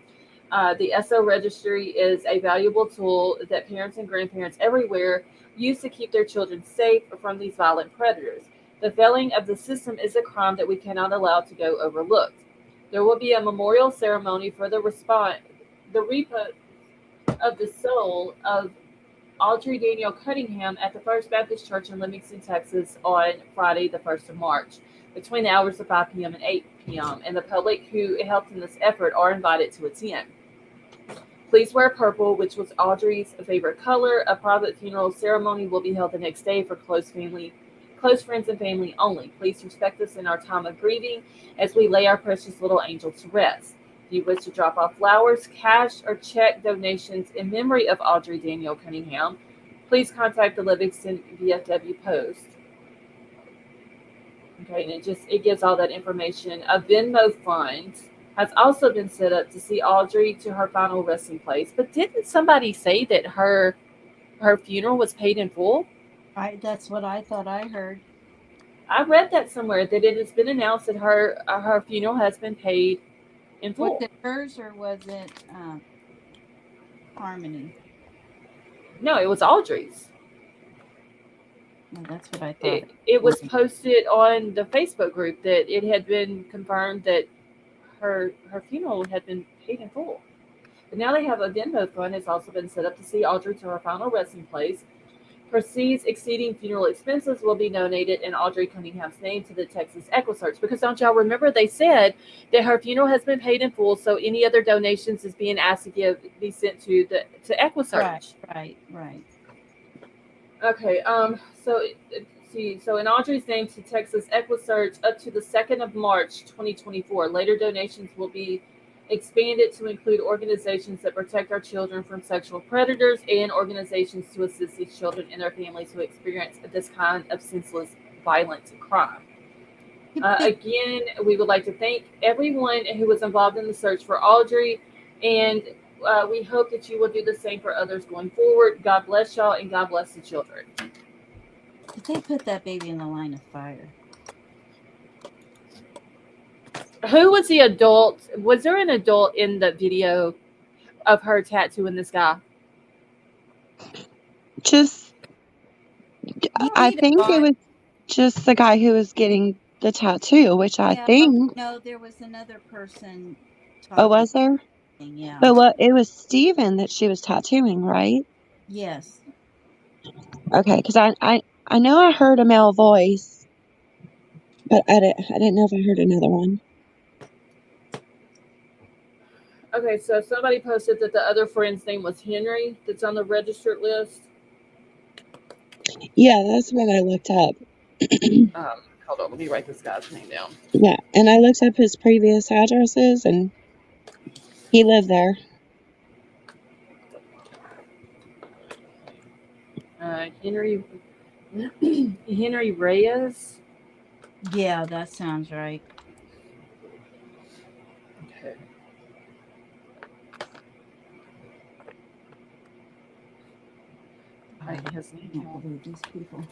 The SO registry is a valuable tool that parents and grandparents everywhere use to keep their children safe from these violent predators. The failing of the system is a crime that we cannot allow to go overlooked. There will be a memorial ceremony for the repose of the soul of Audrey Danielle Cunningham at the First Baptist Church in Livingston, Texas on Friday, the 1st of March, between the hours of 5 p.m. and 8 p.m. And the public who helped in this effort are invited to attend. Please wear purple, which was Audrey's favorite color. A private funeral ceremony will be held the next day for close friends and family only. Please respect us in our time of grieving as we lay our precious little angel to rest. If you wish to drop off flowers, cash, or check donations in memory of Audrey Danielle Cunningham, please contact the Livingston VFW Post. Okay, and it gives all that information. A Venmo fund has also been set up to see Audrey to her final resting place. But didn't somebody say that her funeral was paid in full? That's what I thought I heard. I read that somewhere, that it has been announced that her funeral has been paid in full. Was it hers or was it Harmony? No, it was Audrey's. Well, that's what I thought. It was posted on the Facebook group that it had been confirmed that her funeral had been paid in full. But now they have a Venmo fund has also been set up to see Audrey to her final resting place. Proceeds exceeding funeral expenses will be donated in Audrey Cunningham's name to the Texas EquiSearch. Because don't y'all remember they said that her funeral has been paid in full, so any other donations is being asked to be sent to EquiSearch. Right. Okay. So in Audrey's name to Texas EquiSearch up to the 2nd of March 2024. Later donations will be expanded to include organizations that protect our children from sexual predators and organizations to assist these children and their families who experience this kind of senseless, violent crime. Again, we would like to thank everyone who was involved in the search for Audrey, and we hope that you will do the same for others going forward. God bless y'all, and God bless the children. Did they put that baby in the line of fire? Who was the adult? Was there an adult in the video of her tattooing this guy? I think it was just the guy who was getting the tattoo, which I think. No, there was another person. Oh, was there? Yeah. But it was Steven that she was tattooing, right? Yes. Okay, because I know I heard a male voice, but I didn't know if I heard another one. Okay, so somebody posted that the other friend's name was Henry that's on the registered list. Yeah, that's what I looked up. Hold on, let me write this guy's name down. Yeah, and I looked up his previous addresses, and he lived there. Henry Reyes. Yeah, that sounds right. Okay. I can't believe these people.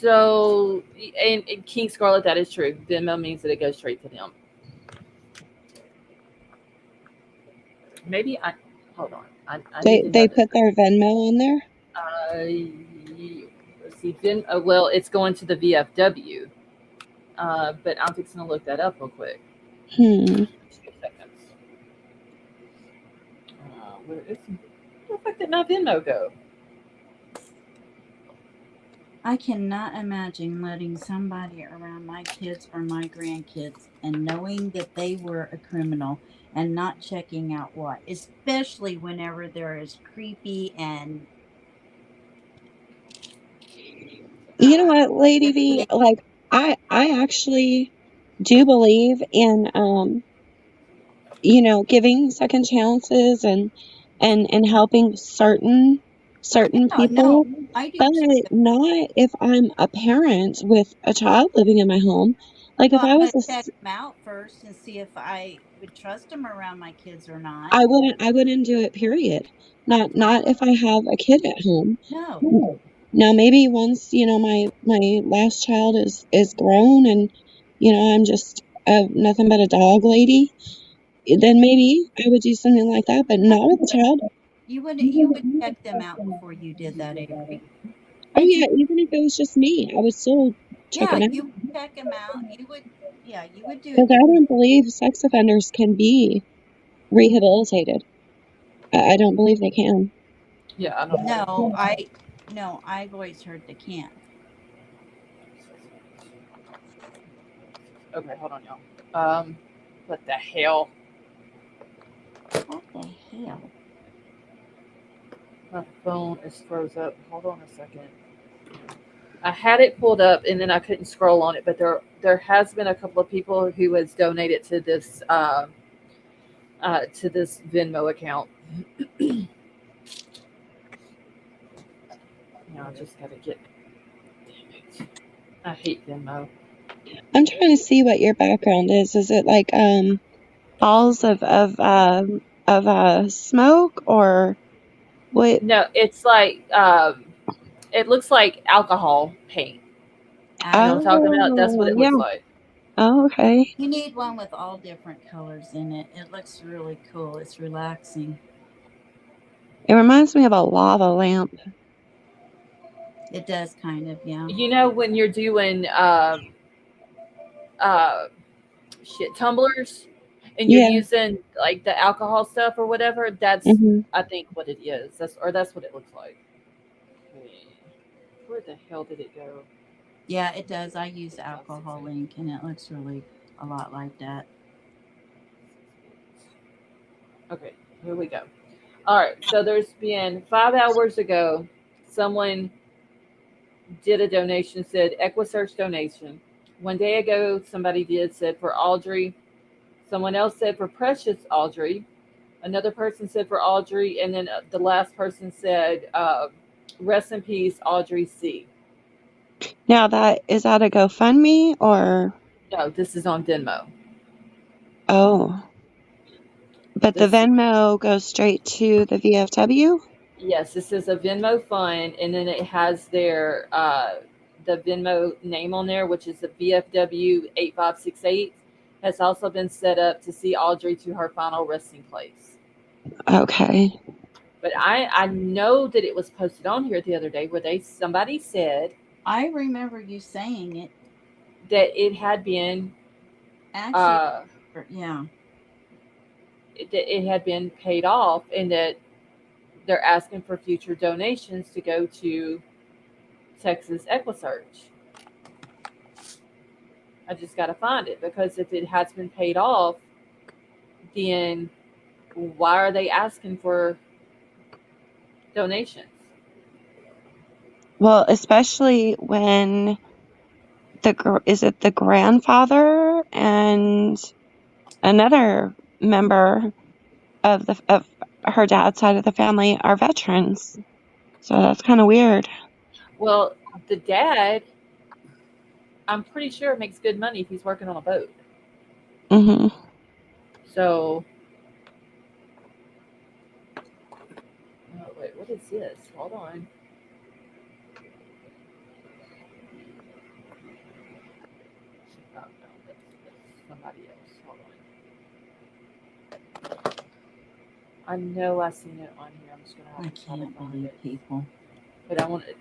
So, and King Scarlet, that is true. Venmo means that it goes straight to them. Maybe hold on. They put their Venmo on there? Let's see. Well, it's going to the VFW. But I'm fixing to look that up real quick. 2 seconds. Where the fuck did my Venmo go? I cannot imagine letting somebody around my kids or my grandkids and knowing that they were a criminal and not checking out what, especially whenever they're as creepy and You know what, Lady V? Like, I actually do believe in giving second chances and helping certain yeah, no, people, I do but too. not if I'm a parent with a child living in my home. Like, if Well, I I'm was going to check them out first and see if I would trust them around my kids or not. I wouldn't do it, period. Not if I have a kid at home. No. Now, maybe once, my last child is grown and, I'm just nothing but a dog lady, then maybe I would do something like that, but not with a child. You would check them out before you did that, Avery. Oh, I do. yeah, even if it was just me, I would still check Yeah, them out. you would check them out. You would do Because it. I don't believe sex offenders can be rehabilitated. I don't believe they can. Yeah, I don't know. No, I've always heard they can't. Okay, hold on, y'all. What the hell? What the hell? My phone is froze up. Hold on a second. I had it pulled up and then I couldn't scroll on it, but there has been a couple of people who has donated to this Venmo account. Now I just gotta get. Damn it! I hate Venmo. I'm trying to see what your background is. Is it like balls of smoke or what? No, it's like it looks like alcohol paint. You know what I'm talking about? That's what Oh, it yeah. looks like. Oh, okay. You need one with all different colors in it. It looks really cool. It's relaxing. It reminds me of a lava lamp. It does kind of, yeah. You know when you're doing uh tumblers and you're Yeah. using like the alcohol stuff or whatever, that's hmm I think what it is. That's what it looks like. Okay. Where the hell did it go? Yeah, it does. I use alcohol ink and it looks really a lot like that. Okay, here we go. All right, so there's been 5 hours ago, someone did a donation, said Equisearch donation. 1 day ago, somebody said for Audrey. Someone else said for Precious Audrey. Another person said for Audrey, and then the last person said, "Rest in peace, Audrey C." Now is that a GoFundMe or No, this is on Venmo. oh, but the This Venmo goes straight to the VFW? Yes, this is a Venmo fund, and then it has their the Venmo name on there, which is the VFW 8568. Has also been set up to see Audrey to her final resting place. Okay. But I know that it was posted on here the other day where somebody said I remember you saying it. that it had been Actually, yeah. it had been paid off, and that they're asking for future donations to go to Texas Equisearch. I just got to find it because if it has been paid off, then why are they asking for donations? Well, especially when is it the grandfather and another member of her dad's side of the family are veterans. So that's kind of weird. Well, the dad, I'm pretty sure makes good money if he's working on a boat. hmm So, oh, wait, what is this? Hold on. Oh, no, that's somebody else. Hold on. I know I seen it on here. I'm just gonna have I to try to can't find believe it. people. But I want it.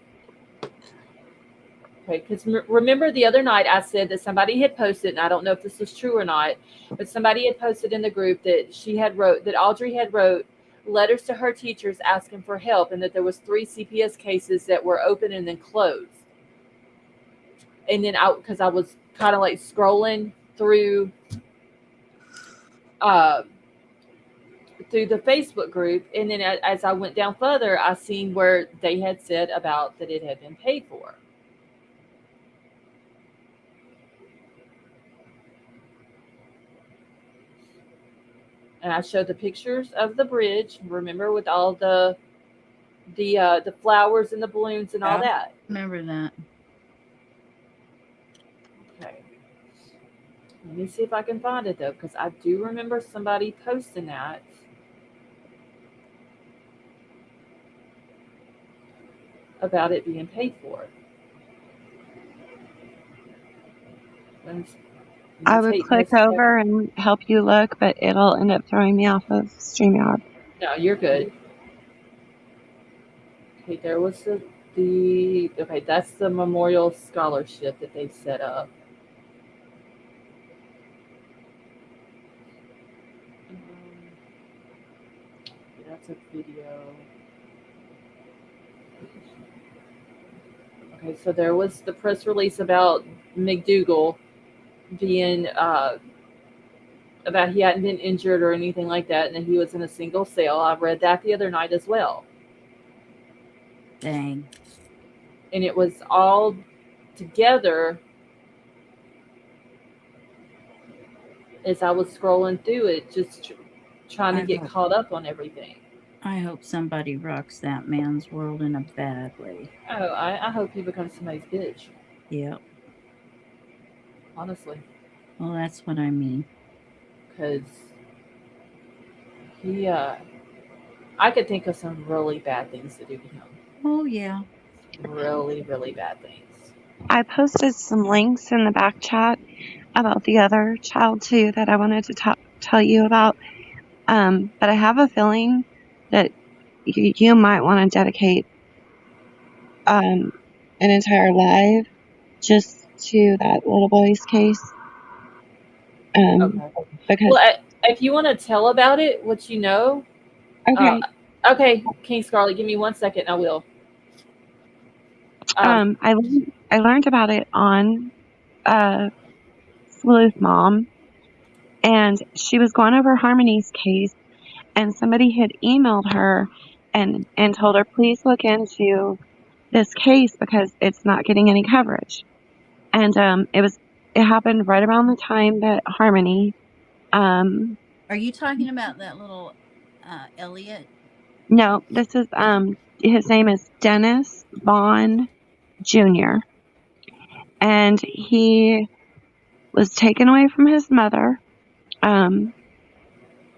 Okay, because remember the other night I said that somebody had posted, and I don't know if this was true or not, but somebody had posted in the group that Audrey had wrote letters to her teachers asking for help, and that there was 3 CPS cases that were open and then closed. And then because I was kind of like scrolling through through the Facebook group, and then as I went down further, I seen where they had said about that it had been paid for. And I showed the pictures of the bridge. Remember, with all the flowers and the balloons and all that. Remember that. Okay. Let me see if I can find it though, because I do remember somebody posting that. About it being paid for. I would click over and help you look, but it'll end up throwing me off of StreamYard. No, you're good. Okay, there was okay, that's the memorial scholarship that they set up. That's a video. Okay, so there was the press release about McDougal being about he hadn't been injured or anything like that, and that he was in a single cell. I read that the other night as well. Dang. And it was all together as I was scrolling through it, just trying to get caught up on everything. I hope somebody rocks that man's world in a bad way. Oh, I hope he becomes somebody's bitch. Yep. Honestly. Well, that's what I mean. Because he, I could think of some really bad things to do to him. Oh, yeah. Really, really bad things. I posted some links in the back chat about the other child too that I wanted to tell you about. But I have a feeling that you might want to dedicate an entire live just to that little boy's case. Okay. Because well, if you want to tell about it, what you know. Okay. Okay, King Scarlet, give me 1 second. I will. I learned about it on Sleuth Mom, and she was going over Harmony's case, and somebody had emailed her and told her, please look into this case because it's not getting any coverage. And it happened right around the time that Harmony. Are you talking about that little Elliot? No, this is his name is Dennis Vaughn Jr. And he was taken away from his mother. And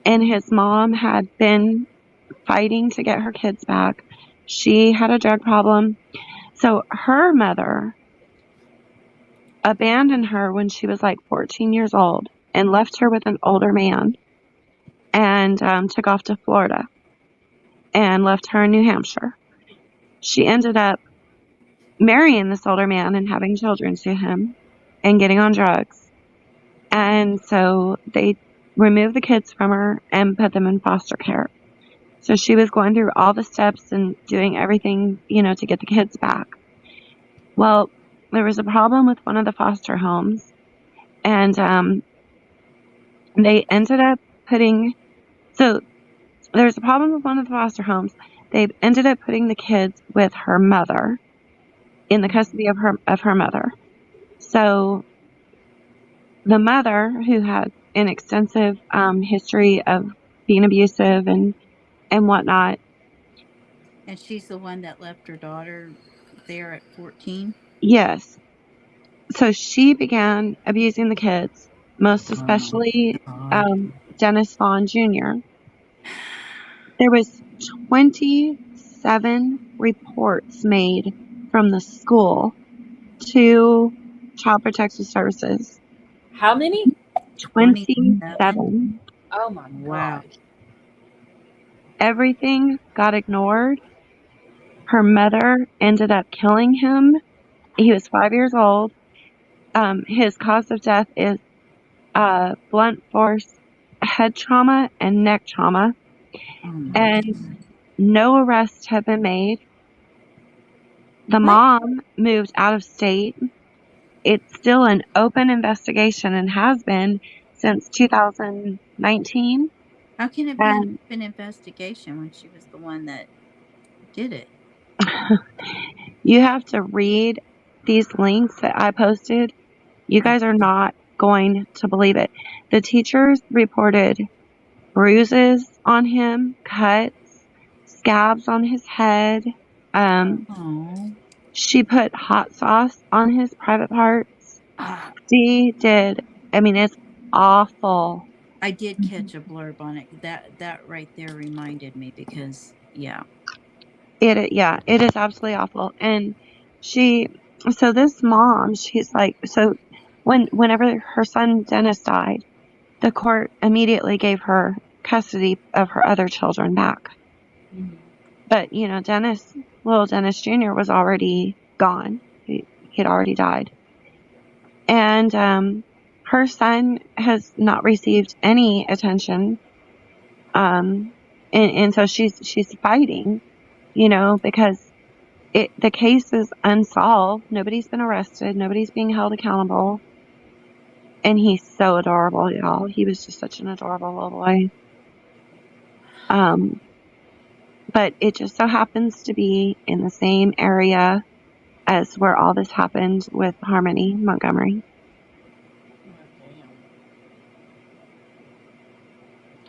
his mom had been fighting to get her kids back. She had a drug problem. So her mother abandoned her when she was like 14 years old and left her with an older man and took off to Florida and left her in New Hampshire. She ended up marrying this older man and having children to him and getting on drugs. And so they removed the kids from her and put them in foster care. So she was going through all the steps and doing everything, to get the kids back. Well, there was a problem with one of the foster homes, and they ended up so there was a problem with one of the foster homes. They ended up putting the kids with her mother, in the custody of her mother. So the mother, who had an extensive history of being abusive and whatnot. And she's the one that left her daughter there at 14? Yes. So she began abusing the kids, most especially Dennis Vaughn Jr. There was 27 reports made from the school to Child Protective Services. How many? 27. Oh my God. Everything got ignored. Her mother ended up killing him He was 5 years old. His cause of death is blunt force head trauma and neck trauma, and no arrests have been made. The mom moved out of state. It's still an open investigation and has been since 2019. How can it be an And open investigation when she was the one that did it? you have to read these links that I posted. You guys are not going to believe it. The teachers reported bruises on him, cuts, scabs on his head. She put hot sauce on his private parts. She did. I mean, it's awful. I did catch a blurb on it. That right there reminded me because It is absolutely awful. And so this mom, she's like, so whenever her son Dennis died, the court immediately gave her custody of her other children back. But, little Dennis Jr. was already gone. He'd already died. And her son has not received any attention. And so she's fighting, because the case is unsolved. Nobody's been arrested. Nobody's being held accountable. And he's so adorable, y'all. He was just such an adorable little boy. But it just so happens to be in the same area as where all this happened with Harmony Montgomery.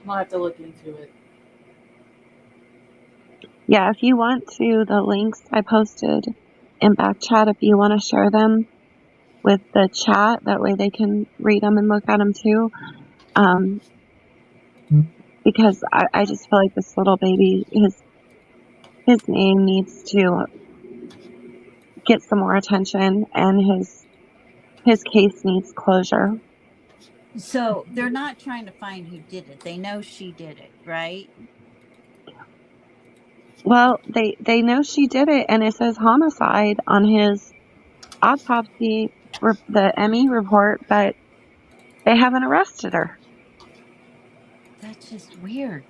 I'll have to look into it. Yeah, if you want to, the links I posted in back chat, if you want to share them with the chat, that way they can read them and look at them too. Because I just feel like this little baby, his name needs to get some more attention, and his case needs closure. So they're not trying to find who did it. They know she did it, right? Well, they know she did it, and it says homicide on his autopsy, the ME report, but they haven't arrested her. That's just weird.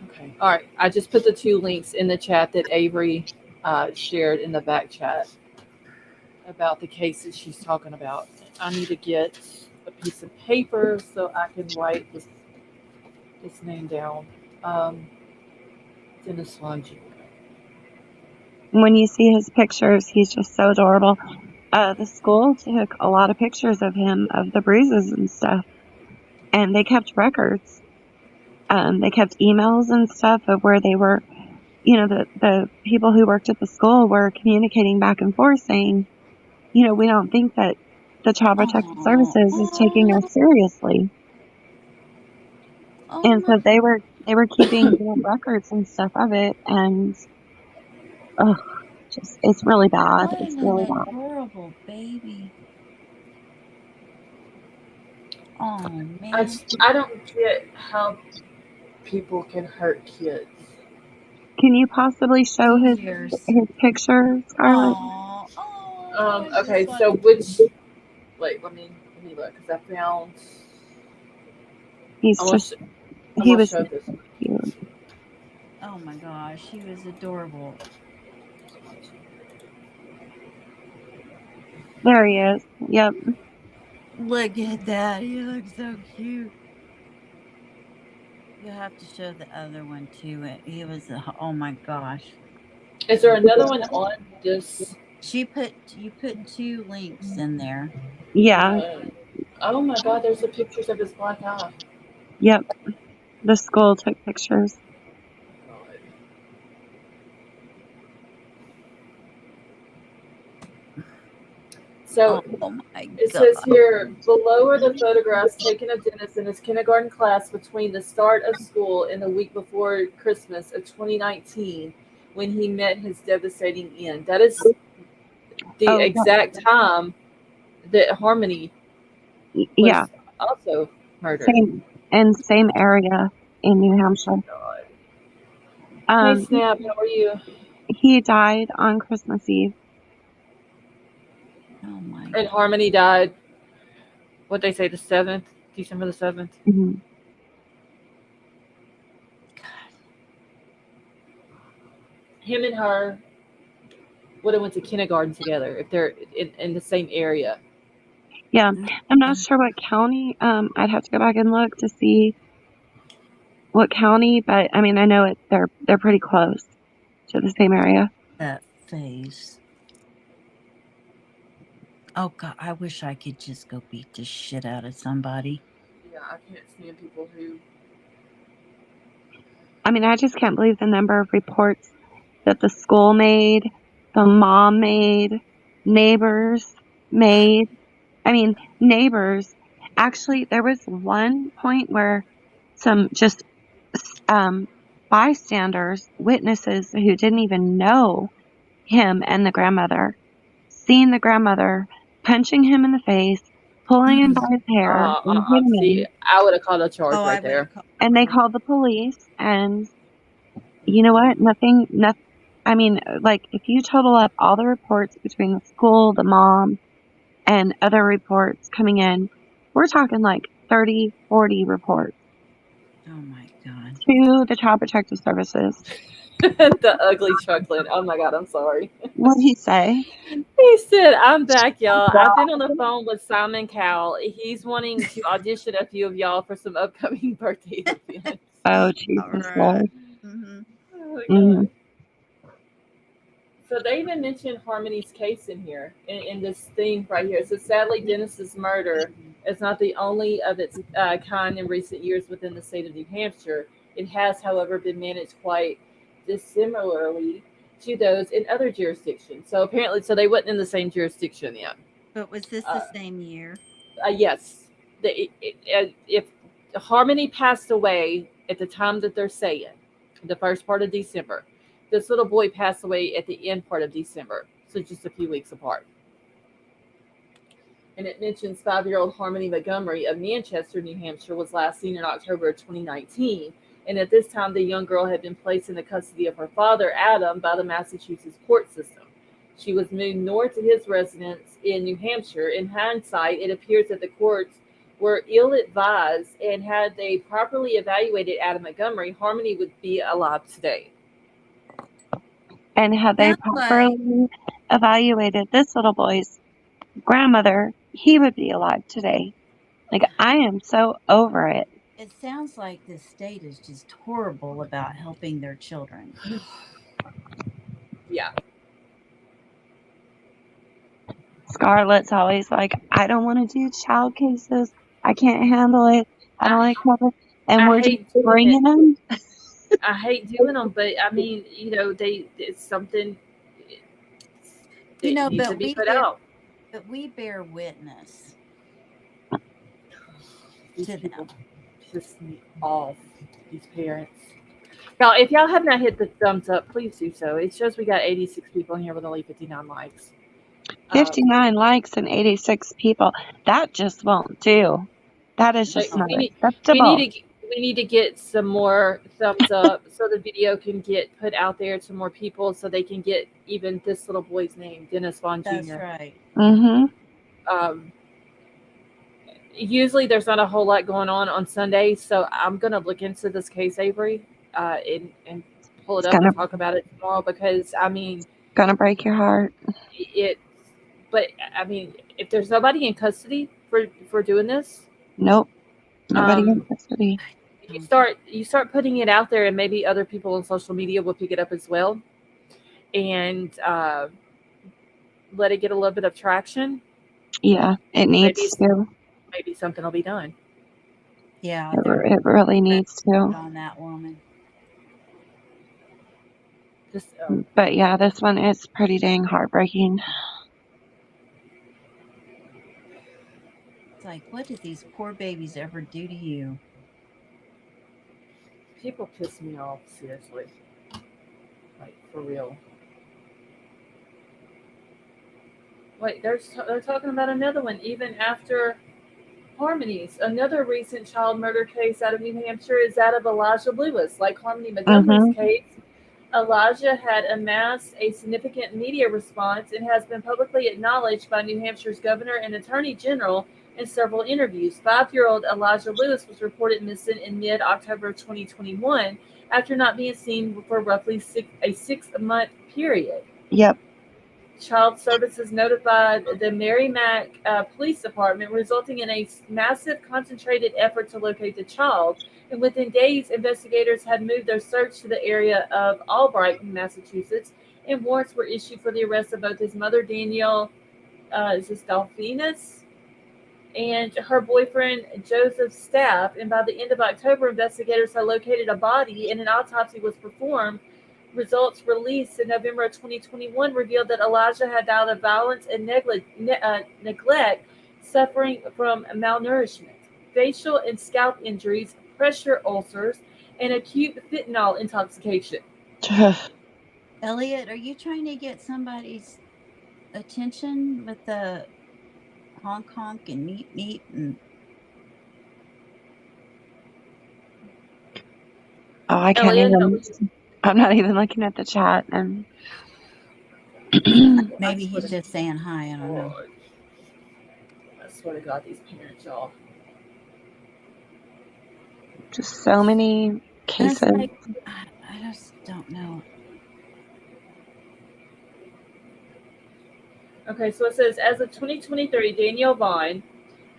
Okay. All right. I just put the 2 links in the chat that Avery shared in the back chat about the cases she's talking about. I need to get a piece of paper so I can write this name down. Dennis Vaughn Jr. When you see his pictures, he's just so adorable. The school took a lot of pictures of him, of the bruises and stuff, and they kept records. They kept emails and stuff of where they were, the people who worked at the school were communicating back and forth saying, we don't think that the Child Protective Services is taking us seriously. And so they were keeping records and stuff of it, and it's really bad. It's really bad. Adorable baby. Oh man. I don't get how people can hurt kids. Can you possibly show his picture, Scarlett? Okay, so which? Wait, let me look because I found. He was show this one. cute. Oh my gosh, he was adorable. There he is. Yep. Look at that. He looks so cute. You have to show the other one too. He was oh my gosh. Is there another one on this? You put 2 links in there. Yeah. Oh my God! There's the pictures of his black eye. Yep. The school took pictures. So it says here, below are the photographs taken of Dennis in his kindergarten class between the start of school and the week before Christmas of 2019 when he met his devastating end. That is the exact time that Harmony was also murdered. Same area in New Hampshire. Hey, Snap, how are you? He died on Christmas Eve. Oh my And God. Harmony died, what they say, the 7th, December the 7th. Mhm. Him and her would have went to kindergarten together if they're in the same area. Yeah, I'm not sure what county. I'd have to go back and look to see what county, but I mean, I know they're pretty close to the same area. That face. Oh God, I wish I could just go beat the shit out of somebody. Yeah, I can't stand people who. I mean, I just can't believe the number of reports that the school made, the mom made, neighbors made. I mean, neighbors. Actually, there was one point where some just bystanders, witnesses who didn't even know him and the grandmother, seeing the grandmother punching him in the face, pulling him by his hair, and hitting See, him. I would have called a charge Oh, I right would there. have called. And they called the police, and you know what? Nothing. I mean, like, if you total up all the reports between the school, the mom, and other reports coming in, we're talking like 30, 40 reports Oh my God. to the Child Protective Services. The ugly chuckling. Oh my God, I'm sorry. What'd he say? He said, I'm back, y'all. I've been on the phone with Simon Cowell. He's wanting to audition a few of y'all for some upcoming birthday events. Oh, All Jesus right. Lord. Mm-hmm. Oh my Mhm. God. So they even mentioned Harmony's case in here, in this thing right here. So sadly, Dennis's murder is not the only of its kind in recent years within the state of New Hampshire. It has, however, been managed quite dissimilarly to those in other jurisdictions. So apparently, so they wasn't in the same jurisdiction yet. But was this the same year? Yes, if Harmony passed away at the time that they're saying, the first part of December, this little boy passed away at the end part of December, so just a few weeks apart. And it mentions 5-year-old Harmony Montgomery of Manchester, New Hampshire, was last seen in October of 2019. And at this time, the young girl had been placed in the custody of her father, Adam, by the Massachusetts court system. She was moved north to his residence in New Hampshire. In hindsight, it appears that the courts were ill-advised, and had they properly evaluated Adam Montgomery, Harmony would be alive today. And had they Sounds like properly evaluated this little boy's grandmother, he would be alive today. Like, I am so over it. it sounds like the state is just horrible about helping their children. Yeah. Scarlett's always like, I don't want to do child cases. I can't handle it. I don't like cover. And I we're just hate doing it. bringing them. I hate doing them, but I mean, it's something that needs to be put out. But we bear witness These to people them. piss me off. These parents. Now, if y'all have not hit the thumbs up, please do so. It shows we got 86 people in here with only 59 likes. 59 likes and 86 people. That just won't do. That is just not acceptable. We need to get some more thumbs up so the video can get put out there to more people, so they can get even this little boy's name, Dennis Vaughn Jr. That's right. Mm-hmm. Usually there's not a whole lot going on Sunday, so I'm gonna look into this case, Avery, and pull it up and talk about it tomorrow, because I mean, gonna break your heart. But I mean, if there's nobody in custody for doing this, nope, nobody in custody. You start putting it out there, and maybe other people on social media will pick it up as well, and let it get a little bit of traction. Yeah, it needs to. Maybe something will be done. Yeah, it really needs to. On that woman. But yeah, this one is pretty dang heartbreaking. It's like, what did these poor babies ever do to you? People piss me off, seriously. Like, for real. Wait, they're talking about another one, even after Harmony's. Another recent child murder case out of New Hampshire is that of Elijah Lewis. Like Harmony Montgomery's case, Elijah had amassed a significant media response and has been publicly acknowledged by New Hampshire's governor and attorney general in several interviews. 5-year-old Elijah Lewis was reported missing in mid-October 2021 after not being seen for roughly a 6-month period. Yep. Child Services notified the Merrimack Police Department, resulting in a massive concentrated effort to locate the child. And within days, investigators had moved their search to the area of Albright, Massachusetts, and warrants were issued for the arrest of both his mother, Danielle Delphinus, and her boyfriend, Joseph Staff. And by the end of October, investigators had located a body and an autopsy was performed. Results released in November of 2021 revealed that Elijah had died of violence and neglect, suffering from malnourishment, facial and scalp injuries, pressure ulcers, and acute fentanyl intoxication. Elliot, are you trying to get somebody's attention with the honk honk and meep meep and Oh, I can't Elliot, even. I'm not even looking at the chat. And maybe he's just saying hi? I don't know. I swear to God, these parents, y'all. just so many And cases. it's like, I just don't know. Okay, so it says, as of 2023, Danielle Vaughn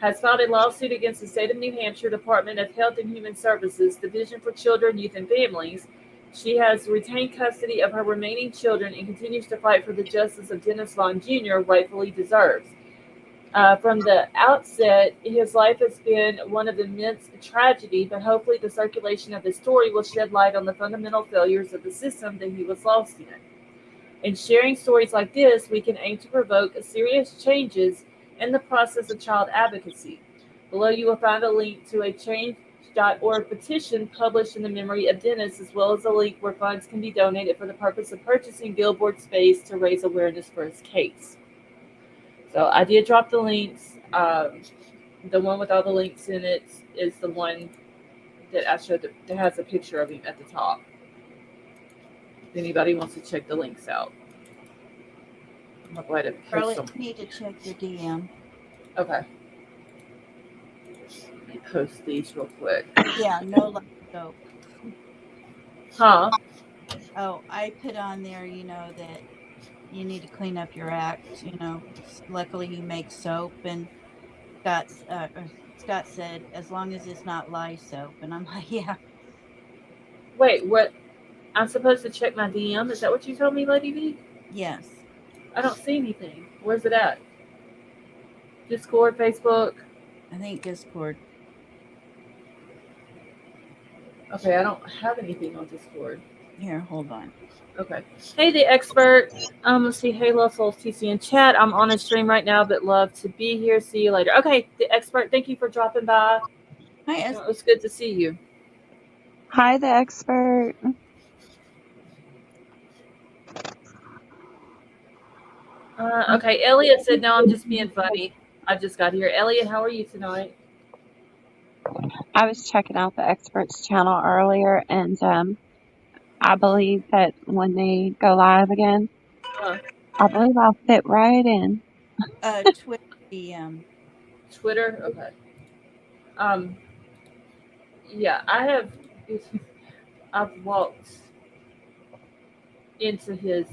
has filed a lawsuit against the state of New Hampshire Department of Health and Human Services, Division for Children, Youth, and Families. She has retained custody of her remaining children and continues to fight for the justice of Dennis Vaughn Jr. rightfully deserves. From the outset, his life has been one of immense tragedy, but hopefully the circulation of his story will shed light on the fundamental failures of the system that he was lost in. In sharing stories like this, we can aim to provoke serious changes in the process of child advocacy. Below you will find a link to a change.org petition published in the memory of Dennis, as well as a link where funds can be donated for the purpose of purchasing billboard space to raise awareness for his case. So I did drop the links. The one with all the links in it is the one that I showed that has a picture of him at the top. If anybody wants to check the links out. I'm going to go ahead and post Charlotte, them. you need to check your DM. Okay. Let me post these real quick. Yeah, no light soap. Huh? Oh, I put on there, that you need to clean up your act. Luckily you make soap, and Scott said, as long as it's not lye soap. And I'm like, yeah. Wait, what? I'm supposed to check my DM? Is that what you told me, Lady V? Yes. I don't see anything. Where's it at? Discord, Facebook? I think Discord. Okay, I don't have anything on Discord. Here, hold on. Okay. Hey, the expert. Let's see. Hey, Love Souls TC in chat. I'm on a stream right now, but love to be here. See you later. Okay, the expert. Thank you for dropping by. Hi, It was good to see you. Hi, the expert. Okay, Elliot said, no, I'm just being funny. I just got here. Elliot, how are you tonight? I was checking out the experts channel earlier, and I believe that when they go live again, I believe I'll fit right in. Twitter DM. Twitter? Okay. Yeah, I've walked into his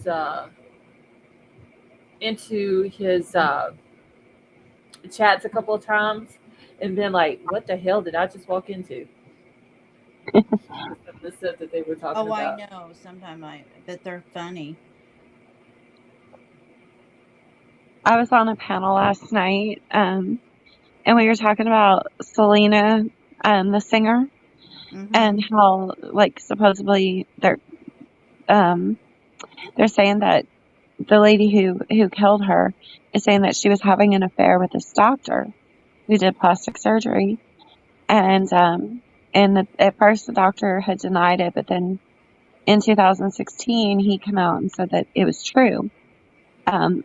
chats a couple of times and been like, what the hell did I just walk into? The stuff that they were talking about. I know. Sometimes but they're funny. I was on a panel last night, and we were talking about Selena, the singer, and how, like, supposedly they're saying that the lady who killed her is saying that she was having an affair with this doctor who did plastic surgery, and at first the doctor had denied it, but then in 2016 he came out and said that it was true, and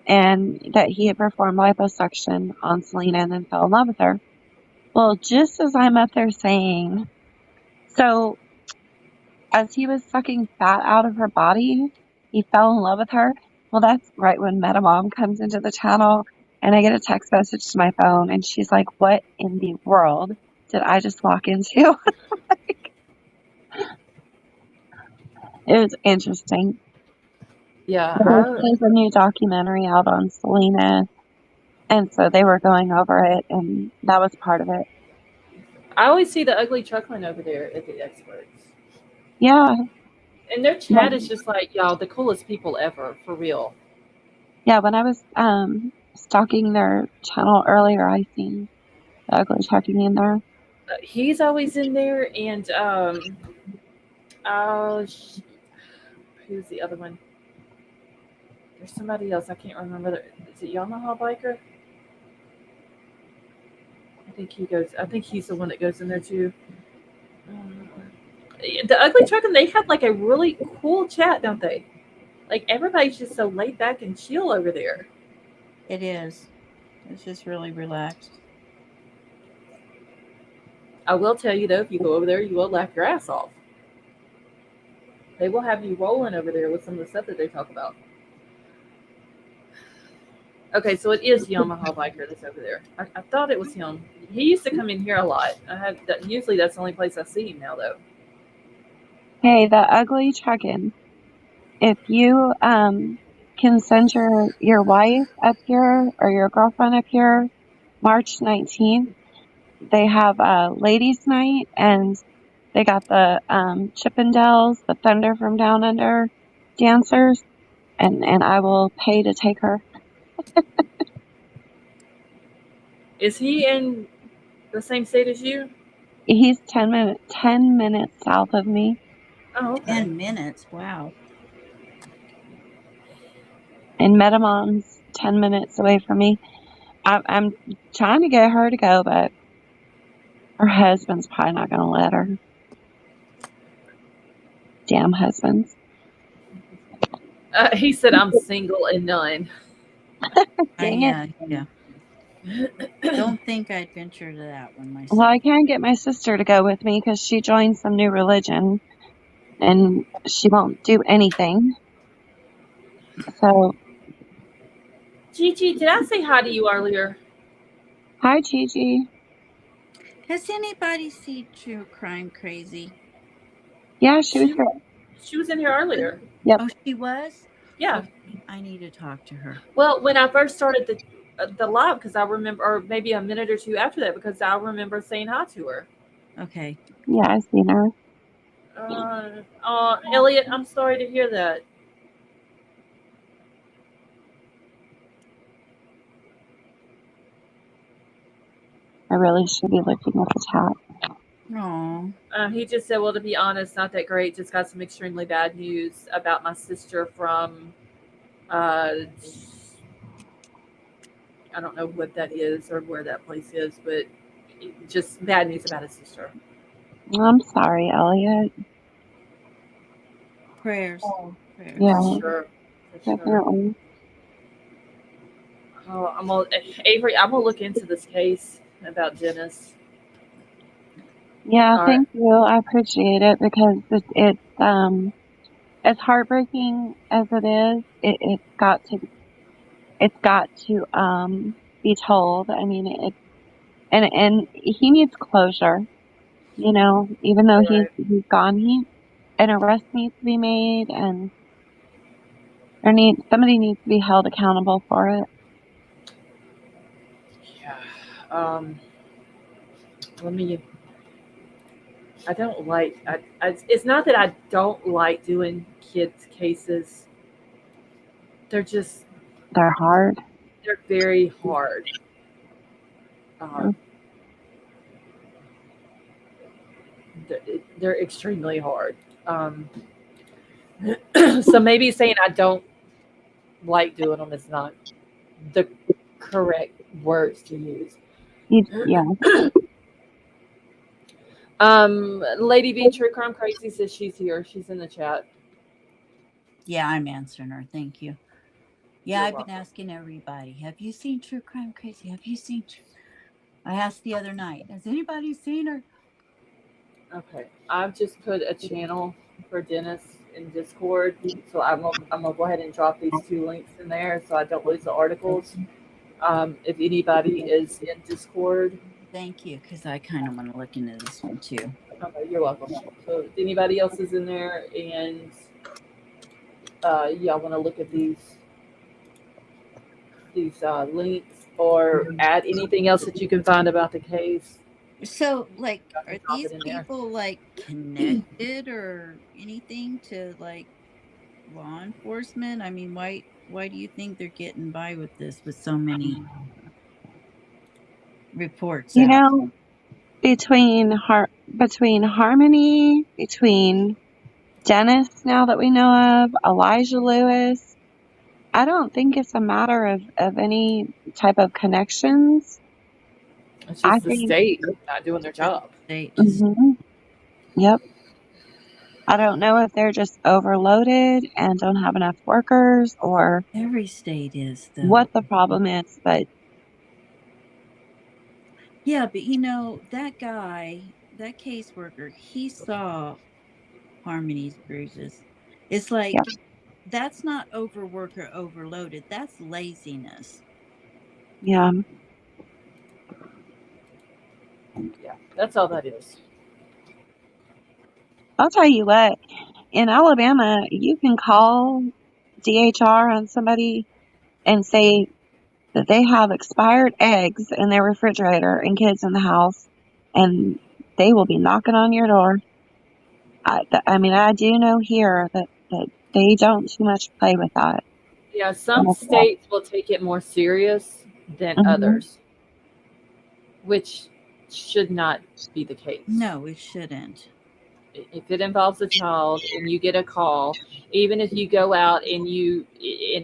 that he had performed liposuction on Selena and then fell in love with her. Well, just as I'm up there saying, so as he was sucking fat out of her body, he fell in love with her. Well, that's right when Metamom comes into the channel, and I get a text message to my phone, and she's like, "What in the world did I just walk into?" It was interesting. Yeah, There's a new documentary out on Selena, and so they were going over it, and that was part of it. I always see the ugly chuckling over there at the experts. Yeah. And their chat is just like, y'all, the coolest people ever, for real. Yeah, when I was stalking their channel earlier, I seen the ugly chucking in there. He's always in there, and who's the other one? There's somebody else. I can't remember. Is it Yamaha Biker? I think he's the one that goes in there too. The ugly trucking, they had like a really cool chat, don't they? Like everybody's just so laid back and chill over there. It is. It's just really relaxed. I will tell you though, if you go over there, you will laugh your ass off. They will have you rolling over there with some of the stuff that they talk about. Okay, so it is Yamaha Biker that's over there. I thought it was him. He used to come in here a lot. Usually that's the only place I see him now, though. Hey, the ugly chucking. If you can send your wife up here or your girlfriend up here, March 19th, they have a ladies' night, and they got the Chippendales, the Thunder from Down Under dancers, and I will pay to take her. Is he in the same state as you? He's 10 minutes south of me. Oh, okay. 10 minutes. Wow. And Metamom's 10 minutes away from me. I'm trying to get her to go, but her husband's probably not going to let her. Damn husbands. He said, I'm single and none. Dang it. Yeah. Don't think I'd venture to that one myself. Well, I can't get my sister to go with me because she joined some new religion and she won't do anything. So, Gigi, did I say hi to you earlier? hi, Gigi. Has anybody seen True Crime Crazy? Yeah, she was here. She was in here earlier. Yep. Oh, she was? Yeah. Okay, I need to talk to her. Well, when I first started the live, because I remember, or maybe a minute or two after that, because I remember saying hi to her. Okay. Yeah, I've seen her. Elliot, I'm sorry to hear that. I really should be looking at the chat. No. He just said, well, to be honest, not that great. Just got some extremely bad news about my sister from, I don't know what that is or where that place is, but just bad news about his sister. I'm sorry, Elliot. Prayers. Yeah, For sure. definitely. Oh, Avery, I'm gonna look into this case about Dennis. Yeah, All thank you. I appreciate it because it's as heartbreaking as it is, it's got to be told. I mean, and he needs closure. You know, even though he's gone, an arrest needs to be made, and somebody needs to be held accountable for it. Yeah. I don't like. It's not that I don't like doing kids' cases. They're hard. They're very hard. They're extremely hard. So maybe saying I don't like doing them is not the correct words to use. Yeah. Lady V True Crime Crazy says she's here. She's in the chat. Yeah, I'm answering her. Thank you. Yeah, You're I've welcome. been asking everybody, have you seen True Crime Crazy? Have you seen I asked the other night, has anybody seen her? Okay. I've just put a channel for Dennis in Discord. So I'm gonna go ahead and drop these two links in there so I don't lose the articles. If anybody is in Discord, Thank you, because I kind of want to look into this one too. okay, you're welcome. So if anybody else is in there and y'all want to look at these links or add anything else that you can find about the case, So, like, I are can drop these it in there. people like connected or anything to like law enforcement? I mean, why do you think they're getting by with this with so many reports You out? know, between Harmony, between Dennis, now that we know of, Elijah Lewis, I don't think it's a matter of any type of connections. It's I just the think, state not doing their job. They just yep. I don't know if they're just overloaded and don't have enough workers or every state is though. what the problem is, but Yeah, but that guy, that caseworker, he saw Harmony's bruises. It's like yep. that's not overwork or overloaded. That's laziness. Yeah. Yeah, that's all that is. I'll tell you what, in Alabama, you can call DHR on somebody and say that they have expired eggs in their refrigerator and kids in the house, and they will be knocking on your door. I mean, I do know here that they don't too much play with that. Yeah, some states will take it more serious than Mhm. others, which should not be the case. No, it shouldn't. If it involves a child and you get a call, even if you go out and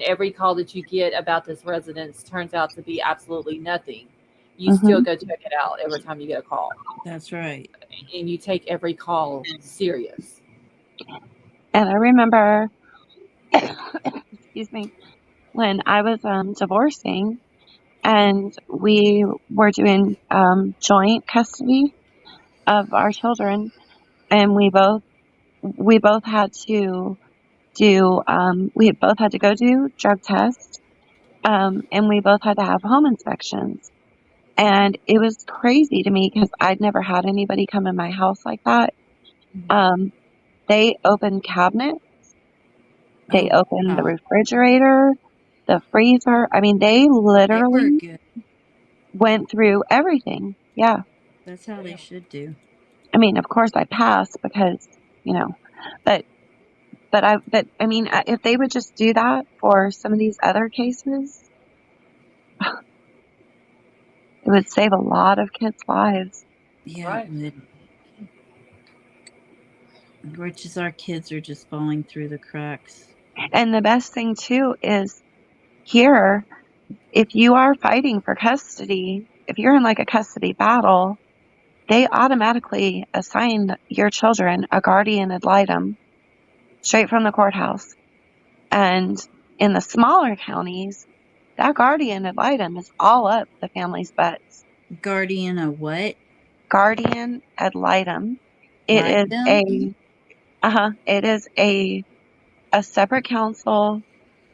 every call that you get about this residence turns out to be absolutely nothing, you still Mhm. go check it out every time you get a call. That's right. And you take every call serious. And I remember, excuse me, when I was divorcing and we were doing joint custody of our children, and we both had to go do drug tests, and we both had to have home inspections. And it was crazy to me because I'd never had anybody come in my house like that. They opened cabinets, they opened the refrigerator, the freezer. I mean, they They were literally good. went through everything. Yeah. That's how they should do. I mean, of course I passed because, but I mean, if they would just do that for some of these other cases, it would save a lot of kids' lives. Yeah, Right. it would. Which is our kids are just falling through the cracks. And the best thing too is here, if you are fighting for custody, if you're in like a custody battle, they automatically assign your children a guardian ad litem straight from the courthouse. And in the smaller counties, that guardian ad litem is all up the family's butts. Guardian of what? Guardian ad litem. It is a separate counsel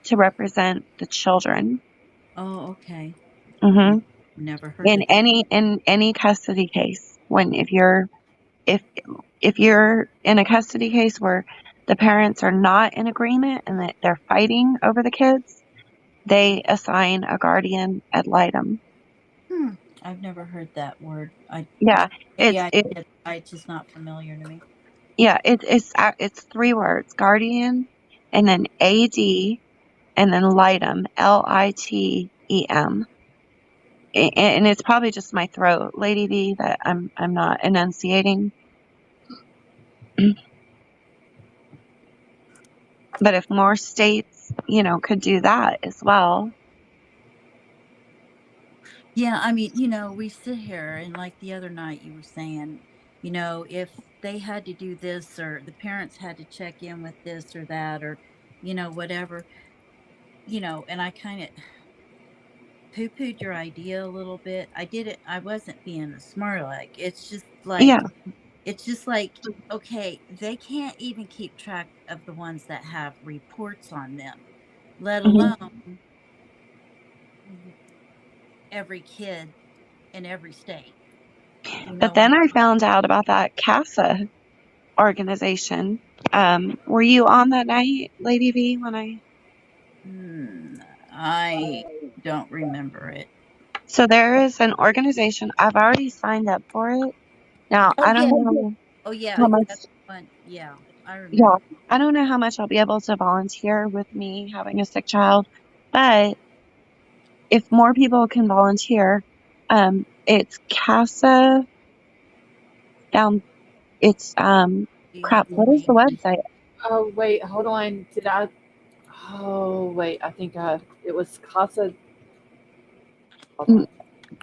to represent the children. Oh, okay. Mm-hmm. Never heard of In any custody case, if you're in a custody case where the parents are not in agreement and that they're fighting over the kids, they assign a guardian ad litem. I've never heard that word. Yeah, Maybe I did. It's just not familiar to me. Yeah, it's 3 words: guardian, and then AD, and then litem, LITEM. And it's probably just my throat, Lady V, that I'm not enunciating. But if more states, could do that as well. Yeah, I mean, we sit here and like the other night you were saying, if they had to do this or the parents had to check in with this or that or, whatever, and I kind of poo-pooed your idea a little bit. I wasn't being a smart aleck. It's just like Yeah. It's just like, okay, they can't even keep track of the ones that have reports on them, let Mhm. alone every kid in every state. You But know what? then I found out about that CASA organization. Were you on that night, Lady V, when I don't remember it. So there is an organization. I've already signed up for it. Now, Oh I don't yeah. know Oh yeah. how much, That's one. Yeah, I yeah, remember. I don't know how much I'll be able to volunteer with me having a sick child, but if more people can volunteer, it's CASA down, it's, You crap, have to what is the make website? Oh wait, hold on. Did I? Oh wait, I think it was Casa. Hold Mm, on.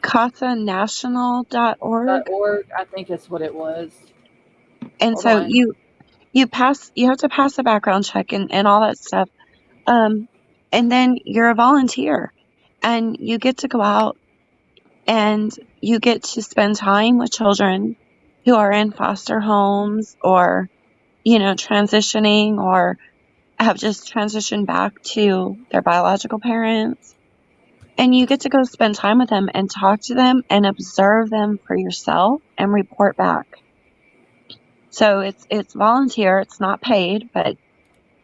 CASAnational.org. .org. I think it's what it was. And Hold so on. you have to pass a background check and all that stuff. Um, and then you're a volunteer and you get to go out and you get to spend time with children who are in foster homes or, transitioning or have just transitioned back to their biological parents. And you get to go spend time with them and talk to them and observe them for yourself and report back. So it's volunteer, it's not paid, but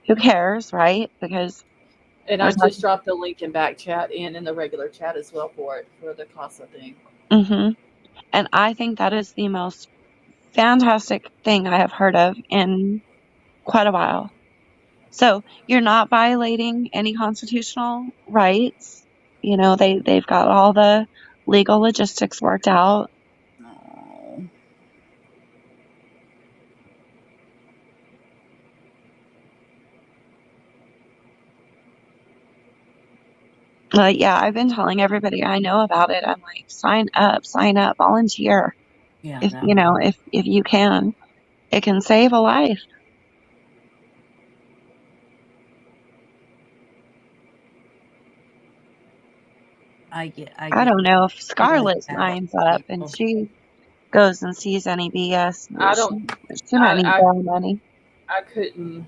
who cares, right? Because And we're I just talking. dropped the link in back chat and in the regular chat as well for it for the Casa thing. And I think that is the most fantastic thing I have heard of in quite a while. So you're not violating any constitutional rights. They've got all the legal logistics worked out. Oh. Yeah, I've been telling everybody I know about it. I'm like, sign up, volunteer. Yeah. If if you can, it can save a life. I I get don't know if really Scarlett bad signs up and people. she goes and sees any BS. I She, don't. she might need I bail money. I couldn't.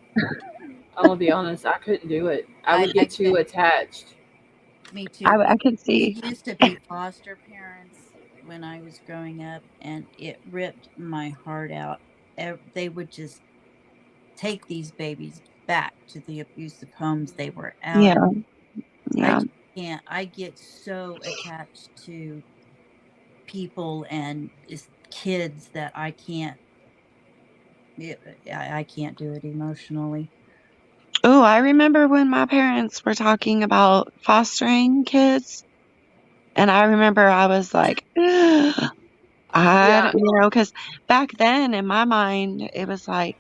I'm gonna be honest. I couldn't do it. I would I get too could. attached. Me too. I could We see. used to be foster parents when I was growing up, and it ripped my heart out. They would just take these babies back to the abusive homes they were out Yeah, of. I yeah. just can't. I get so attached to people and just kids that I can't. I can't do it emotionally. Oh, I remember when my parents were talking about fostering kids, and I remember I was like, I Yeah, don't, because back then in my mind it was like,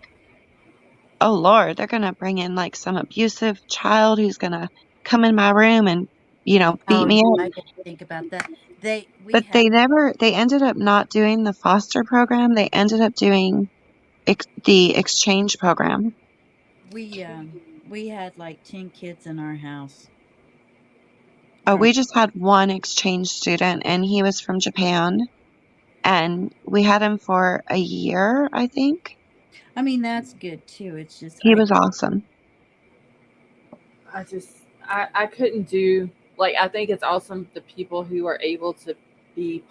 oh Lord, they're gonna bring in like some abusive child who's gonna come in my room and beat Oh me yeah, up. I didn't think about that. We But had they ended up not doing the foster program. They ended up doing the exchange program. we had like 10 kids in our house. Oh, Growing. we just had one exchange student and he was from Japan and we had him for a year, I think. I mean, that's good too. It's just He was awesome. I just I couldn't do like I think it's awesome the people who are able to be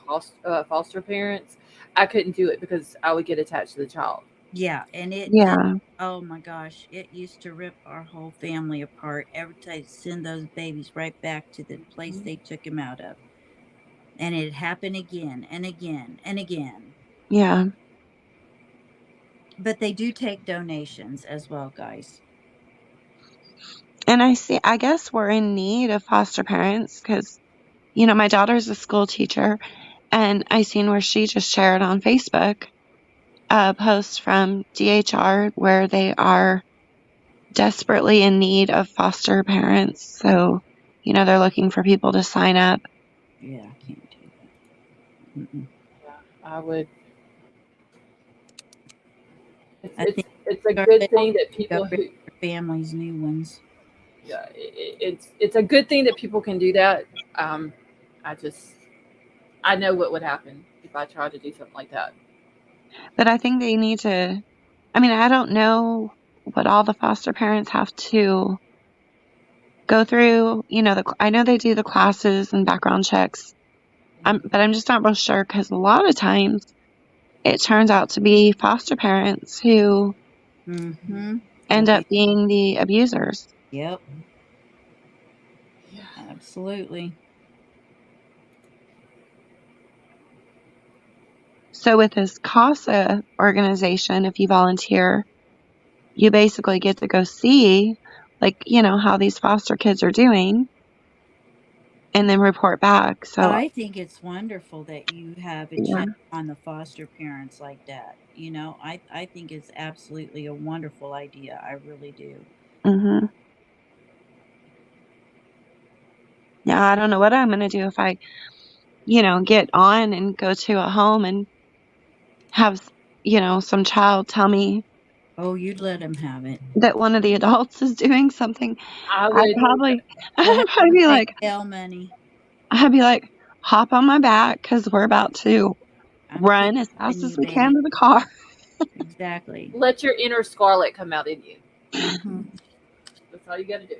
foster parents. I couldn't do it because I would get attached to the child. yeah, and it did. Yeah. Oh my gosh, it used to rip our whole family apart every time send those babies right back to the place they took him out of. And it happened again and again and again. Yeah. But they do take donations as well, guys. And I guess we're in need of foster parents because, my daughter's a school teacher and I seen where she just shared on Facebook a post from DHR where they are desperately in need of foster parents. So, they're looking for people to sign up. Yeah, I can't do that. Mm-mm. Yeah, I would. It's I it's think it's a go good ahead thing that and go people rid who of your family's new ones. yeah it's a good thing that people can do that. I just I know what would happen if I tried to do something like that. But I think they need to, I mean, I don't know what all the foster parents have to go through. You know, I know they do the classes and background checks, but I'm just not real sure because a lot of times it turns out to be foster parents who Mm-hmm. end up being the abusers. Yep. Absolutely. So with this CASA organization, if you volunteer, you basically get to go see, like, you know, how these foster kids are doing and then report back. So, I think it's wonderful that you have a yeah. check on the foster parents like that. You know, I think it's absolutely a wonderful idea. I really do. Mm-hmm. Yeah, I don't know what I'm going to do if I, you know, get on and go to a home and have, you know, some child tell me Oh, you'd let him have it. that one of the adults is doing something. I I'd would. probably We'll have to be pay like, bail money. I'd be like, hop on my back because we're about to I'm run as fast kidnapping as you, we can baby. to the car. Exactly. Let your inner Scarlet come out in you. Mm-hmm. That's all you got to do.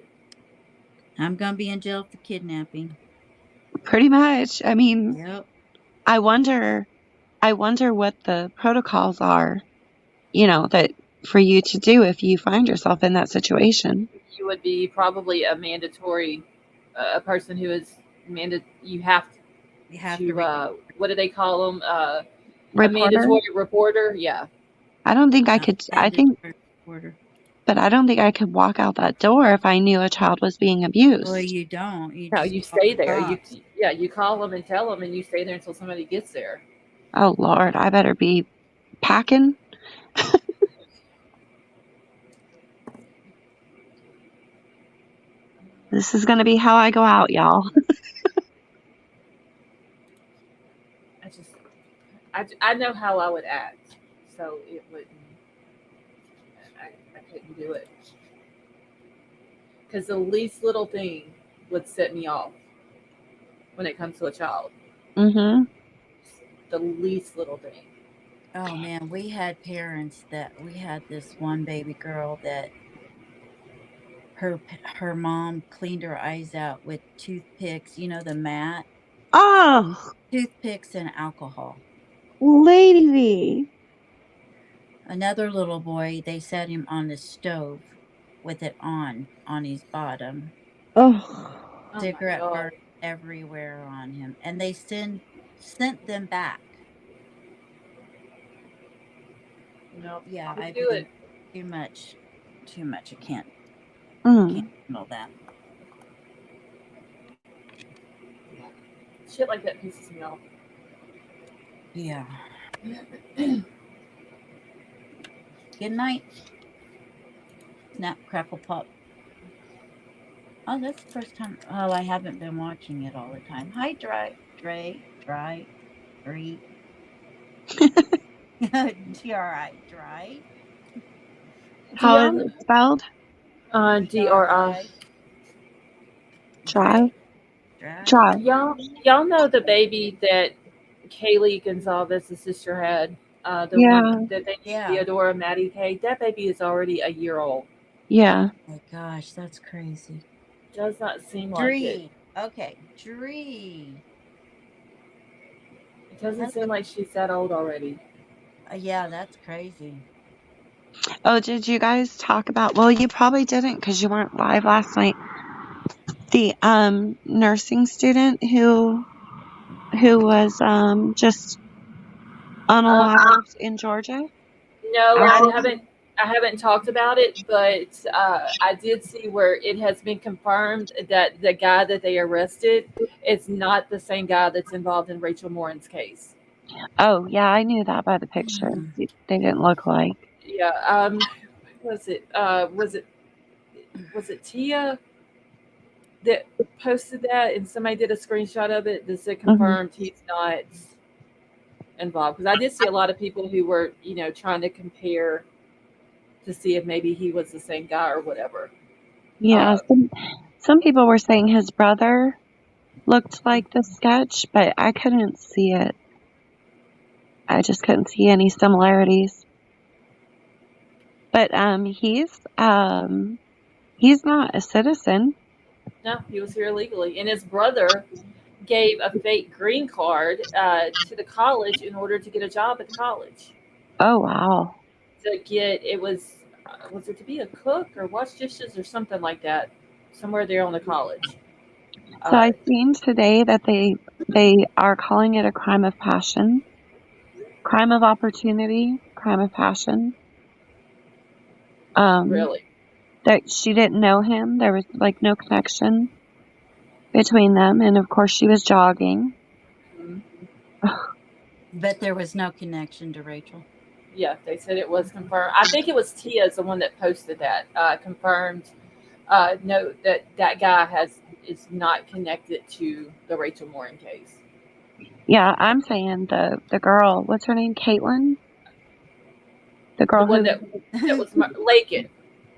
I'm gonna be in jail for kidnapping. Pretty much. I mean, Yep. I wonder what the protocols are, you know, that for you to do if you find yourself in that situation. You would be probably a mandatory, a person who is you have You have to, to what do they call them? A Reporter? mandatory reporter. Yeah. I don't think I could, mandatory reporter. but I don't think I could walk out that door if I knew a child was being abused. Well, you don't. You No, just you call stay the there. cops. You call them and tell them, and you stay there until somebody gets there. Oh Lord, I better be packing. This is gonna be how I go out, y'all. I know how I would act, so it wouldn't. I couldn't do it because the least little thing would set me off when it comes to a child. Mm-hmm. The least little thing. Oh man, we had this one baby girl that her mom cleaned her eyes out with toothpicks, you know, the mat, Oh, toothpicks and alcohol. lady. Another little boy, they set him on the stove with it on his bottom. Oh. Oh my Cigarette God. burns everywhere on him, and they sent them back. No, Yeah, I I've do been it. too much. I can't Mm. handle that. Shit like that pisses me off. Yeah. Good night. Snap, crackle, pop. Oh, that's the first time. Oh, I haven't been watching it all the time. Hi, Dry. Dry. Dry. Do How is y'all? it spelled? DRI. Dry. Dry. Dry. Y'all know the baby that Kaylee Gonzalez's sister had. The Yeah. one that they named Yeah. Theodora Maddie Kay. That baby is already a year old. Yeah. Oh my gosh, that's crazy. Does not seem like it. Dree. Okay, Dree. It doesn't seem like she's that old already. Yeah, that's crazy. Oh, did you guys talk about? Well, you probably didn't because you weren't live last night. The nursing student who was just unalived in Georgia. No, I I haven't talked about it, but I did see where it has been confirmed that the guy that they arrested is not the same guy that's involved in Rachel Morin's case. Oh, yeah, I knew that by the picture. They didn't look like. Yeah. Was it? Was it Tia that posted that, and somebody did a screenshot of it that said confirmed he's not involved? Because I did see a lot of people who were, trying to compare to see if maybe he was the same guy or whatever. Yeah, some people were saying his brother looked like the sketch, but I couldn't see it. I just couldn't see any similarities. But he's not a citizen. No, he was here illegally, and his brother gave a fake green card to the college in order to get a job at the college. Oh wow. To get it was it to be a cook or wash dishes or something like that, somewhere there on the college. So I seen today that they are calling it a crime of passion, crime of opportunity, crime of passion. Really? That she didn't know him. There was like no connection between them, and of course she was jogging. But there was no connection to Rachel. Yeah, they said it was confirmed. I think it was Tia's the one that posted that confirmed. Note that guy is not connected to the Rachel Morin case. Yeah, I'm saying the girl. What's her name? Caitlin. The girl The one who that was Lakin.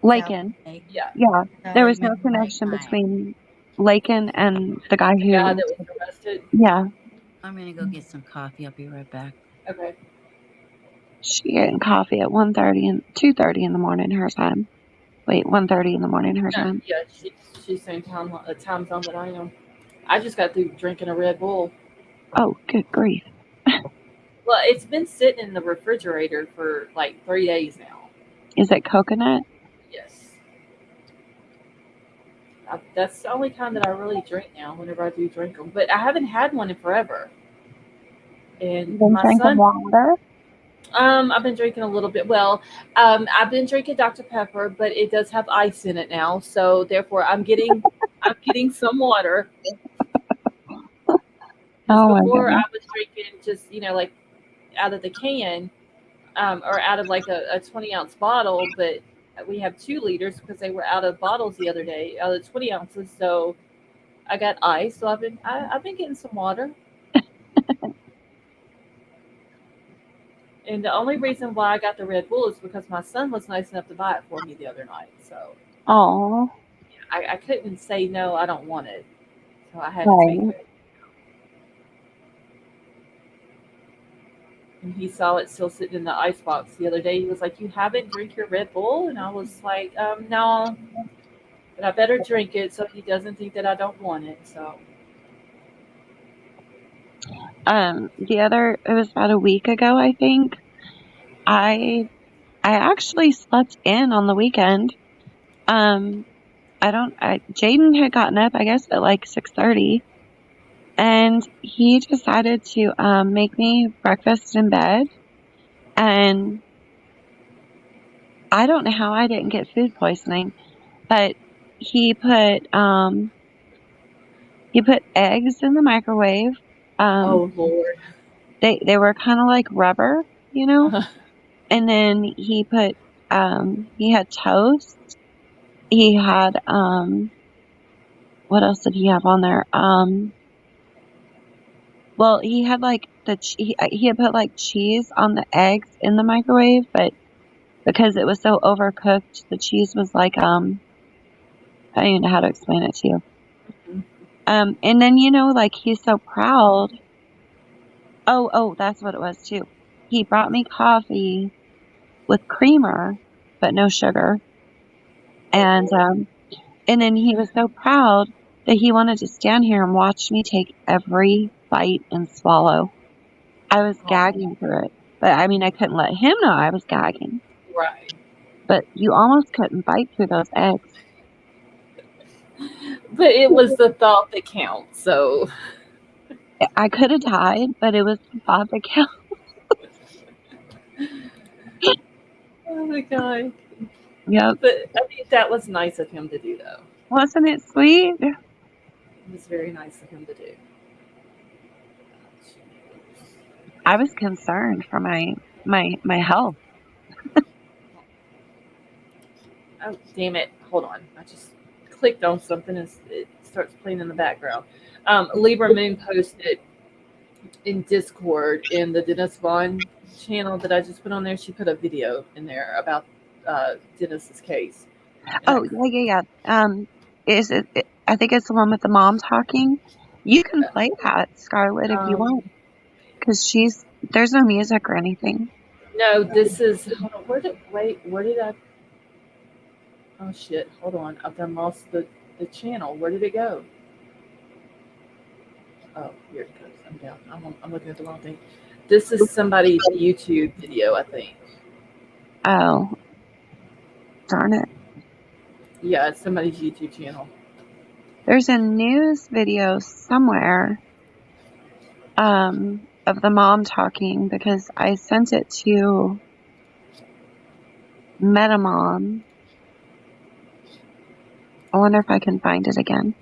Lakin. Yeah. Yeah, there was no connection between Lakin and the guy who. Guy that was arrested. Yeah. I'm gonna go get some coffee. I'll be right back. Okay. She getting coffee at 1:30 and 2:30 in the morning her time. Wait, 1:30 in the morning her time. Yeah, she's same time zone that I am. I just got through drinking a Red Bull. Oh, good grief! Well, it's been sitting in the refrigerator for like 3 days now. Is it coconut? Yes. That's the only kind that I really drink now. Whenever I do drink them, but I haven't had one in forever. And Been my drinking son. water? I've been drinking a little bit. Well, I've been drinking Dr. Pepper, but it does have ice in it now, so therefore I'm getting some water. Oh Before my I was drinking just like out of the can, or out of like a 20-ounce bottle, but we have 2 liters because they were out of bottles the other day, out of 20 ounces. So I got ice. So I've been getting some water. And the only reason why I got the Red Bull is because my son was nice enough to buy it for me the other night. So Oh. I couldn't say no, I don't want it. So I had to take it. And he saw it still sitting in the ice box the other day. He was like, "You haven't drank your Red Bull?" And I was like, "No, but I better drink it so he doesn't think that I don't want it." So it was about a week ago, I think. I actually slept in on the weekend. Jaden had gotten up, I guess, at like 6:30, and he decided to make me breakfast in bed. And I don't know how I didn't get food poisoning, but he put eggs in the microwave. oh Lord. They were kind of like rubber, you know. And then he put he had toast. He had what else did he have on there? Well, he had like he had put like cheese on the eggs in the microwave, but because it was so overcooked, the cheese was like I don't even know how to explain it to you. And then like he's so proud. Oh, that's what it was too. He brought me coffee with creamer, but no sugar. And then he was so proud that he wanted to stand here and watch me take every bite and swallow. I was gagging through it. But I mean, I couldn't let him know I was gagging. Right. But you almost couldn't bite through those eggs. But it was the thought that counts, so. I could have died, but it was the thought that counts. Oh my God. Yep. But I think that was nice of him to do, though. Wasn't it sweet? It was very nice of him to do. I was concerned for my health. Oh, damn it. Hold on. I just clicked on something and it starts playing in the background. Libra Moon posted in Discord in the Dennis Vaughn channel that I just put on there. She put a video in there about Dennis's case. Oh, yeah. Is it? I think it's the one with the mom talking. You can play that, Scarlett, if you want, because she's There's no music or anything. No, this is. Hold on. Where did I? Oh shit! Hold on. I've done lost the channel. Where did it go? Oh, here it goes. I'm down. I'm looking at the wrong thing. This is somebody's YouTube video, I think. Oh, darn it. Yeah, it's somebody's YouTube channel. There's a news video somewhere of the mom talking because I sent it to Metamom. I wonder if I can find it again.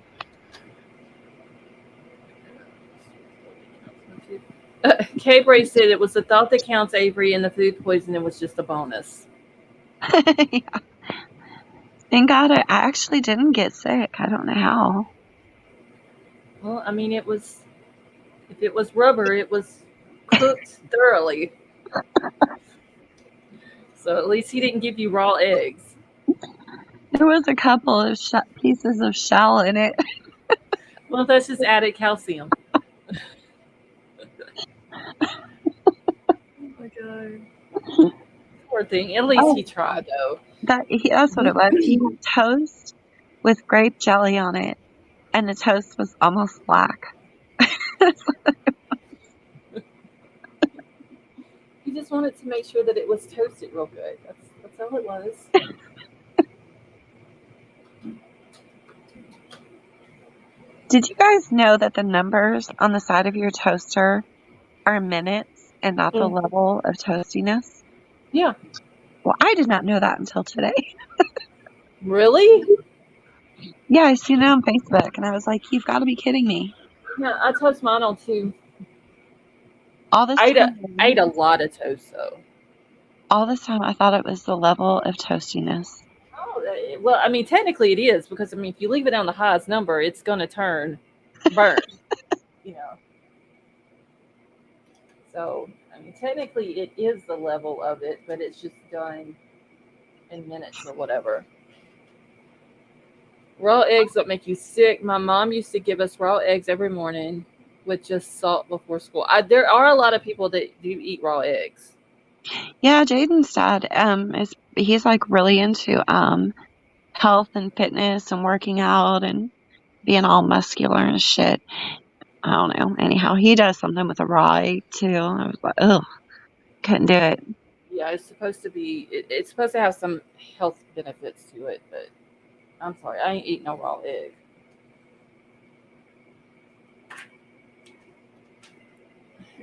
K-Bray said it was the thought that counts, Avery, and the food poisoning was just a bonus. Yeah. Thank God I actually didn't get sick. I don't know how. Well, I mean, if it was rubber, it was cooked thoroughly. So at least he didn't give you raw eggs. There was a couple of pieces of shell in it. Well, that's just added calcium. Oh my god. Poor thing. At least he tried, though. That's what it was. He had toast with grape jelly on it, and the toast was almost black. He just wanted to make sure that it was toasted real good. That's all it was. Did you guys know that the numbers on the side of your toaster are minutes and not the level of toastiness? Yeah. Well, I did not know that until today. Really? Yeah, I seen it on Facebook, and I was like, you've got to be kidding me. Yeah, I toast mine on too. All this I time, ate a lot of toast, though. all this time, I thought it was the level of toastiness. Oh, well, I mean, technically it is, because, I mean, if you leave it on the highest number, it's going to turn burnt, you know. So, I mean, technically it is the level of it, but it's just done in minutes or whatever. Raw eggs don't make you sick. My mom used to give us raw eggs every morning with just salt before school. There are a lot of people that do eat raw eggs. Yeah, Jaden's dad he's like really into health and fitness and working out and being all muscular and shit. I don't know. Anyhow, he does something with a raw egg too. I was like, ugh, couldn't do it. Yeah, it's supposed to be. It's supposed to have some health benefits to it, but I'm sorry, I ain't eating no raw egg.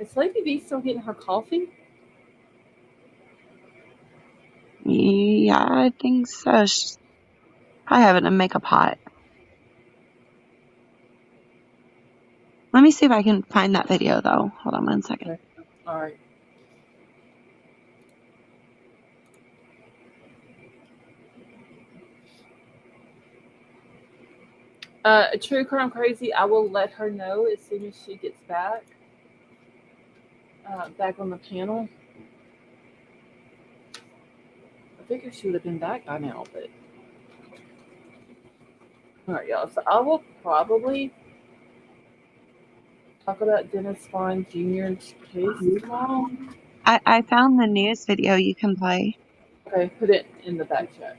Is Lady B still getting her coffee? Yeah, I think so. I have it in a makeup pot. Let me see if I can find that video though. Hold on 1 second. Okay. All right. True Crime Crazy, I will let her know as soon as she gets back. Back on the panel. I figured she would have been back by now, but. Alright, y'all. So I will probably talk about Dennis Vaughn Jr.'s case tomorrow. I found the news video you can play. Okay, put it in the back chat.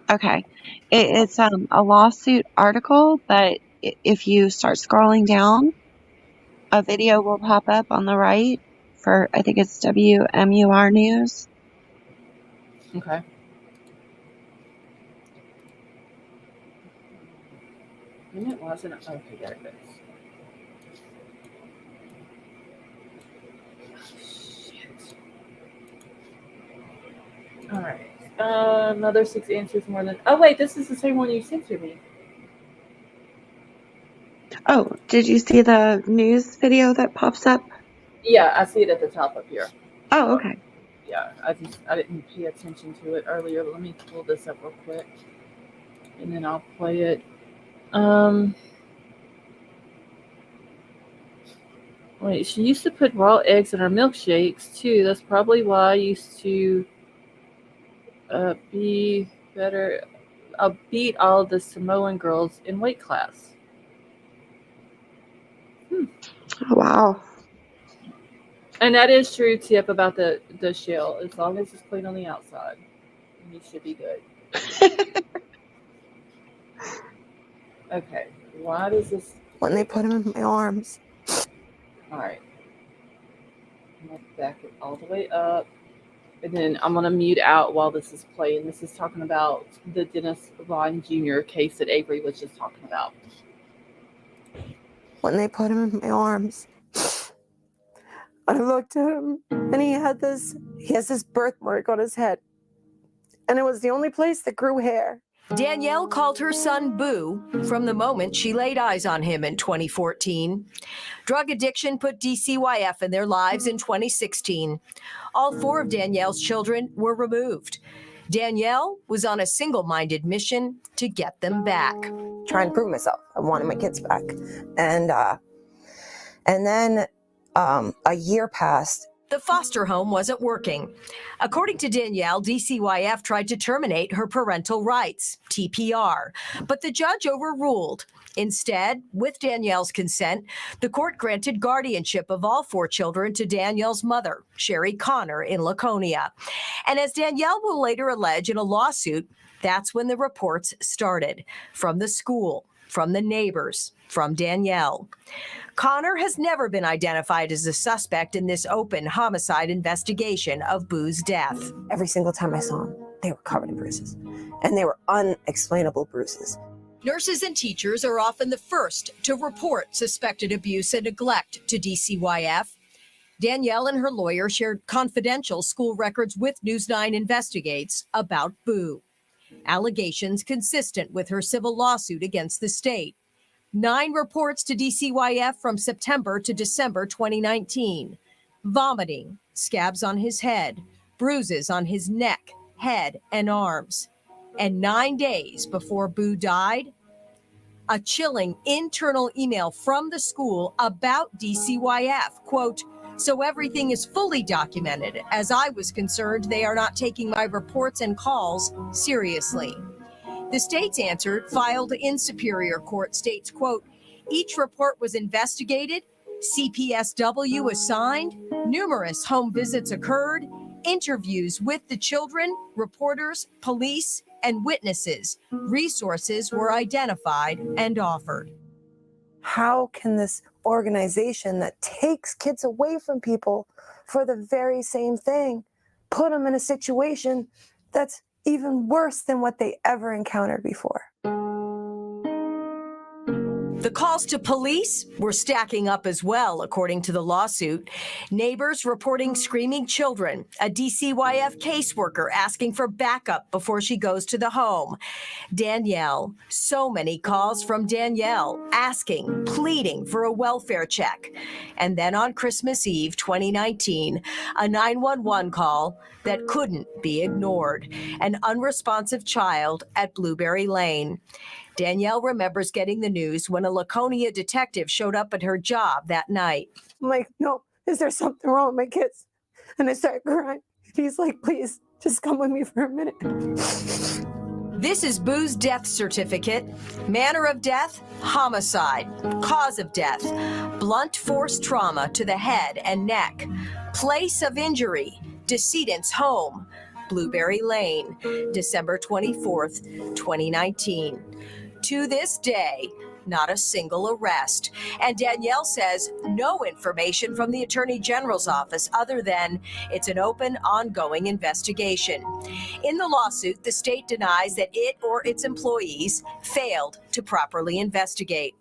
Okay. It's a lawsuit article, but if you start scrolling down, a video will pop up on the right for, I think it's WMUR News. Okay. And it wasn't. Okay, there it is. Shit. Alright. Another 6 answers more than. Oh, wait, this is the same one you sent to me. Oh, did you see the news video that pops up? Yeah, I see it at the top up here. Oh, okay. Yeah, I didn't pay attention to it earlier, but let me pull this up real quick. And then I'll play it. Wait, she used to put raw eggs in her milkshakes too. That's probably why I used to be better. I'll beat all the Samoan girls in weight class. Oh, wow. And that is true, Tip, about the shell. As long as it's clean on the outside, you should be good. Okay. Why does this? When they put him in my arms. All right. I'm gonna back it all the way up, and then I'm gonna mute out while this is playing. This is talking about the Dennis Vaughn Jr. case that Avery was just talking about. When they put him in my arms, I looked at him, and he has this birthmark on his head, and it was the only place that grew hair. Danielle called her son Boo from the moment she laid eyes on him in 2014. Drug addiction put DCYF in their lives in 2016. All 4 of Danielle's children were removed. Danielle was on a single-minded mission to get them back. Trying to prove myself. I wanted my kids back. And then a year passed. The foster home wasn't working. According to Danielle, DCYF tried to terminate her parental rights, TPR, but the judge overruled. Instead, with Danielle's consent, the court granted guardianship of all 4 children to Danielle's mother, Sherry Connor, in Laconia. And as Danielle will later allege in a lawsuit, that's when the reports started, from the school, from the neighbors, from Danielle. Connor has never been identified as a suspect in this open homicide investigation of Boo's death. Every single time I saw him, they were covered in bruises, and they were unexplainable bruises. Nurses and teachers are often the first to report suspected abuse and neglect to DCYF. Danielle and her lawyer shared confidential school records with News 9 Investigates about Boo. Allegations consistent with her civil lawsuit against the state. 9 reports to DCYF from September to December 2019. Vomiting, scabs on his head, bruises on his neck, head, and arms. And 9 days before Boo died, a chilling internal email from the school about DCYF. Quote, "So everything is fully documented. As I was concerned, they are not taking my reports and calls seriously." The state's answer, filed in Superior Court, states, quote, "Each report was investigated, CPSW assigned, numerous home visits occurred, interviews with the children, reporters, police, and witnesses. Resources were identified and offered." How can this organization that takes kids away from people for the very same thing put them in a situation that's even worse than what they ever encountered before? The calls to police were stacking up as well, according to the lawsuit. Neighbors reporting screaming children, a DCYF caseworker asking for backup before she goes to the home. Danielle, so many calls from Danielle asking, pleading for a welfare check. And then on Christmas Eve 2019, a 911 call that couldn't be ignored, an unresponsive child at Blueberry Lane. Danielle remembers getting the news when a Laconia detective showed up at her job that night. I'm like, "No, is there something wrong with my kids?" And I started crying. He's like, "Please, just come with me for a minute." This is Boo's death certificate. Manner of death, homicide. Cause of death, blunt force trauma to the head and neck. Place of injury, decedent's home, Blueberry Lane, December 24th, 2019. To this day, not a single arrest. And Danielle says no information from the Attorney General's office other than it's an open, ongoing investigation. In the lawsuit, the state denies that it or its employees failed to properly investigate.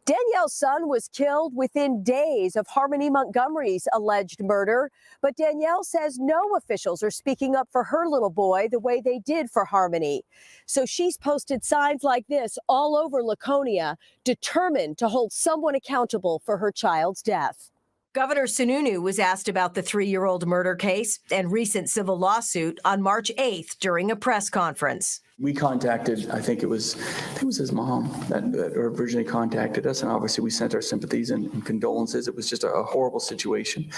Danielle's son was killed within days of Harmony Montgomery's alleged murder, but Danielle says no officials are speaking up for her little boy the way they did for Harmony. So she's posted signs like this all over Laconia, determined to hold someone accountable for her child's death. Governor Sununu was asked about the 3-year-old murder case and recent civil lawsuit on March 8th during a press conference. We contacted, I think it was his mom that originally contacted us, and obviously we sent our sympathies and condolences. It was just a horrible situation.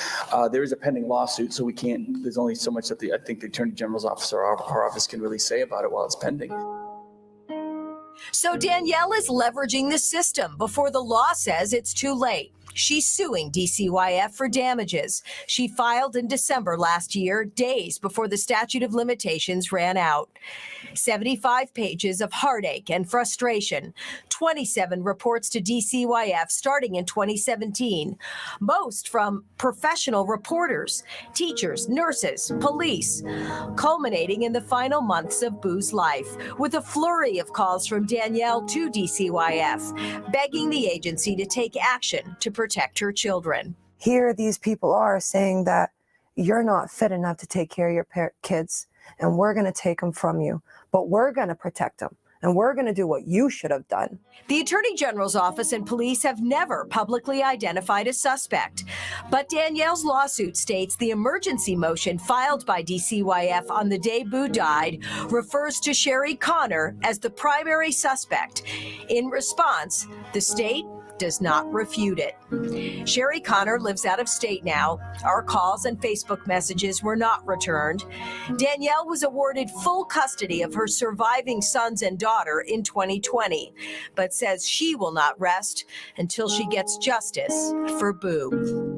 There is a pending lawsuit, so we can't, there's only so much that I think the Attorney General's office or our office can really say about it while it's pending. So Danielle is leveraging the system before the law says it's too late. She's suing DCYF for damages. She filed in December last year, days before the statute of limitations ran out. 75 pages of heartache and frustration, 27 reports to DCYF starting in 2017, most from professional reporters, teachers, nurses, police, culminating in the final months of Boo's life with a flurry of calls from Danielle to DCYF, begging the agency to take action to protect her children. Here, these people are saying that you're not fit enough to take care of your kids, and we're going to take them from you, but we're going to protect them, and we're going to do what you should have done. The Attorney General's office and police have never publicly identified a suspect. But Danielle's lawsuit states the emergency motion filed by DCYF on the day Boo died refers to Sherry Connor as the primary suspect. In response, the state does not refute it. Sherry Connor lives out of state now. Our calls and Facebook messages were not returned. Danielle was awarded full custody of her surviving sons and daughter in 2020, but says she will not rest until she gets justice for Boo.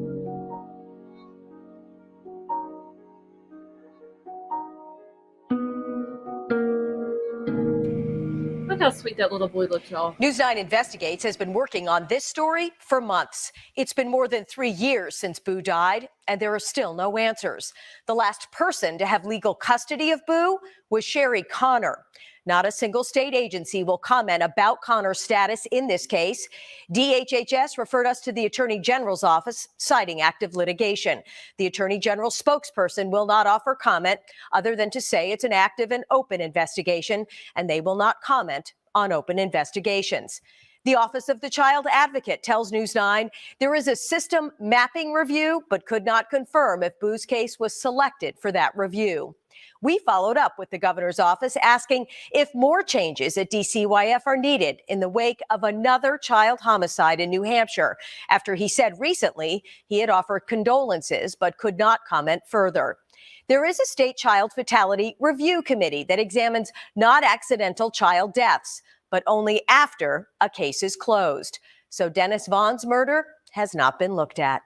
Look how sweet that little boy looks, y'all. News 9 Investigates has been working on this story for months. It's been more than 3 years since Boo died, and there are still no answers. The last person to have legal custody of Boo was Sherry Connor. Not a single state agency will comment about Connor's status in this case. DHHS referred us to the Attorney General's office, citing active litigation. The Attorney General's spokesperson will not offer comment other than to say it's an active and open investigation, and they will not comment on open investigations. The Office of the Child Advocate tells News 9 there is a system mapping review, but could not confirm if Boo's case was selected for that review. We followed up with the governor's office asking if more changes at DCYF are needed in the wake of another child homicide in New Hampshire, after he said recently he had offered condolences but could not comment further. There is a state child fatality review committee that examines not accidental child deaths, but only after a case is closed. So Dennis Vaughn's murder has not been looked at.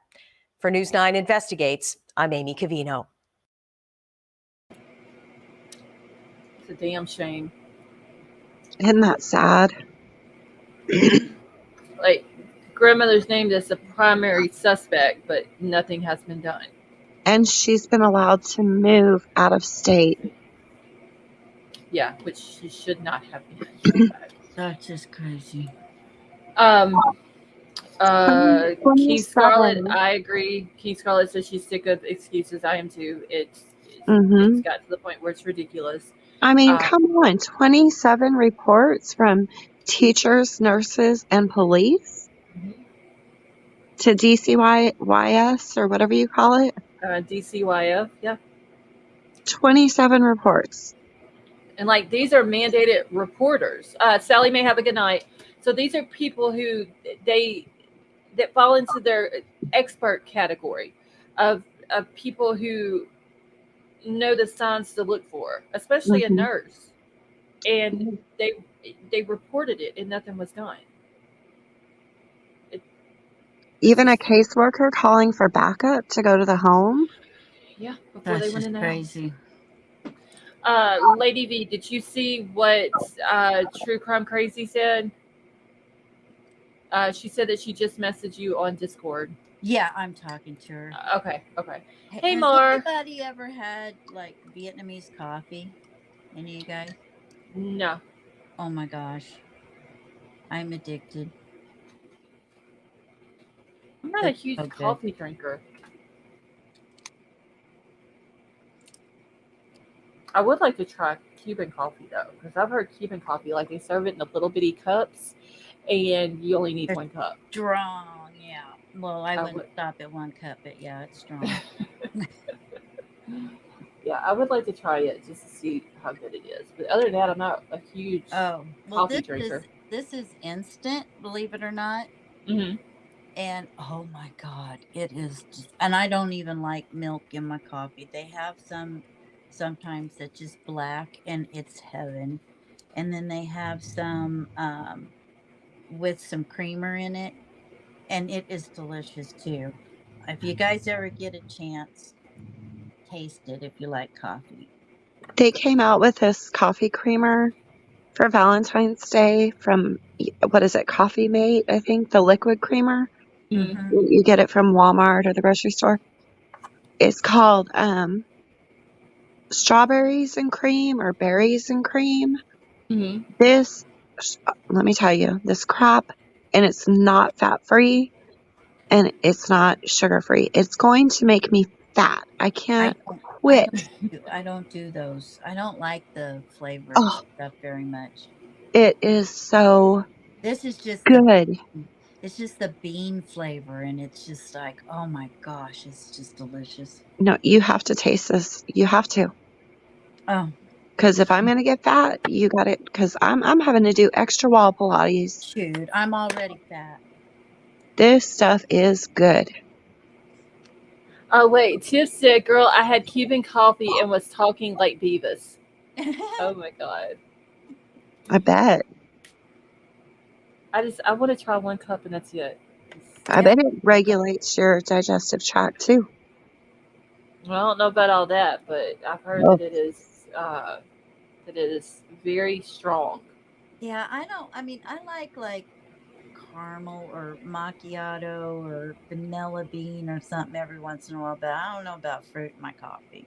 For News 9 Investigates, I'm Amy Cavino. It's a damn shame. Isn't that sad? Like, grandmother's named as the primary suspect, but nothing has been done. And she's been allowed to move out of state. Yeah, which she should not have been. That's just crazy. Keith Scarlett, I agree. Keith Scarlett says she's sick of excuses. I am too. It's got to the point where it's ridiculous. I mean, come on, 27 reports from teachers, nurses, and police to DCYS or whatever you call it. DCYF, yeah. 27 reports. And like, these are mandated reporters. Sally may have a good night. So these are people who that fall into their expert category of people who know the signs to look for, especially a nurse. And they reported it and nothing was done. Even a caseworker calling for backup to go to the home. Yeah, before That's they went in just the crazy. Lady V, did you see what True Crime Crazy said? She said that she just messaged you on Discord. Yeah, I'm talking to her. Okay. Hey, Has Mar. anybody ever had like Vietnamese coffee? Any of you guys? No. Oh my gosh. I'm addicted. I'm not a huge so good. coffee drinker. I would like to try Cuban coffee though, because I've heard Cuban coffee, like they serve it in the little bitty cups, and you only need one cup. Strong, yeah. Well, I wouldn't stop at one cup, but yeah, it's strong. Yeah, I would like to try it just to see how good it is. But other than that, I'm not a huge coffee drinker. This is instant, believe it or not. Mm-hmm. And oh my God, it is just, and I don't even like milk in my coffee. They have sometimes that's just black and it's heaven. And then they have some with some creamer in it. And it is delicious too. If you guys ever get a chance, taste it if you like coffee. They came out with this coffee creamer for Valentine's Day from, what is it, Coffee Mate, I think, the liquid creamer. Mm-hmm. You get it from Walmart or the grocery store. It's called strawberries and cream or berries and cream. Mm-hmm. This, let me tell you, this crap, and it's not fat free and it's not sugar free. It's going to make me fat. I can't quit. I don't do those. I don't like the flavored Oh, stuff very much. it is so This is just good. it's just the bean flavor, and it's just like, oh my gosh, it's just delicious. No, you have to taste this. You have to. Oh, Because if I'm gonna get fat, you got it. Because I'm having to do extra wall Pilates. shoot, I'm already fat. This stuff is good. Oh wait, Tiff said, "Girl, I had Cuban coffee and was talking like Beavis." Oh my god! I bet. I want to try one cup and that's it. I bet it regulates your digestive tract too. Well, I don't know about all that, but I've heard Oh. that it is very strong. Yeah, I don't. I mean, I like caramel or macchiato or vanilla bean or something every once in a while, but I don't know about fruit in my coffee.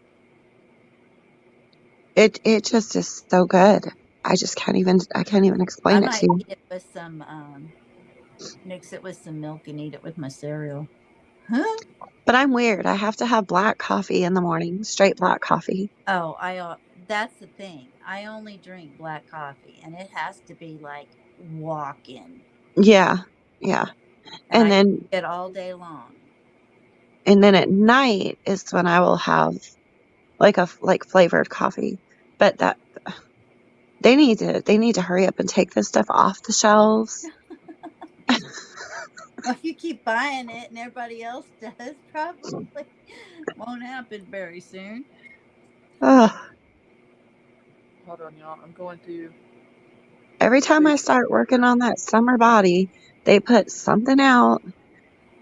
It just is so good. I can't even explain it might to you. eat it with some mix it with some milk and eat it with my cereal. Huh? But I'm weird. I have to have black coffee in the morning, straight black coffee. Oh, that's the thing. I only drink black coffee, and it has to be like walk-in. Yeah, yeah. And I then drink it all day long. And then at night is when I will have like flavored coffee. But that they need to hurry up and take this stuff off the shelves. Well, if you keep buying it and everybody else does, probably won't happen very soon. Ugh. Hold on, y'all. I'm going through. Every time I start working on that summer body, they put something out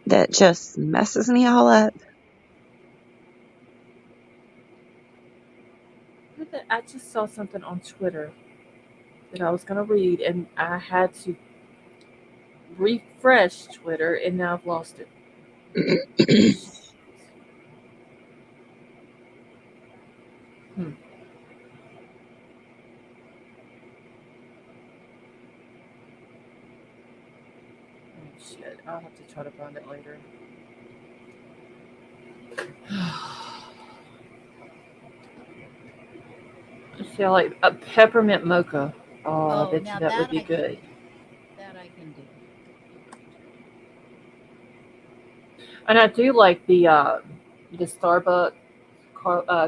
that just messes me all up. I just saw something on Twitter that I was going to read, and I had to refresh Twitter, and now I've lost it. Oh, shit. I'll have to try to find it later. Let's see, I like a peppermint mocha. Oh, that would be good. That I can do. And I do like the Starbucks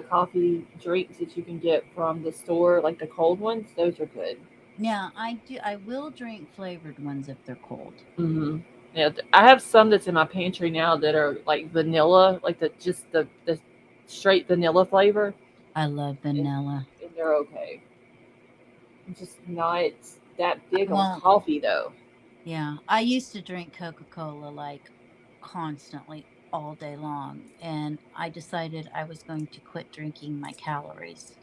coffee drinks that you can get from the store, like the cold ones. Those are good. Yeah, I will drink flavored ones if they're cold. Mm-hmm. Yeah, I have some that's in my pantry now that are like vanilla, like the straight vanilla flavor. I love vanilla. And they're okay. I'm just not that big on coffee though. Yeah, I used to drink Coca-Cola like constantly all day long, and I decided I was going to quit drinking my calories.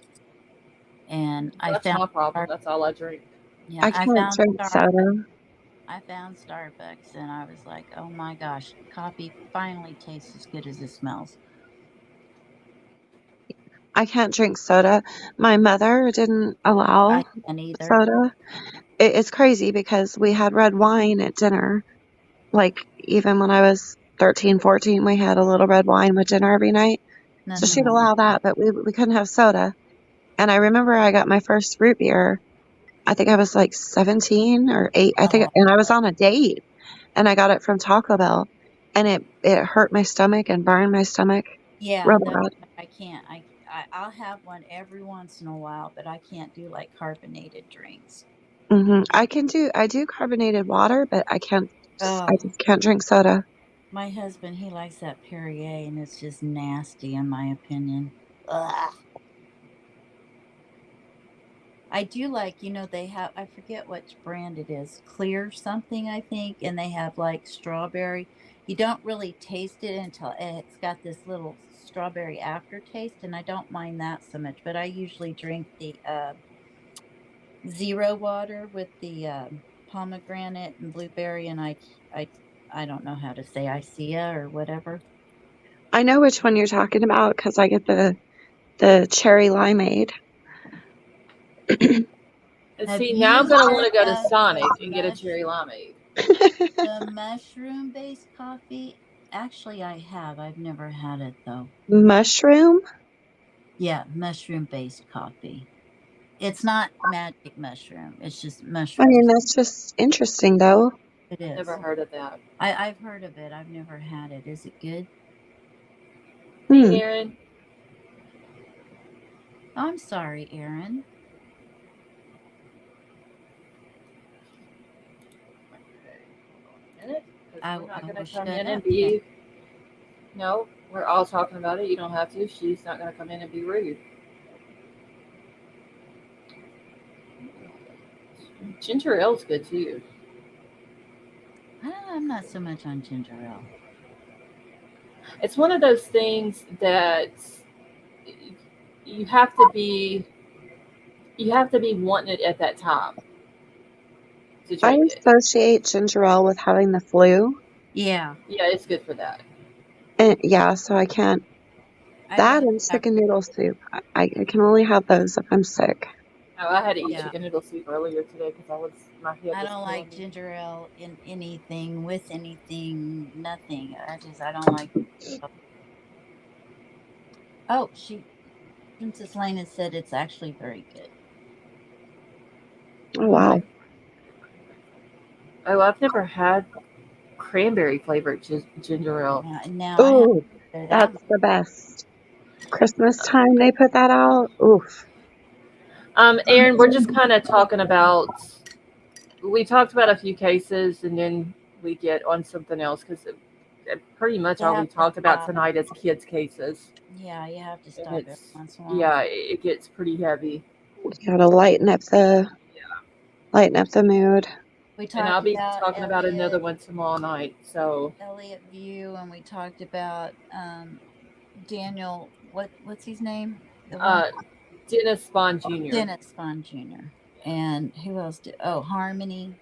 And That's my problem. That's all I drink. Yeah, I can't drink soda. I found Starbucks, and I was like, "Oh my gosh, coffee finally tastes as good as it smells." I can't drink soda. My mother didn't allow I can't either. soda. It's crazy because we had red wine at dinner. Like, even when I was 13, 14, we had a little red wine with dinner every night. So she'd allow that, but we couldn't have soda. And I remember I got my first root beer. I think I was like 17 or 8. And I was on a date, and I got it from Taco Bell, and it hurt my stomach and burned my stomach. Yeah, real no, bad. I can't. I'll have one every once in a while, but I can't do like carbonated drinks. I do carbonated water, but I just can't drink soda. My husband, he likes that Perrier, and it's just nasty in my opinion. Ugh. I do like, they have, I forget which brand it is, Clear something, I think, and they have like strawberry. You don't really taste it until it's got this little strawberry aftertaste, and I don't mind that so much. But I usually drink the zero water with the pomegranate and blueberry, and I, I don't know how to say Icea or whatever. I know which one you're talking about because I get the cherry limeade. Have See, you now I'm gonna want to go to had Sonic the and get a cherry limeade. the mushroom based coffee? Actually, I have. I've never had it though. Mushroom? Yeah, mushroom based coffee. It's not magic mushroom. It's just I mushrooms. mean, that's just interesting, though. It I've is. never heard of that. I've heard of it. I've never had it. Is it good? Hey, Aaron. Oh, I'm sorry, Aaron. We're not going will to come shut in and up be. No, we're all talking about it. You don't have to. She's not going to come in and be rude. Ginger ale's good too. I'm not so much on ginger ale. It's one of those things that you have to be wanting it at that time to I drink it. associate ginger ale with having the flu. Yeah. Yeah, it's good for that. And yeah, so I can't. That and chicken noodle soup. I can only have those if I'm sick. Oh, I had to eat Yeah. chicken noodle soup earlier today because my head I was don't killing like me. ginger ale in anything, with anything, nothing. I don't like. Oh, Princess Lena said it's actually very good. Oh, wow. Oh, I've never had cranberry flavored ginger ale. Now Ooh, I have that's the best. Christmas time they put that out. Oof. Aaron, we're just kind of talking about. We talked about a few cases, and then we get on something else because pretty much You all we have to talked about stop. tonight is kids' cases. Yeah, you have to And stop every it's once in a while. yeah, it gets pretty heavy. We gotta lighten up the mood. We And talked I'll be about talking about another one tomorrow night. So Elliott View, and we talked about Daniel. What's his name? The one Dennis Vaughn Jr. Dennis Vaughn Jr. And who else did? Oh, Harmony.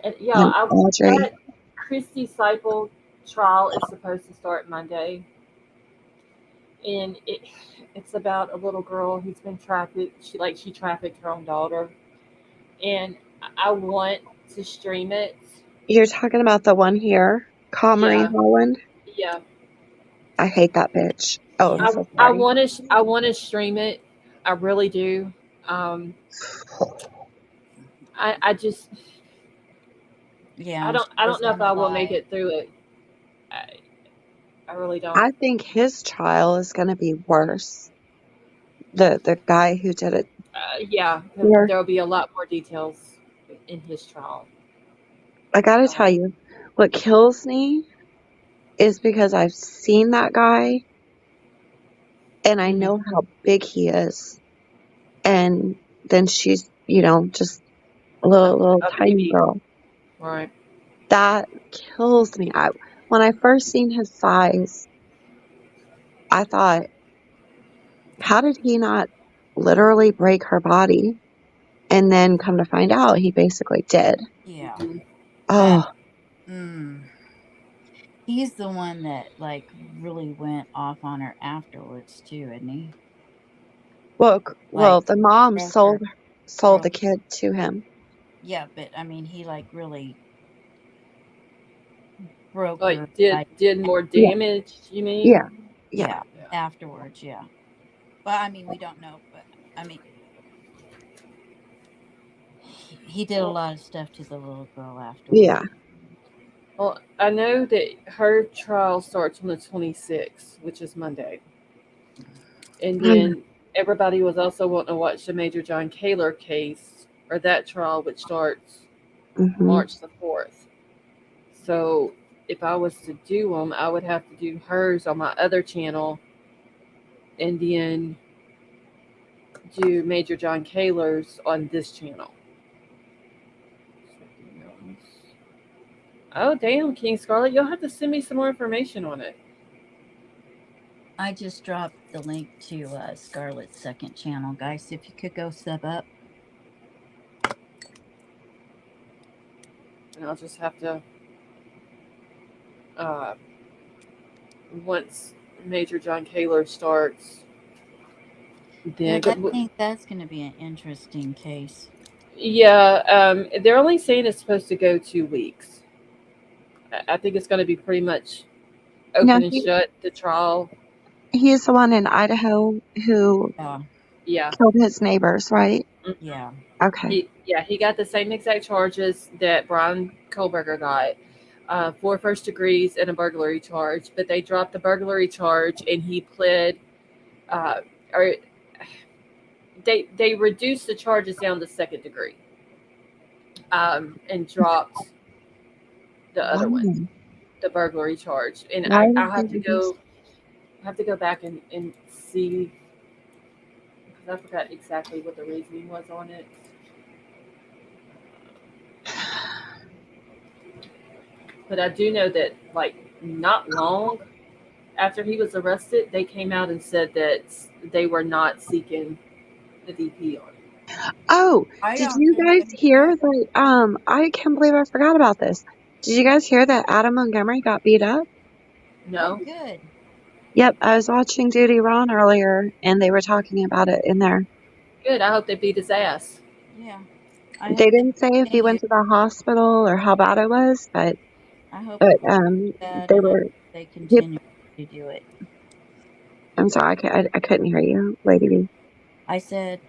And And Audrey. that Christy Seipel trial is supposed to start Monday, and it's about a little girl who's been trafficked. She trafficked her own daughter, and I want to stream it. You're talking about the one here, Comrie Yeah. Holland? Yeah, I hate that bitch. Oh, I'm so I sorry. want to stream it. I really do. I just Yeah, I don't know if I will make it through it. I really don't. I think his trial is going to be worse. The guy who did it. Yeah, Here. there will be a lot more details in his trial. I gotta tell you, what kills me is because I've seen that guy and I know how big he is. And then she's, just a little tiny girl. Right. That kills me. When I first seen his size, I thought, how did he not literally break her body? And then come to find out, he basically did. Yeah. Oh, He's the one that really went off on her afterwards too, isn't he? well, the mom sold broke the kid to him. Yeah, but I mean, he really broke Like her. did more damage, you mean? Yeah. Afterwards, yeah. Well, I mean, we don't know, but I mean, he did a lot of stuff to the little girl afterwards. Yeah. Well, I know that her trial starts on the 26th, which is Monday. And then everybody was also wanting to watch the Major John Kaler case, or that trial, which starts March the 4th. So if I was to do them, I would have to do hers on my other channel and then do Major John Kaler's on this channel. Oh, damn, King Scarlet. You'll have to send me some more information on it. I just dropped the link to Scarlett's second channel, guys. If you could go sub up. And I'll just have to, once Major John Kaler starts, then. I think that's going to be an interesting case. Yeah, they're only saying it's supposed to go 2 weeks. I think it's going to be pretty much open No, and shut, the trial. he's the one in Idaho who Yeah. killed his neighbors, right? Yeah. Okay. He got the same exact charges that Brian Kohlberger got, 4 first degrees and a burglary charge, but they dropped the burglary charge and he pled, or they reduced the charges down to second degree, and dropped the other one, the burglary charge. And Why I would have they to go back and see, because I forgot exactly what the reasoning was on it. But I do know that, like, not long after he was arrested, they came out and said that they were not seeking the DP on it. Oh, did you guys hear that? I can't believe I forgot about this. Did you guys hear that Adam Montgomery got beat up? No. Oh, good. Yep, I was watching Duty Ron earlier, and they were talking about it in there. Good. I hope they beat his ass. Yeah. They didn't say if he went to the hospital or how bad it was, but I hope they were. They continue to do it. I'm sorry, I couldn't hear you, Lady B. I said,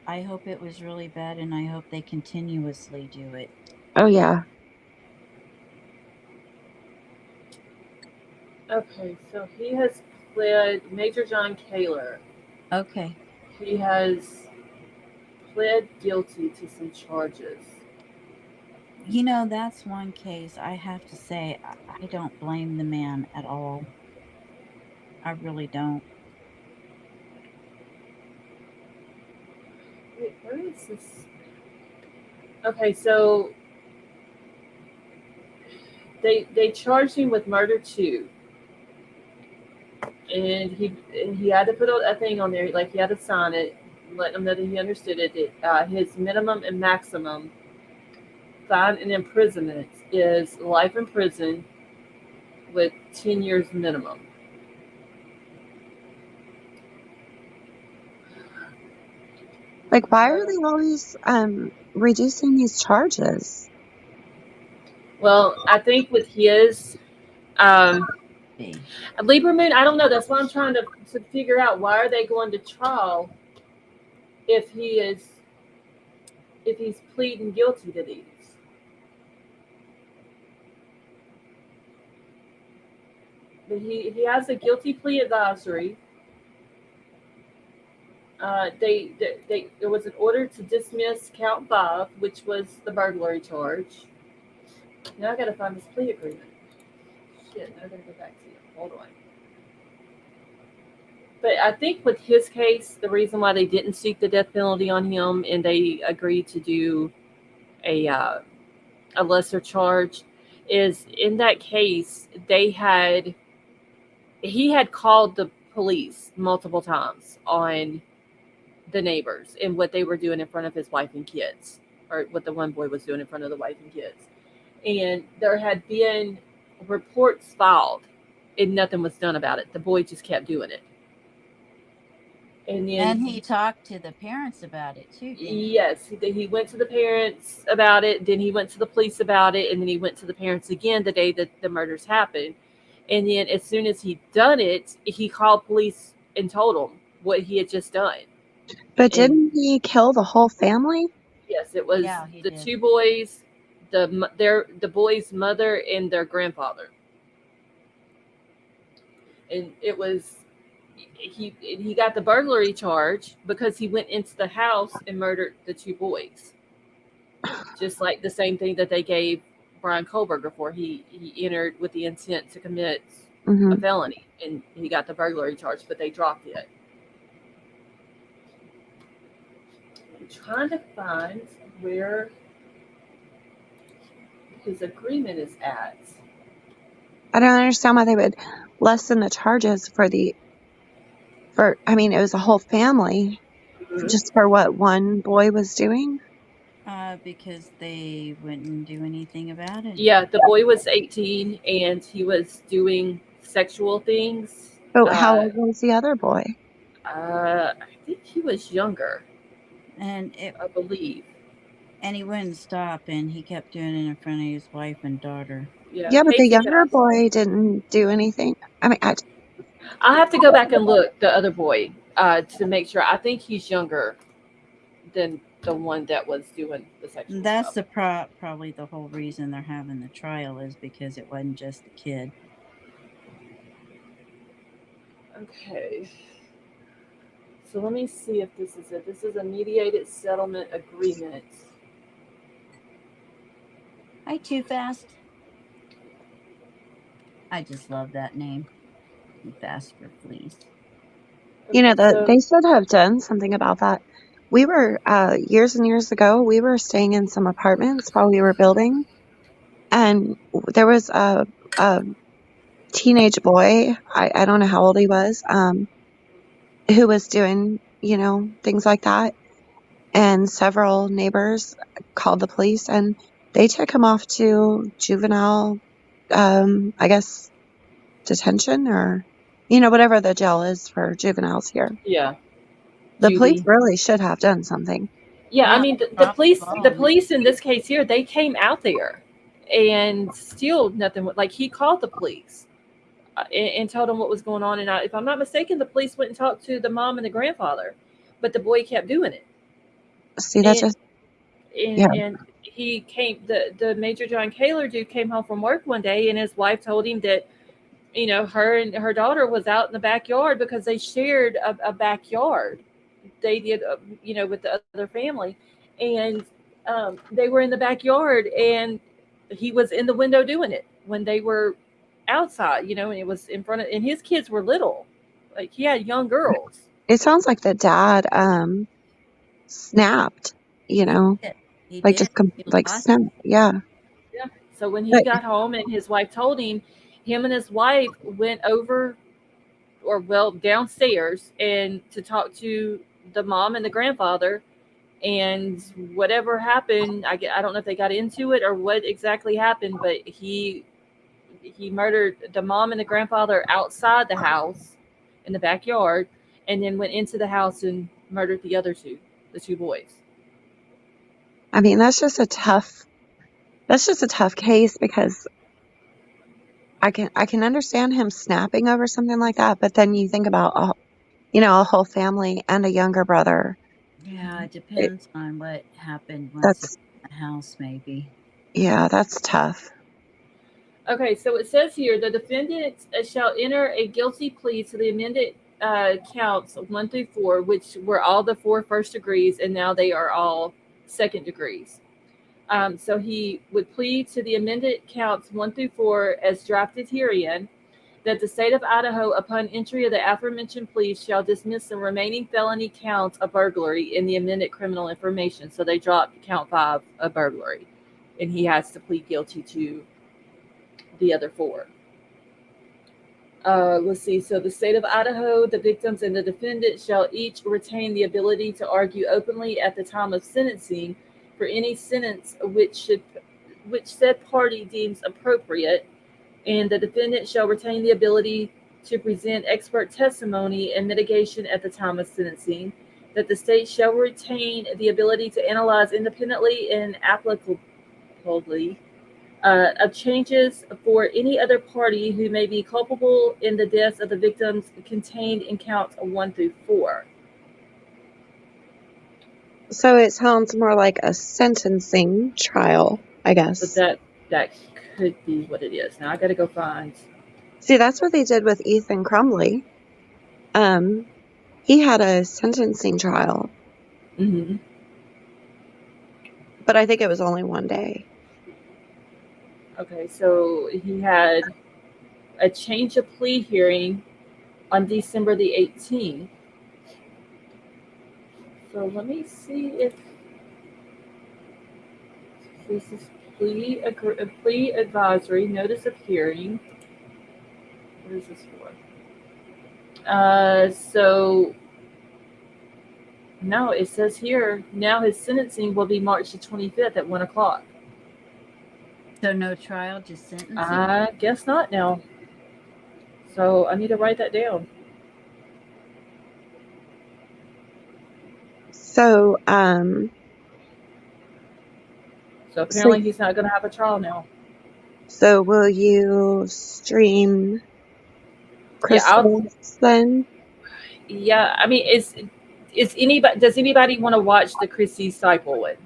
I hope it was really bad, and I hope they continuously do it. Oh yeah. Okay, so he has pled Major John Kaler. Okay. He has pled guilty to some charges. You know, that's one case I have to say I don't blame the man at all. I really don't. Wait, where is this? Okay, so they charged him with murder too, and he had to put a thing on there, like he had to sign it, let them know that he understood it. His minimum and maximum fine and imprisonment is life in prison with 10 years minimum. Like, why are they always reducing these charges? Well, I think with his Lieberman, I don't know. That's why I'm trying to figure out, why are they going to trial if he's pleading guilty to these. But he has a guilty plea advisory. There was an order to dismiss count 5, which was the burglary charge. Now I got to find this plea agreement. Shit, I got to go back to it. Hold on. But I think with his case, the reason why they didn't seek the death penalty on him and they agreed to do a lesser charge is, in that case, he had called the police multiple times on the neighbors and what they were doing in front of his wife and kids, or what the one boy was doing in front of the wife and kids. And there had been reports filed and nothing was done about it. The boy just kept doing it. And he talked to the parents about it too, didn't he? Yes, he went to the parents about it, then he went to the police about it, and then he went to the parents again the day that the murders happened. And then as soon as he done it, he called police and told them what he had just done. But didn't he kill the whole family? Yes, it was the 2 boys, the boys' mother and their grandfather. And it was he got the burglary charge because he went into the house and murdered the 2 boys. Just like the same thing that they gave Brian Kohlberger for. He entered with the intent to commit a felony, and he got the burglary charge, but they dropped it. trying to find where his agreement is at. I don't understand why they would lessen the charges I mean, it was a whole family just for what one boy was doing. Because they wouldn't do anything about it. Yeah, the boy was 18 and he was doing sexual things. But how old was the other boy? I think he was younger, And I believe. And he wouldn't stop, and he kept doing it in front of his wife and daughter. Yeah, but the Casey younger boy didn't do anything. I mean, I'll have to go back and look the other boy to make sure. I think he's younger than the one that was doing the sexual That's stuff. the probably the whole reason they're having the trial is because it wasn't just the kid. Okay. So let me see if this is it. This is a mediated settlement agreement. Hi, Too Fast. I just love that name. Too Fast for Fleas. you know, they should have done something about that. We were, years and years ago, we were staying in some apartments while we were building, and there was a teenage boy, I don't know how old he was, who was doing, things like that. And several neighbors called the police, and they took him off to juvenile, I guess, detention or, whatever the jail is for juveniles here. Yeah. The police Juvie. really should have done something. Yeah, I mean the police in this case here, they came out there and still nothing. Like he called the police and told them what was going on. And if I'm not mistaken, the police went and talked to the mom and the grandfather, but the boy kept doing it. See, that And he came. The Major John Kaler dude came home from work one day, and his wife told him that her and her daughter was out in the backyard because they shared a backyard. They did, with the other family, and they were in the backyard, and he was in the window doing it when they were outside, and it was in front of, and his kids were little, like he had young girls. It sounds like the dad snapped, He like did. snapped. Yeah. Yeah. So when he got home and his wife told him and his wife went over downstairs and to talk to the mom and the grandfather, and whatever happened, I don't know if they got into it or what exactly happened, but he murdered the mom and the grandfather outside the house in the backyard, and then went into the house and murdered the two boys. I mean, that's just a tough case because I can understand him snapping over something like that, but then you think about a whole family and a younger brother. Yeah, it depends on what happened once in the house, maybe. Yeah, that's tough. Okay, so it says here the defendant shall enter a guilty plea to the amended counts 1 through 4, which were all the 4 first degrees, and now they are all second degrees. So he would plead to the amended counts 1 through 4 as drafted herein, that the state of Idaho, upon entry of the aforementioned pleas, shall dismiss the remaining felony counts of burglary in the amended criminal information. So they dropped count 5 of burglary, and he has to plead guilty to the other 4. Let's see. So the state of Idaho, the victims and the defendant shall each retain the ability to argue openly at the time of sentencing for any sentence which said party deems appropriate, and the defendant shall retain the ability to present expert testimony and mitigation at the time of sentencing, that the state shall retain the ability to analyze independently and applicably of changes for any other party who may be culpable in the deaths of the victims contained in counts 1 through 4. So it sounds more like a sentencing trial, I guess. But that could be what it is. Now I got to go find. See, that's what they did with Ethan Crumbley. He had a sentencing trial. Mm-hmm. But I think it was only one day. Okay, so he had a change of plea hearing on December the 18th. So So let me see if this is plea advisory, notice of hearing. What is this for? So no, it says here now his sentencing will be March the 25th at 1 o'clock. So no trial, just sentencing? I guess not now. So I need to write that down. So, So apparently he's not going to have a trial now. so will you stream Yeah, Christmas then? Yeah, I mean, is anybody? Does anybody want to watch the Chrissy Cycle one?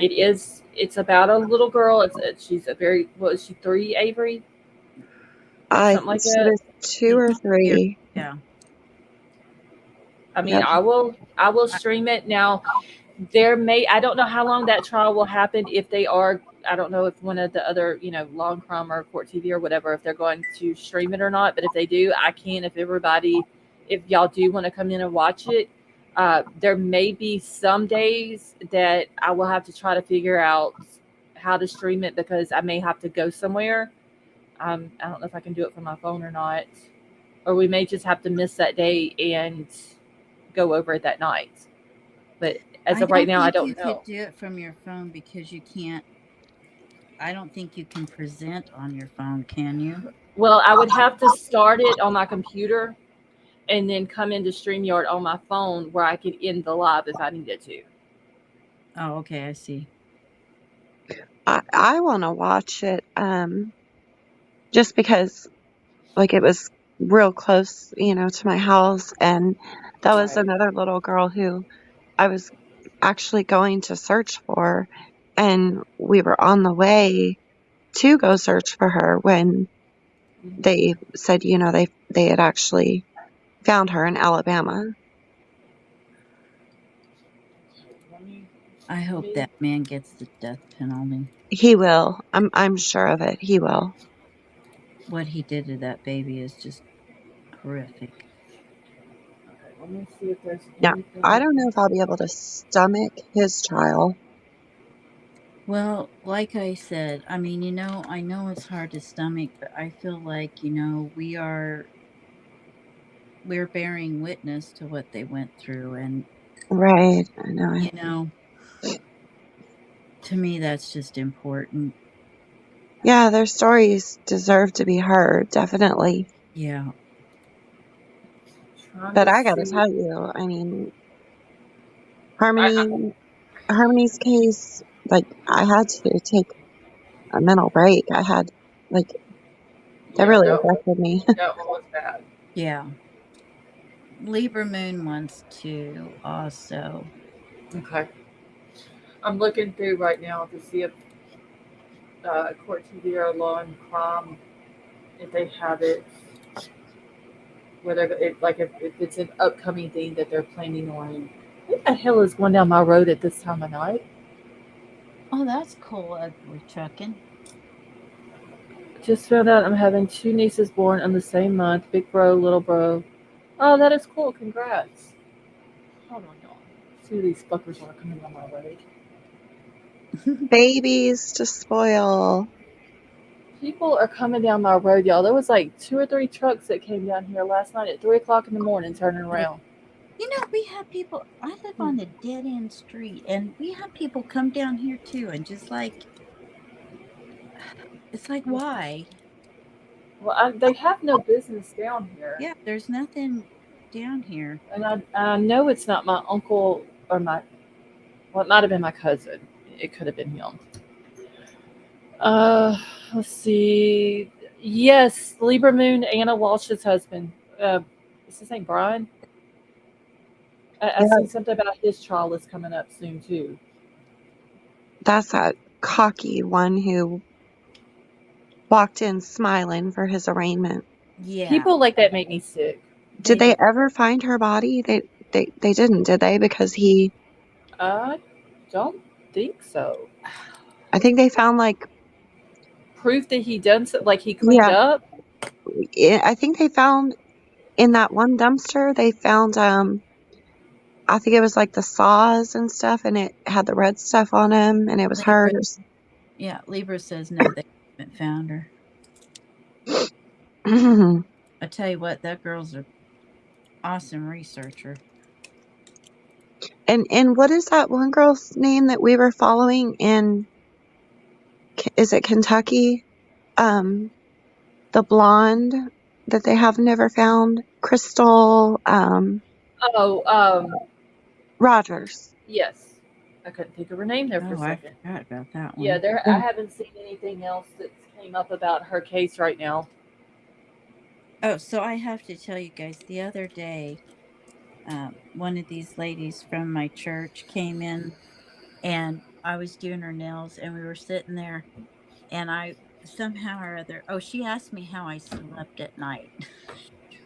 It's about a little girl. She's a very, what is she, 3, Avery? Something like She that. was 2 or 3. Yeah. I mean, Yep. I will stream it now. I don't know how long that trial will happen. If they are, I don't know if one of the other, Long Crumb or Court TV or whatever, if they're going to stream it or not. But if they do, I can. If y'all do want to come in and watch it, there may be some days that I will have to try to figure out how to stream it because I may have to go somewhere. I don't know if I can do it from my phone or not, or we may just have to miss that day and go over it that night. But as of right now, I don't know. You could do it from your phone because you can't. I don't think you can present on your phone, can you? Well, I would have to start it on my computer and then come into StreamYard on my phone where I could end the live if I needed to. Oh, okay, I see. I want to watch it just because like it was real close, to my house, and that was another little girl who I was actually going to search for, and we were on the way to go search for her when they said, they had actually found her in Alabama. I hope that man gets the death penalty. He will. I'm sure of it. He will. What he did to that baby is just horrific. Okay, let me see if there's Now, anything. I don't know if I'll be able to stomach his trial. Well, like I said, I mean, I know it's hard to stomach, but I feel like, we're bearing witness to what they went through, and Right. I know. To me, that's just important. Yeah, their stories deserve to be heard, definitely. Yeah. But I gotta tell you, I mean, Harmony's case, like, I had to take a mental break. I had, like, that really affected me. That one was bad. Yeah. Libra Moon wants to also. Okay. I'm looking through right now to see if Court TV or Law and Crime, if they have it, whether if it's an upcoming thing that they're planning on. What the hell is going down my road at this time of night? Oh, that's cool. We're trucking. Just found out I'm having 2 nieces born on the same month. Big bro, little bro. Oh, that is cool. Congrats. Hold on, y'all. See who these fuckers are coming on my way. Babies to spoil. People are coming down my road, y'all. There was like 2 or 3 trucks that came down here last night at 3 o'clock in the morning turning around. We have people. I live on a dead end street, and we have people come down here too, and just it's like, why? Well, they have no business down here. Yeah, there's nothing down here. And I know it's not my uncle or it might have been my cousin. It could have been him. Let's see. Yes, Libra Moon, Anna Walsh's husband. Is his name Brian? I see something about his trial is coming up soon too. That's that cocky one who walked in smiling for his arraignment. Yeah. People like that make me sick. Did they ever find her body? They didn't, did they? Because I don't think so. I think they found proof that he done so, like he cleaned up. I think they found in that one dumpster. They found I think it was like the saws and stuff, and it had the red stuff on them, and it was Libra, hers. yeah, Libra says no, they haven't found her. I tell you what, that girl's an awesome researcher. And what is that one girl's name that we were following in? Is it Kentucky? The blonde that they have never found, Crystal Rogers. Yes. I couldn't think of her name there for a Oh, I second. forgot about that one. Yeah, I haven't seen anything else that's came up about her case right now. Oh, so I have to tell you guys, the other day, one of these ladies from my church came in, and I was doing her nails, and we were sitting there, and I somehow or other, she asked me how I slept at night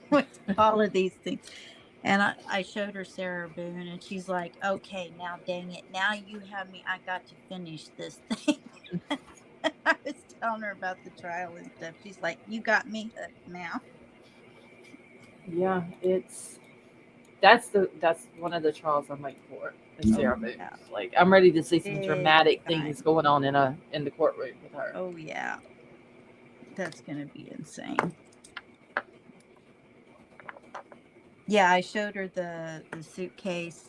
with all of these things. And I showed her Sarah Boone, and she's like, okay, now dang it. Now you have me. I got to finish this thing. I was telling her about the trial and stuff. She's like, you got me hooked now. Yeah, that's one of the trials I'm waiting for. Is Sarah Boone. Yeah. Like, I'm ready to see some Big dramatic time. things going on in the courtroom with her. Oh yeah, that's gonna be insane. Yeah, I showed her the suitcase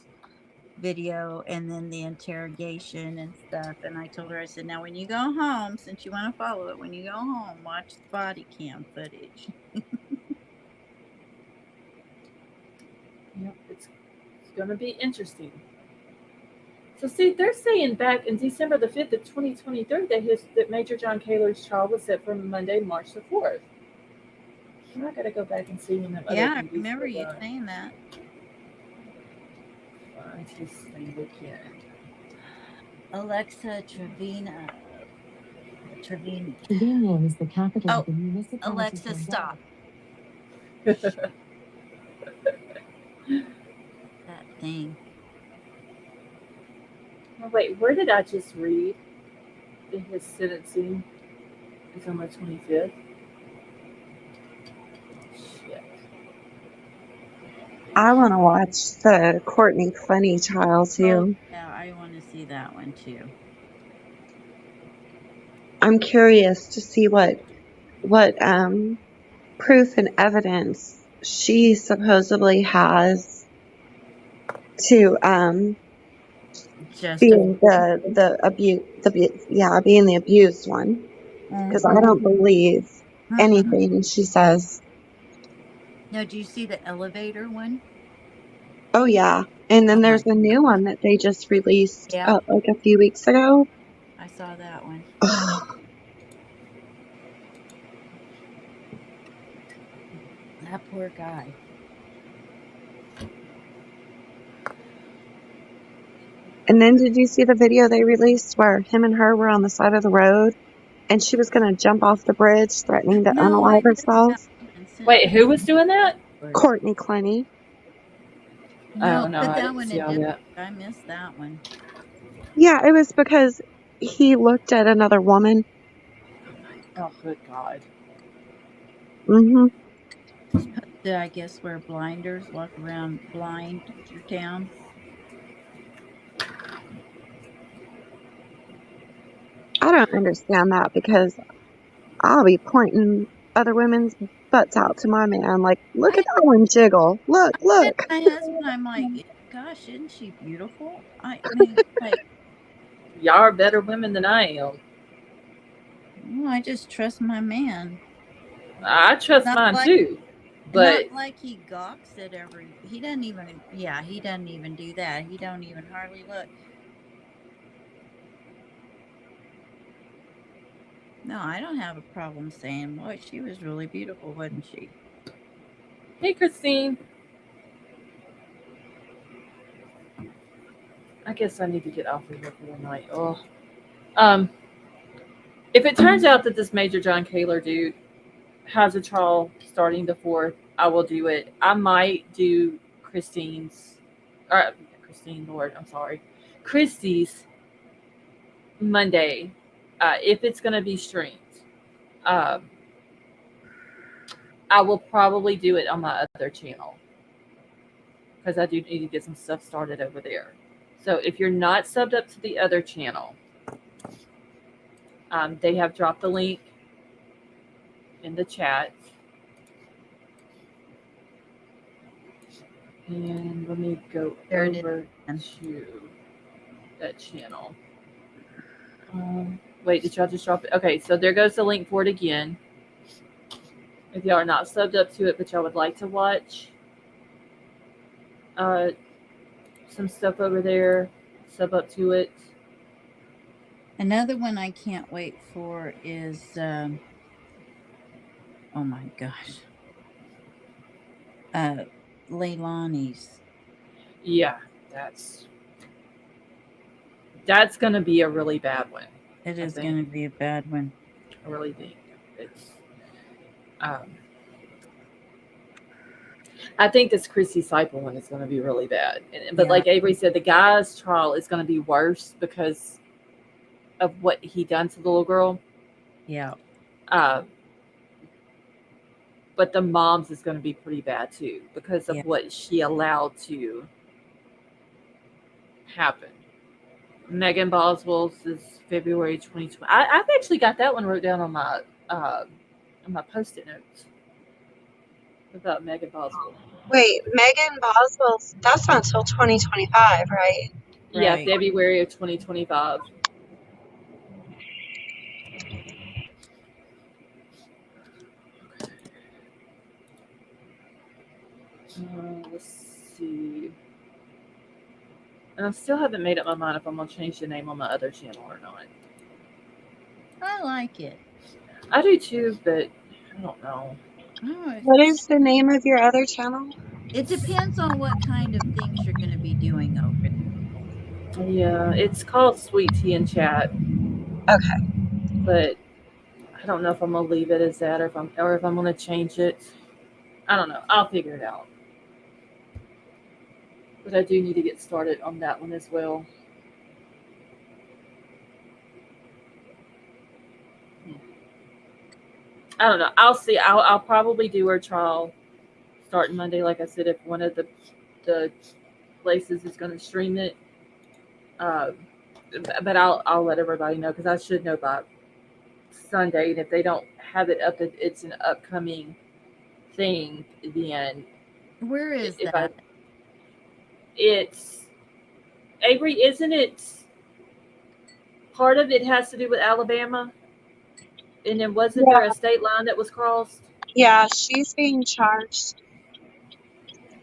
video and then the interrogation and stuff, and I told her, I said, now when you go home, since you want to follow it, when you go home, watch the body cam footage. Yep, it's going to be interesting. So see, they're saying back in December the 5th of 2023 that Major John Kaler's trial was set for Monday, March the 4th. I got to go back and see when that. Yeah, I remember you saying that. Find his thing again. Alexa Trevino is the capital of the municipality. Alexa, stop. That thing. Oh, wait, where did I just read that his sentencing is on the 25th? Shit. I want to watch the Courtney Clenny trial too. Oh, yeah, I want to see that one too. I'm curious to see what proof and evidence she supposedly has to being the being the abused one, because I don't believe anything she says. No, do you see the elevator one? Oh yeah, and then there's a new one that they just released like a few weeks ago. I saw that one. That poor guy. And then did you see the video they released where him and her were on the side of the road and she was going to jump off the bridge threatening to unalive herself? Wait, who was doing that? Courtney Clenny. No, put I that didn't one see in. all that. I missed that one. Yeah, it was because he looked at another woman. Oh, good God. Mm-hmm. Did I guess wear blinders, walk around blind your town? I don't understand that because I'll be pointing other women's butts out to my man. Like, look at that one jiggle. Look. My husband, I'm like, gosh, isn't she beautiful? I mean, like, y'all are better women than I am. Well, I just trust my man. I trust mine too. But not like he gawks at he doesn't even do that. He don't even hardly look. No, I don't have a problem saying, boy, she was really beautiful, wasn't she? Hey, Christine. I guess I need to get off of here for the night. Oh. If it turns out that this Major John Kaler dude has a trial starting the 4th, I will do it. I might do Christie's Monday, if it's going to be streamed. I will probably do it on my other channel because I do need to get some stuff started over there. So if you're not subbed up to the other channel, they have dropped the link in the chat. And let me go There it over is. to that channel. Wait, did y'all just drop it? Okay, so there goes the link for it again. If y'all are not subbed up to it, but y'all would like to watch some stuff over there, sub up to it. Another one I can't wait for is, oh my gosh, Leilani's. Yeah, that's going to be a really bad one. It is going to be a bad one. I really think it's. I think this Chrissy Seipel one is going to be really bad. But like Avery said, the guy's trial is going to be worse because of what he done to the little girl. Yeah. But the mom's is going to be pretty bad too because of what she allowed to happen. Megan Boswell's is February 2020. I've actually got that one wrote down on my Post-it notes about Megan Boswell. Wait, Megan Boswell's, that's not until 2025, right? Yeah, February of 2025. Let's see. And I still haven't made up my mind if I'm going to change the name on my other channel or not. I like it. I do too, but I don't know. What is the name of your other channel? It depends on what kind of things you're going to be doing over there. Yeah, it's called Sweet Tea and Chat. Okay. But I don't know if I'm going to leave it as that or if I'm going to change it. I don't know. I'll figure it out. But I do need to get started on that one as well. I don't know. I'll see. I'll probably do our trial starting Monday. Like I said, if one of the places is going to stream it, but I'll let everybody know because I should know by Sunday. And if they don't have it up, if it's an upcoming thing, then where is that? It's Avery, isn't it? Part of it has to do with Alabama. And then wasn't there a state line that was crossed? Yeah, she's being charged.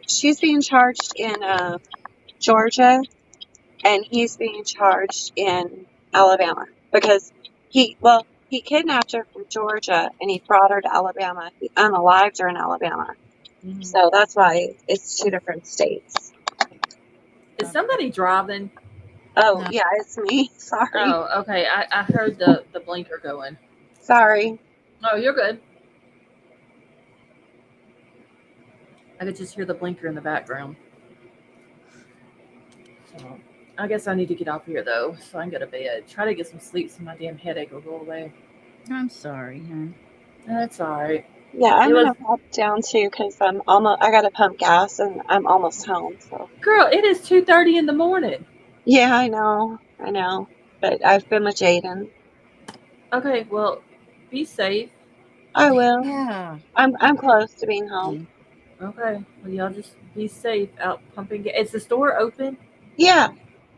She's being charged in Georgia, and he's being charged in Alabama because he kidnapped her from Georgia and he brought her to Alabama. He unalived her in Alabama. Mm-hmm. So that's why it's two different states. Is somebody driving? Oh, no. Yeah, it's me. Sorry. Oh, okay. I heard the blinker going. Sorry. No, you're good. I could just hear the blinker in the background. So I guess I need to get off here, though, so I can go to bed. Try to get some sleep so my damn headache will go away. I'm sorry, hon. That's all right. Yeah, I'm going to pop down, too, because I got to pump gas, and I'm almost home. So, girl, it is 2:30 in the morning. Yeah, I know. But I've been with Jaden. Okay, well, be safe. I will. Yeah. I'm close to being home. Okay. Well, y'all just be safe out pumping gas. Is the store open? Yeah.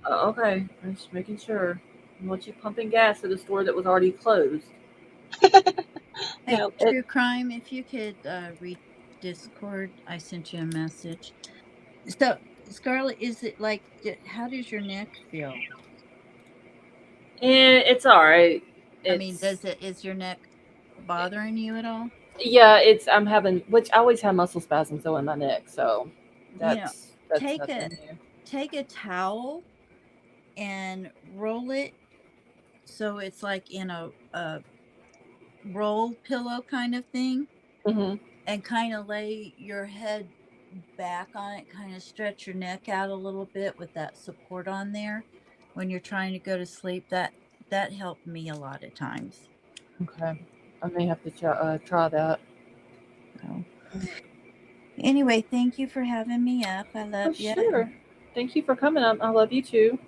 Oh, okay. I'm just making sure. I want you pumping gas at a store that was already closed. Hey, True Crime, if you could read Discord, I sent you a message. So, Scarlett, is it like, how does your neck feel? It's all right. Is your neck bothering you at all? Yeah, I'm having, which I always have muscle spasms though in my neck, so that's take a towel and roll it so it's like in a roll pillow kind of thing, and kind of lay your head back on it, kind of stretch your neck out a little bit with that support on there when you're trying to go to sleep. That helped me a lot of times. Okay. I may have to try that. Anyway, thank you for having me up. I For love you. sure. Thank you for coming up. I love you too.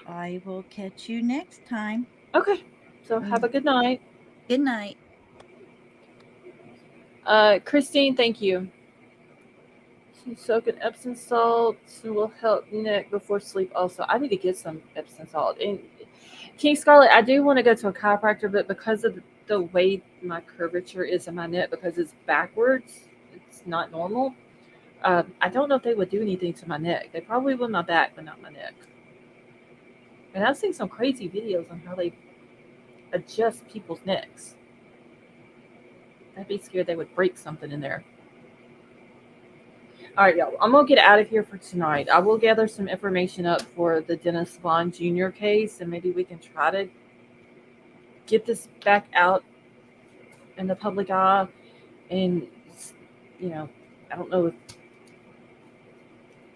I will catch you next time. Okay. So have a good night. Good night. Christine, thank you. Some soak in Epsom salts will help neck before sleep. Also, I need to get some Epsom salt. And King Scarlet, I do want to go to a chiropractor, but because of the way my curvature is in my neck, because it's backwards, it's not normal. I don't know if they would do anything to my neck. They probably would my back, but not my neck. And I've seen some crazy videos on how they adjust people's necks. I'd be scared they would break something in there. All right, y'all. I'm going to get out of here for tonight. I will gather some information up for the Dennis Vaughn Jr. case, and maybe we can try to get this back out in the public eye. And, you know, I don't know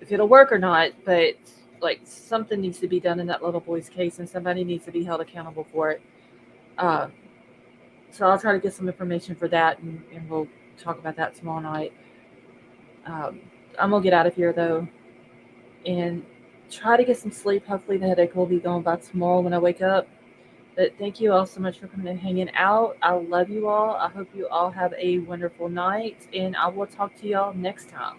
if it'll work or not, but, like, something needs to be done in that little boy's case, and somebody needs to be held accountable for it. So I'll try to get some information for that, and we'll talk about that tomorrow night. I'm going to get out of here, though, and try to get some sleep. Hopefully the headache will be gone by tomorrow when I wake up. But thank you all so much for coming and hanging out. I love you all. I hope you all have a wonderful night, and I will talk to y'all next time.